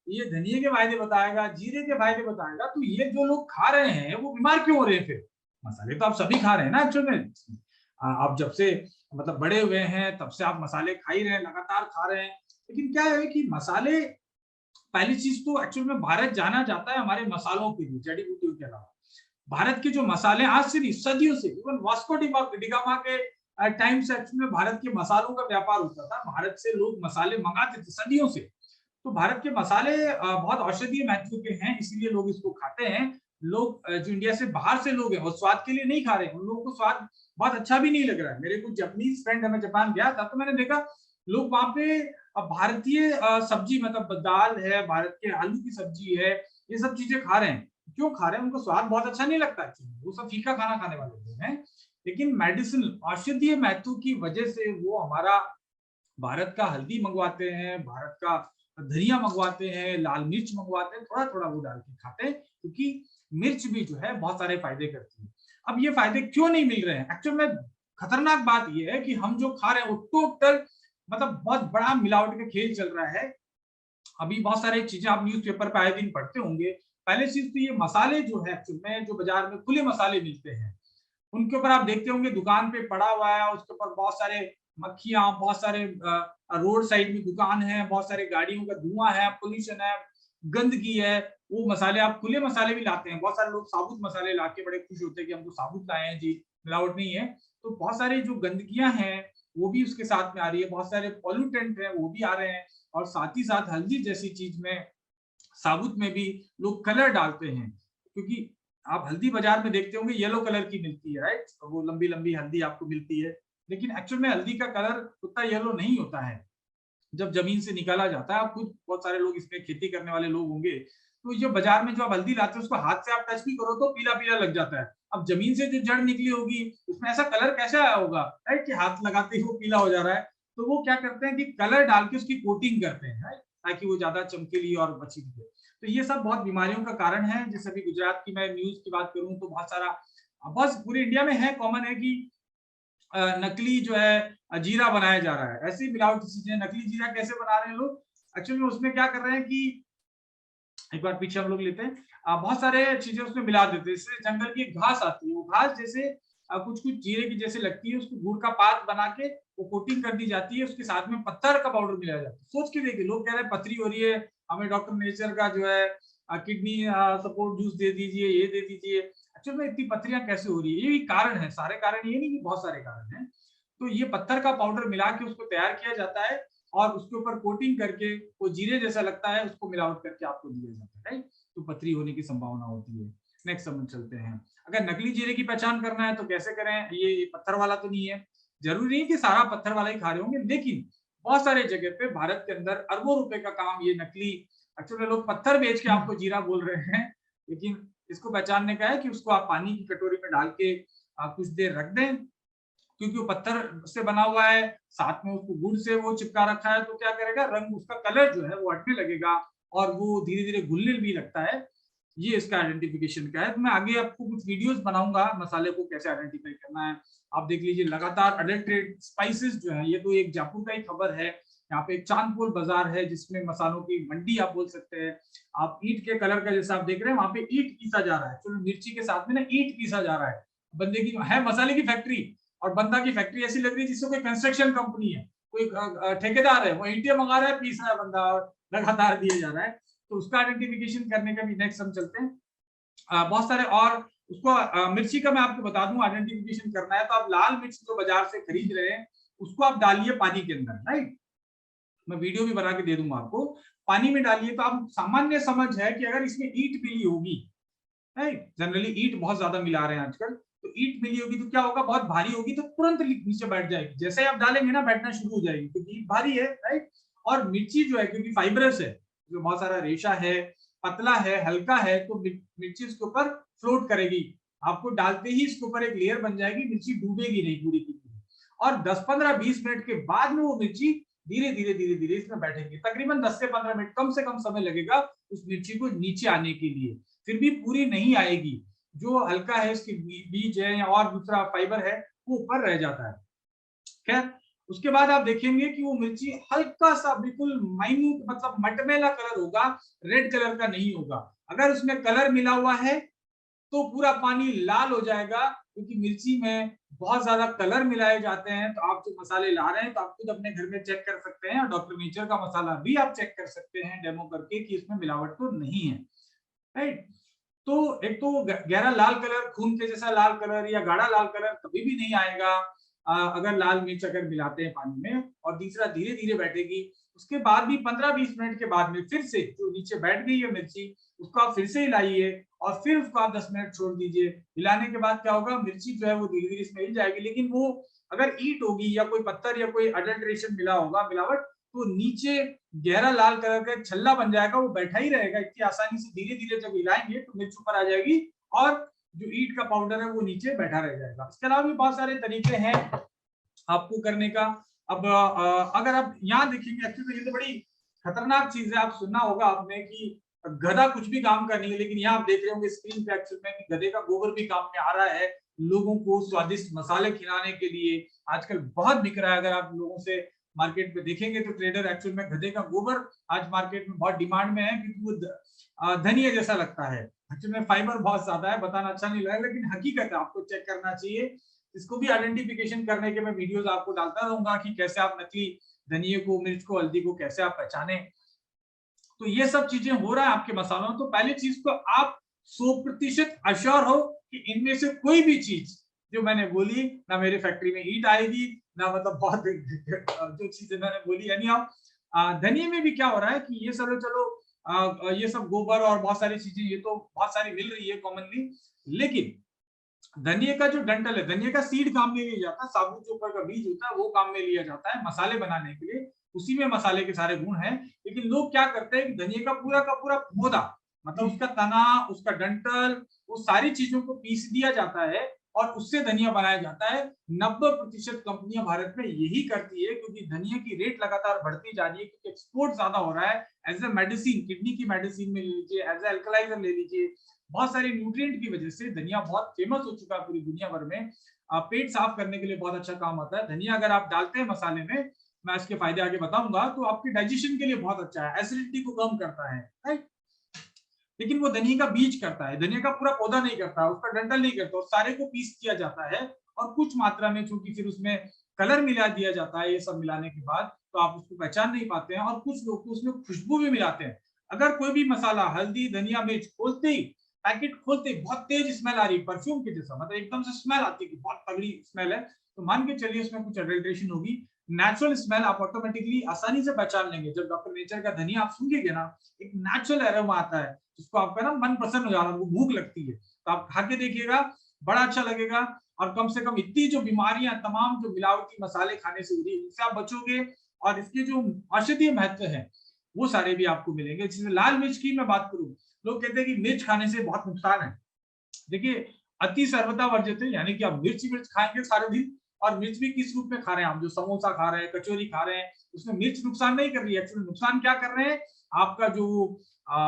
ये धनिये के फायदे बताएगा, जीरे के फायदे बताएगा, तो ये जो लोग खा रहे हैं वो बीमार क्यों हो रहे हैं फिर? मसाले तो आप सभी खा रहे हैं ना एक्चुअल में। आप जब से मतलब बड़े हुए हैं तब से आप मसाले खा ही रहे हैं, लगातार खा रहे हैं। लेकिन क्या है कि मसाले, पहली चीज तो एक्चुअल में भारत जाना जाता है हमारे मसालों के लिए, जड़ी बूटियों के अलावा। भारत के जो मसाले आज से नहीं, सदियों से, इवन वास्को डिगामा के टाइम से एक्चुअल में भारत के मसालों का व्यापार होता था। भारत से लोग मसाले मंगाते थे सदियों से। तो भारत के मसाले बहुत औषधीय महत्व के हैं, इसीलिए लोग इसको खाते हैं। लोग जो इंडिया से बाहर से लोग हैं वो स्वाद के लिए नहीं खा रहे हैं, उन लोगों को स्वाद बहुत अच्छा भी नहीं लग रहा है। मेरे कुछ जापानीज फ्रेंड है, मैं जापान गया था तो मैंने देखा लोग वहां पे भारतीय सब्जी, मतलब दाल है, भारत के आलू की सब्जी है, ये सब चीजें खा रहे हैं। क्यों खा रहे हैं? उनको स्वाद बहुत अच्छा नहीं लगता है, वो सब फीका खाना खाने वाले लोग हैं। लेकिन मेडिसिन औषधीय महत्व की वजह से वो हमारा भारत का हल्दी मंगवाते हैं, भारत का धनिया मंगवाते हैं, लाल मिर्च मंगवाते हैं, थोड़ा थोड़ा वो डाल के खाते हैं, क्योंकि मिर्च भी जो है बहुत सारे फायदे करती है। अब ये फायदे क्यों नहीं मिल रहे हैं? एक्चुअल में खतरनाक बात ये है कि हम जो खा रहे हैं वो टोटल, मतलब बहुत बड़ा मिलावट का खेल चल रहा है। अभी बहुत सारी चीजें आप न्यूज़पेपर पे आए दिन पढ़ते होंगे। पहले चीज तो ये मसाले जो है एक्चुअल में, जो बाजार में खुले मसाले मिलते हैं, उनके ऊपर आप देखते होंगे दुकान पे पड़ा हुआ है, उसके ऊपर बहुत सारे मक्खियां, बहुत सारे रोड साइड में दुकान है, बहुत सारे गाड़ियों का धुआं है, पोल्यूशन है, गंदगी है। वो मसाले, आप खुले मसाले भी लाते हैं, बहुत सारे लोग साबुत मसाले लाके बड़े खुश होते हैं कि हम तो साबुत लाए हैं जी, मिलावट नहीं है। तो बहुत सारे जो गंदगियां हैं वो भी उसके साथ में आ रही है, बहुत सारे पॉल्यूटेंट है वो भी आ रहे हैं। और साथ ही साथ हल्दी जैसी चीज में, साबुत में भी लोग कलर डालते हैं, क्योंकि आप हल्दी बाजार में देखते होंगे येलो कलर की मिलती है, राइट? वो लंबी लंबी हल्दी आपको मिलती है, लेकिन एक्चुअल में हल्दी का कलर उतना येलो नहीं होता है। जब जमीन से निकाला जाता है, आप खुद बहुत सारे लोग इसमें खेती करने वाले लोग होंगे, तो जो बाजार में जो आप हल्दी लाते हो उसको हाथ से आप टच भी करो तो पीला पीला लग जाता है। अब जमीन से जो जड़ निकली होगी उसमें ऐसा कलर कैसे आया होगा, राइट? कि हाथ लगाते ही वो पीला हो जा रहा है। तो वो क्या करते हैं कि कलर डाल के उसकी कोटिंग करते हैं, राइट? ताकि वो ज्यादा चमकीली और अच्छी दिखे। तो ये सब बहुत बीमारियों का कारण है। जैसे अभी गुजरात की मैं न्यूज की बात करूं तो बहुत सारा, बस पूरे इंडिया में है, कॉमन है कि नकली जो है जीरा बनाया जा रहा है। ऐसी मिलावटी चीजें, नकली जीरा कैसे बना रहे हैं लोग? एक्चुअली में उसमें क्या कर रहे हैं कि एक बार पीछे हम लोग लेते हैं, बहुत सारे चीजें उसमें मिला देते हैं। इससे जंगल की घास आती है, वो घास जैसे कुछ कुछ जीरे की जैसे लगती है, उसको गुड़ का पात बना के वो कोटिंग कर दी जाती है, उसके साथ में पत्थर का पाउडर मिलाया जाता है। सोच के देखिए, लोग कह रहे हैं पथरी हो रही है, हमें डॉक्टर नेचर का जो है किडनी सपोर्ट जूस दे दीजिए, ये दे दीजिए। एक्चुअल में इतनी पथरियां कैसे हो रही है? ये भी कारण है, सारे कारण ये नहीं कि बहुत सारे कारण हैं। तो ये पत्थर का पाउडर मिला के उसको तैयार किया जाता है और उसके ऊपर कोटिंग करके वो जीरे जैसा लगता है, उसको मिलावट करके आपको दिया जाता है, राइट? तो पथरी होने की संभावना होती है। नेक्स्ट समझ चलते हैं। अगर नकली जीरे की पहचान करना है तो कैसे करें? ये पत्थर वाला तो नहीं है, जरूरी नहीं कि सारा पत्थर वाला ही खा रहे होंगे, लेकिन बहुत सारे जगह पे भारत के अंदर अरबों रुपए का काम ये नकली, एक्चुअली लोग पत्थर बेच के आपको जीरा बोल रहे हैं, लेकिन इसको पहचानने का है कि उसको आप पानी की कटोरी में डाल के आप कुछ देर रख दें, क्योंकि वो पत्थर से बना हुआ है, साथ में उसको गुड़ से वो चिपका रखा है, तो क्या करेगा, रंग, उसका कलर जो है वो हटने लगेगा और वो धीरे धीरे घुलने भी लगता है। ये इसका आइडेंटिफिकेशन का है। तो मैं आगे आपको कुछ वीडियोस बनाऊंगा मसाले को कैसे आइडेंटिफाई करना है। आप देख लीजिए, लगातार अडल्ट्रेट स्पाइसेस जो है, ये तो एक जयपुर का ही खबर है। यहाँ पे एक चांदपुर बाजार है जिसमें मसालों की मंडी आप बोल सकते हैं। आप ईंट के कलर का जैसा आप देख रहे हैं, वहां पे ईंट पीसा जा रहा है, चलो मिर्ची के साथ में ना ईंट पीसा जा रहा है। बंदे की है मसाले की फैक्ट्री, और बंदा की फैक्ट्री ऐसी लग रही है जिससे कोई कंस्ट्रक्शन कंपनी है, कोई ठेकेदार है, वो ईंटें मंगा रहा है, पीस रहा है बंदा और लगातार दिया जा रहा है। तो उसका आइडेंटिफिकेशन करने का भी नेक्स्ट हम चलते हैं। बहुत सारे और उसको मिर्ची का मैं आपको बता दूं, आइडेंटिफिकेशन करना है तो आप लाल मिर्च जो बाजार से खरीद रहे हैं उसको आप डालिए पानी के अंदर, राइट? मैं वीडियो भी बना के दे दूंगा आपको। पानी में डालिए तो आप, सामान्य समझ है कि अगर इसमें ईंट मिली होगी, राइट, जनरली ईंट बहुत ज्यादा मिला रहे हैं आजकल, तो ईंट मिली होगी तो क्या होगा, बहुत भारी होगी तो तुरंत नीचे बैठ जाएगी, जैसे ही आप डालेंगे ना बैठना शुरू हो जाएगी क्योंकि ईंट भारी है, राइट? और मिर्ची जो है क्योंकि फाइबरस है, जो बहुत सारा रेशा है, पतला है, हल्का है, तो मिर्ची इसके ऊपर फ्लोट करेगी। आपको डालते ही इसके ऊपर एक लेयर बन जाएगी, मिर्ची डूबेगी नहीं पूरी की पूरी। और 10-15-20 मिनट के बाद में वो मिर्ची धीरे धीरे धीरे धीरे इसमें बैठेंगे। तकरीबन 10 से 15 मिनट कम से कम समय लगेगा उस मिर्ची को नीचे आने के लिए, फिर भी पूरी नहीं आएगी। जो हल्का है इसके बीज है या और दूसरा फाइबर है वो ऊपर रह जाता है। खैर उसके बाद आप देखेंगे कि वो मिर्ची हल्का सा बिल्कुल माइन्यूट मतलब मटमैला कलर होगा, रेड कलर का नहीं होगा। अगर उसमें कलर मिला हुआ है तो पूरा पानी लाल हो जाएगा, क्योंकि मिर्ची में बहुत ज्यादा कलर मिलाए जाते हैं। तो आप जो मसाले ला रहे हैं तो आप खुद अपने घर में चेक कर सकते हैं, और डॉक्टर नेचर का मसाला भी आप चेक कर सकते हैं डेमो करके कि इसमें मिलावट तो नहीं है, राइट। तो एक तो गहरा लाल कलर, खून के जैसा लाल कलर या गाढ़ा लाल कलर कभी भी नहीं आएगा अगर लाल मिर्च अगर मिलाते हैं पानी में। और तीसरा धीरे धीरे बैठेगी। उसके बाद भी 15-20 मिनट के बाद में फिर से जो नीचे बैठ गई है मिर्ची उसको आप फिर से हिलाइए, और फिर उसको आप 10 मिनट छोड़ दीजिए। हिलाने के बाद क्या होगा, मिर्ची जो है वो धीरे धीरे इसमें हिल जाएगी, लेकिन वो अगर ईट होगी या कोई पत्थर या कोई अडल्ट्रेशन मिला होगा, मिलावट, तो नीचे गहरा लाल कलर का एक छल्ला बन जाएगा, वो बैठा ही रहेगा। इतनी आसानी से धीरे धीरे जब हिलाएंगे तो मिर्च ऊपर आ जाएगी, और जो ईट का पाउडर है वो नीचे बैठा रह जाएगा। इसके अलावा भी बहुत सारे तरीके हैं आपको करने का। अब अगर आप यहाँ देखेंगे, एक्चुअली ये तो बड़ी खतरनाक चीज है, आप सुनना होगा आपने कि गधा कुछ भी काम का नहीं है, लेकिन यहाँ आप देख रहे होंगे स्क्रीन पे एक्चुअल में कि गधे का गोबर भी काम में आ रहा है लोगों को स्वादिष्ट मसाले खिलाने के लिए। आजकल बहुत बिक रहा है। अगर आप लोगों से मार्केट में देखेंगे तो ट्रेडर एक्चुअल में गधे का गोबर आज मार्केट में बहुत डिमांड में है, क्योंकि वो धनिया जैसा लगता है। एक्चुअल में फाइबर बहुत ज्यादा है, बताना अच्छा नहीं लगा, लेकिन हकीकत है, आपको चेक करना चाहिए। इसको भी आइडेंटिफिकेशन करने के मैं वीडियोस आपको डालता रहूंगा कि कैसे आप नकली धनिये को, मिर्च को, हल्दी को कैसे आप पहचाने। तो ये सब चीजें हो रहा है आपके मसालों में। तो पहली चीज तो आप 100% अश्योर हो कि इनमें से कोई भी चीज जो मैंने बोली, ना मेरे फैक्ट्री में हीट आएगी, ना मतलब बहुत जो चीजें मैंने बोली। यानी आप धनिये में भी क्या हो रहा है कि ये सब चलो ये सब गोबर और बहुत सारी चीजें ये तो बहुत सारी मिल रही है कॉमनली, लेकिन धनिये का जो डंठल है, धनिये का सीड काम में लिया जाता है, साबुत जो ऊपर का बीज होता है वो काम में लिया जाता है मसाले बनाने के लिए। उसी में मसाले के सारे गुण हैं। लेकिन लोग क्या करते हैं कि धनिये का पूरा पौधा, मतलब उसका तना, उसका डंठल, वो सारी चीजों को पीस दिया जाता है और उससे धनिया बनाया जाता है। 90% कंपनियां भारत में यही करती है, क्योंकि धनिया की रेट लगातार बढ़ती जा रही है, क्योंकि एक्सपोर्ट ज्यादा हो रहा है। एज ए मेडिसिन, किडनी की मेडिसिन में ले लीजिए, एज ए एल्कलाइजर ले लीजिए, बहुत सारी न्यूट्रिएंट की वजह से धनिया बहुत फेमस हो चुका है पूरी दुनिया भर में। पेट साफ करने के लिए बहुत अच्छा काम आता है धनिया। अगर आप डालते हैं मसाले में, मैं इसके फायदे आगे बताऊंगा, तो आपके डाइजेशन के लिए बहुत अच्छा है, एसिडिटी को कम करता है, राइट। लेकिन वो धनिया का बीज करता है, धनिया का पूरा पौधा नहीं करता, उसका डंठल नहीं करता, और सारे को पीस किया जाता है। और कुछ मात्रा में चूंकि फिर उसमें कलर मिला दिया जाता है, ये सब मिलाने के बाद तो आप उसको पहचान नहीं पाते हैं। और कुछ लोग तो उसमें खुशबू भी मिलाते हैं। अगर कोई भी मसाला, हल्दी, धनिया, मिर्च, खोलते ही पैकेट खोलते ही बहुत तेज स्मेल आ रही है, परफ्यूम की जैसा, मतलब एकदम से स्मेल आती है कि बहुत तगड़ी स्मेल है, तो मान के चलिए उसमें कुछ एडल्ट्रेशन होगी। नेचुरल स्मेल आप ऑटोमेटिकली आसानी से पहचान लेंगे। जब डॉक्टर नेचर का धनिया आप सूंघेंगे ना, एक नेचुरल एरोमा आता है, जिसको आपका ना मन प्रसन्न हो जाता है, भूख लगती है, तो आप खा के देखिएगा, बड़ा अच्छा लगेगा। और कम से कम इतनी जो बीमारियां तमाम जो मिलावटी मसाले खाने से हो रही है उनसे आप बचोगे, और इसके जो औषधीय महत्व है वो सारे भी आपको मिलेंगे। जिसमें लाल मिर्च की मैं बात करूं, लोग कहते हैं कि मिर्च खाने से बहुत नुकसान है। देखिए, अति सर्वथा वर्जित है, यानी कि आप मिर्च ही मिर्च खाएंगे सारे दिन, और मिर्च भी किस रूप में खा रहे हैं, आप जो समोसा खा रहे हैं, कचौरी खा रहे हैं, उसमें मिर्च नुकसान नहीं कर रही है। एक्चुअली नुकसान क्या कर रहे हैं, आपका जो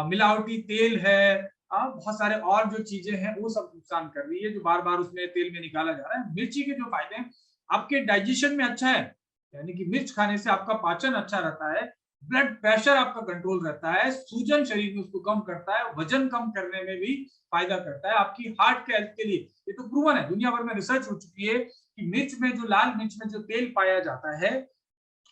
मिलावटी तेल है, बहुत सारे और जो चीजें हैं वो सब नुकसान कर रही है, जो बार बार उसमें तेल में निकाला जा रहा है। मिर्ची के जो फायदे हैं, आपके डाइजेशन में अच्छा है, यानी कि मिर्च खाने से आपका पाचन अच्छा रहता है, ब्लड प्रेशर आपका कंट्रोल रहता है, सूजन शरीर में उसको कम करता है, वजन कम करने में भी फायदा करता है, आपकी हार्ट के हेल्थ के लिए ये तो प्रूवन है, दुनिया भर में रिसर्च हो चुकी है कि मिर्च में जो लाल मिर्च में जो तेल पाया जाता है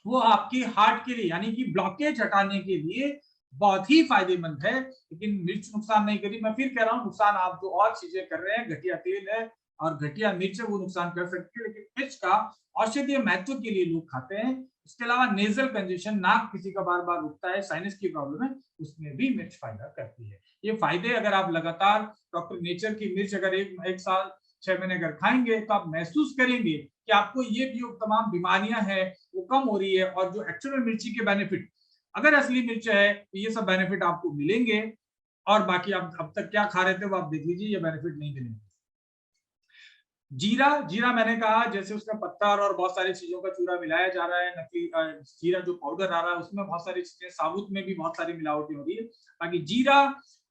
वो आपकी हार्ट के लिए, यानी कि ब्लॉकेज हटाने के लिए बहुत ही फायदेमंद है। लेकिन मिर्च नुकसान नहीं करी। मैं फिर कह रहा हूँ, नुकसान आप जो और चीजें कर रहे हैं, घटिया तेल है और घटिया मिर्च है, वो नुकसान कर सकती है। लेकिन मिर्च का औषधीय महत्व के लिए लोग खाते हैं। इसके अलावा नेजल कंजेशन, नाक किसी का बार बार रुकता है, साइनस की प्रॉब्लम है, उसमें भी मिर्च फायदा करती है। ये फायदे अगर आप लगातार डॉक्टर नेचर की मिर्च अगर एक साल 6 महीने अगर खाएंगे तो आप महसूस करेंगे कि आपको ये जो तमाम बीमारियां हैं वो कम हो रही है। और जो एक्चुअल मिर्ची के बेनिफिट, अगर असली मिर्च है तो ये सब बेनिफिट आपको मिलेंगे, और बाकी आप अब तक क्या खा रहे थे वो आप देख लीजिए, ये बेनिफिट नहीं मिलेंगे। जीरा, जीरा मैंने कहा जैसे उसमें पत्थर और बहुत सारी चीजों का चूरा मिलाया जा रहा है, नकली जीरा जो पाउडर आ रहा है उसमें बहुत सारी चीजें, साबुत में भी बहुत सारी मिलावटें हो रही है। बाकी जीरा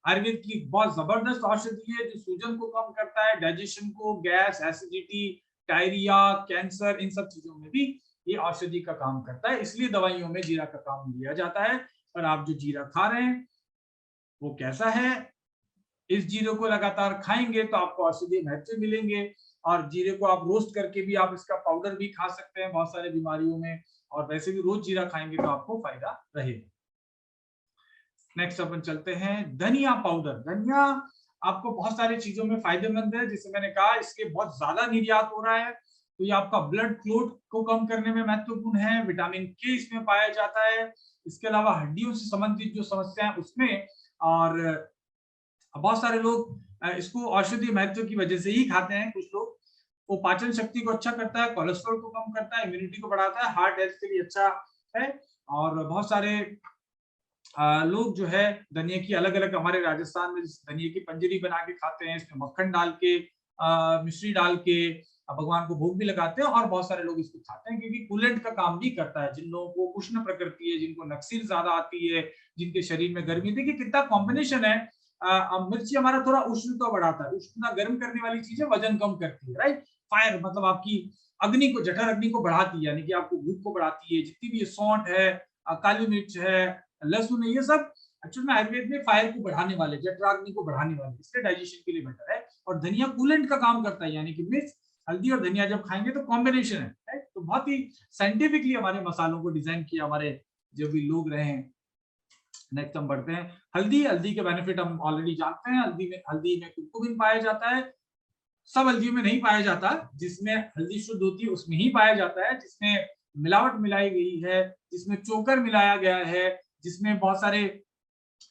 आयुर्वेद की बहुत जबरदस्त औषधि है जो सूजन को कम करता है, डाइजेशन को, गैस, एसिडिटी, डायरिया, कैंसर, इन सब चीजों में भी ये औषधि का काम करता है, इसलिए दवाइयों में जीरा का काम लिया जाता है। और आप जो जीरा खा रहे हैं वो कैसा है, इस जीरे को लगातार खाएंगे तो आपको औषधीय महत्व मिलेंगे, और जीरे को आप रोस्ट करके भी आप इसका पाउडर भी खा सकते हैं बहुत सारी बीमारियों में, और वैसे भी रोज जीरा खाएंगे तो आपको फायदा रहेगा। नेक्स्ट अपन चलते हैं धनिया पाउडर। धनिया आपको बहुत सारी चीजों में फायदेमंद है, जैसे मैंने कहा इसके बहुत ज्यादा निर्यात हो रहा है, तो ये आपका ब्लड क्लोट को कम करने में महत्वपूर्ण है, विटामिन के इसमें पाया जाता है, इसके अलावा हड्डियों से संबंधित जो समस्या है उसमें, और बहुत सारे लोग इसको औषधीय महत्व की वजह से ही खाते हैं। कुछ लोग वो पाचन शक्ति को अच्छा करता है, कोलेस्ट्रॉल को कम करता है, इम्यूनिटी को बढ़ाता है, हार्ट हेल्थ के लिए अच्छा है। और बहुत सारे लोग जो है धनिया की अलग अलग, हमारे राजस्थान में धनिया की पंजरी बना के खाते हैं, इसमें मक्खन डाल के, मिश्री डाल के भगवान को भोग भी लगाते हैं, और बहुत सारे लोग इसको खाते हैं क्योंकि कूलेंट का काम भी करता है। जिन लोगों को उष्ण प्रकृति है, जिनको नक्सीर ज्यादा आती है, जिनके शरीर में गर्मी, देखिए कितना कॉम्बिनेशन है। मिर्ची हमारा थोड़ा उष्णता बढ़ाता है, उष्णता गर्म करने वाली चीजें वजन कम करती है, राइट। फायर मतलब आपकी अग्नि को, जठर अग्नि को बढ़ाती है, यानी कि आपको भूख को बढ़ाती है। जितनी भी सौंठ है, काली मिर्च है, लहसुन है, ये सब एक्चुअल में आयुर्वेद में फायर को बढ़ाने वाले, जठराग्नि को बढ़ाने वाले, इसलिए डाइजेशन के लिए बेटर है। और धनिया कूलेंट का काम करता है, यानी कि मिर्च, हल्दी और धनिया जब खाएंगे तो कॉम्बिनेशन है, राइट। तो बहुत ही साइंटिफिकली हमारे मसालों को डिजाइन किया हमारे जो भी लोग रहे हैं। नेक्स्ट हम बढ़ते हैं हल्दी। हल्दी के बेनिफिट हम ऑलरेडी जानते हैं। हल्दी में कुर्कुमिन पाया जाता है, सब हल्दी में नहीं पाया जाता, जिसमें हल्दी शुद्ध होती है उसमें ही पाया जाता है, जिसमें मिलावट मिलाई गई है, जिसमें चोकर मिलाया गया है, जिसमें बहुत सारे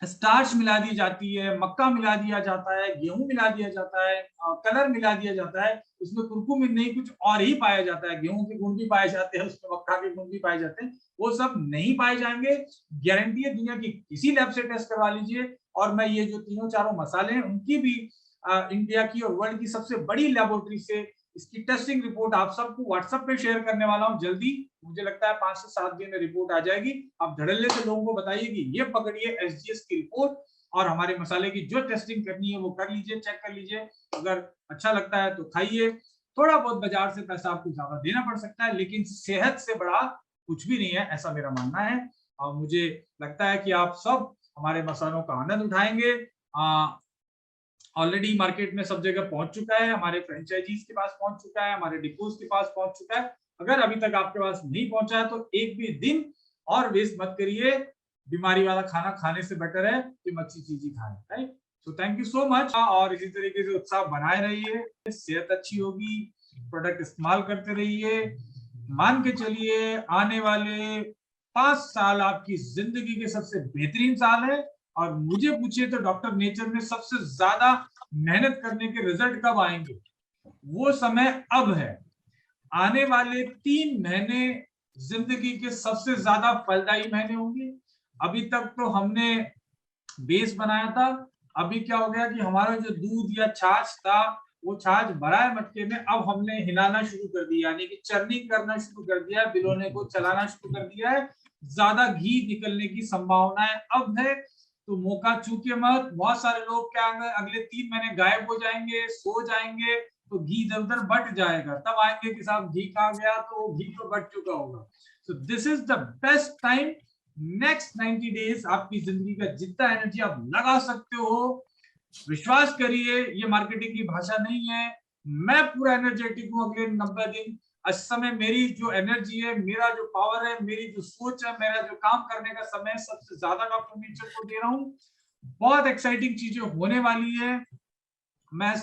स्टार्च मिला दी जाती है, मक्का मिला दिया जाता है, गेहूं मिला दिया जाता है, कलर मिला दिया जाता है, उसमें कुरकुमिन नहीं कुछ और ही पाया जाता है। गेहूं के गुण भी पाए जाते हैं उसमें, मक्का के गुण भी पाए जाते हैं, वो सब नहीं पाए जाएंगे। गारंटी है, दुनिया की किसी लैब से टेस्ट करवा लीजिए। और मैं ये जो तीनों चारों मसाले हैं उनकी भी इंडिया की और वर्ल्ड की सबसे बड़ी लेबोरेटरी से इसकी टेस्टिंग रिपोर्ट आप सबको व्हाट्सएप पे शेयर करने वाला हूं जल्दी। मुझे लगता है 5 से 7 दिन में रिपोर्ट आ जाएगी। आप धड़ल्ले से लोगों को बताइए कि ये पकड़िए एसजीएस की रिपोर्ट, और हमारे मसाले की जो टेस्टिंग करनी है वो कर लीजिए, चेक कर लीजिए। अगर अच्छा लगता है तो खाइए। थोड़ा बहुत बाजार से पैसा आपको ज्यादा देना पड़ सकता है, लेकिन सेहत से बड़ा कुछ भी नहीं है, ऐसा मेरा मानना है। और मुझे लगता है कि आप सब हमारे मसालों का आनंद उठाएंगे। ऑलरेडी मार्केट में सब जगह पहुंच चुका है, हमारे फ्रेंचाइजीज के पास पहुंच चुका है, हमारे डिपोज के पास पहुंच चुका है। अगर अभी तक आपके पास नहीं पहुंचा है तो एक भी दिन और वेस्ट मत करिए। बीमारी वाला खाना खाने से बेटर है कि अच्छी चीज ही खाएं, right. So thank you so much, और इसी तरीके से उत्साह बनाए रहिए, सेहत अच्छी होगी, प्रोडक्ट इस्तेमाल करते रहिए। मान के चलिए आने वाले 5 साल आपकी जिंदगी के सबसे बेहतरीन साल है। और मुझे पूछिए तो डॉक्टर नेचर में सबसे ज्यादा मेहनत करने के रिजल्ट कब आएंगे, वो समय अब है। आने वाले 3 महीने जिंदगी के सबसे ज्यादा फलदायी महीने होंगे। अभी तक तो हमने बेस बनाया था, अभी क्या हो गया कि हमारा जो दूध या छाछ था वो छाछ भरा है मटके में, अब हमने हिलाना शुरू कर दिया, यानी कि चर्निंग करना शुरू कर दिया है, बिलोने को चलाना शुरू कर दिया है। ज्यादा घी निकलने की संभावनाएं अब है, तो मौका चूके मत। बहुत सारे लोग क्या होंगे, अगले 3 महीने गायब हो जाएंगे, सो जाएंगे, तो घी इधर उधर बट जाएगा, तब आएंगे कि साहब घी कहाँ गया, तो घी तो बट चुका होगा। So this is the best time. Next 90 days आपकी जिंदगी का जितना एनर्जी आप लगा सकते हो, विश्वास करिए ये मार्केटिंग की भाषा नहीं है, मैं पूरा एनर्जेटिक हूं अगले 90 दिन। इस समय मेरी जो एनर्जी है, मेरा जो पावर है, मेरी जो सोच है, मेरा जो काम करने का समय है, सबसे ज्यादा डॉक्टर नेचर को दे रहा हूँ। बहुत एक्साइटिंग चीजें होने वाली है। मैं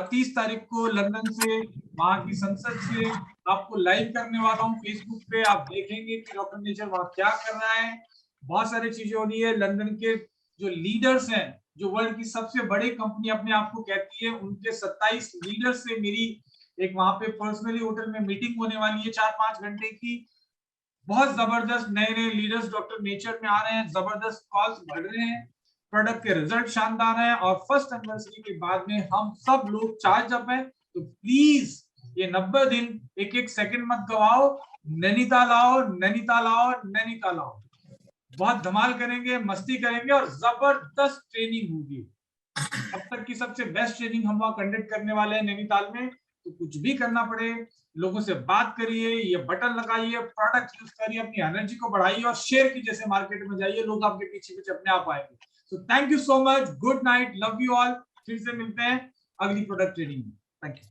30 तारीख को लंदन से, वहां की संसद से आपको लाइव करने वाला हूँ फेसबुक पे। आप देखेंगे कि डॉक्टर नेचर वहां क्या कर रहा है। बहुत सारी चीजें हो रही है। लंदन के जो लीडर्स हैं, जो वर्ल्ड की सबसे बड़ी कंपनी अपने आप को कहती है, उनके 27 लीडर्स से मेरी एक वहां पे पर्सनली होटल में मीटिंग होने वाली है 4-5 घंटे की। बहुत जबरदस्त नए नए लीडर्स डॉक्टर नेचर में आ रहे हैं, जबरदस्त कॉल्स बढ़ रहे हैं, प्रोडक्ट के रिजल्ट शानदार हैं, और फर्स्ट एनिवर्सरी के बाद में हम सब लोग चार्ज अप हैं। तो प्लीज ये 90 दिन एक एक सेकंड मत गवाओ, नैनीताल आओ, नैनीताल आओ, नैनीताल आओ। बहुत धमाल करेंगे, मस्ती करेंगे और जबरदस्त ट्रेनिंग होगी। अब तक की सबसे बेस्ट ट्रेनिंग हम वहां कंडक्ट करने वाले हैं नैनीताल में। तो कुछ भी करना पड़े, लोगों से बात करिए, ये बटन लगाइए, प्रोडक्ट यूज करिए, अपनी एनर्जी को बढ़ाइए और शेयर कीजिए, जैसे मार्केट में जाइए, लोग आपके पीछे पीछे अपने आप आएंगे। So thank you so much, good night, love you all. फिर से मिलते हैं अगली प्रोडक्ट ट्रेनिंग में। Thank you.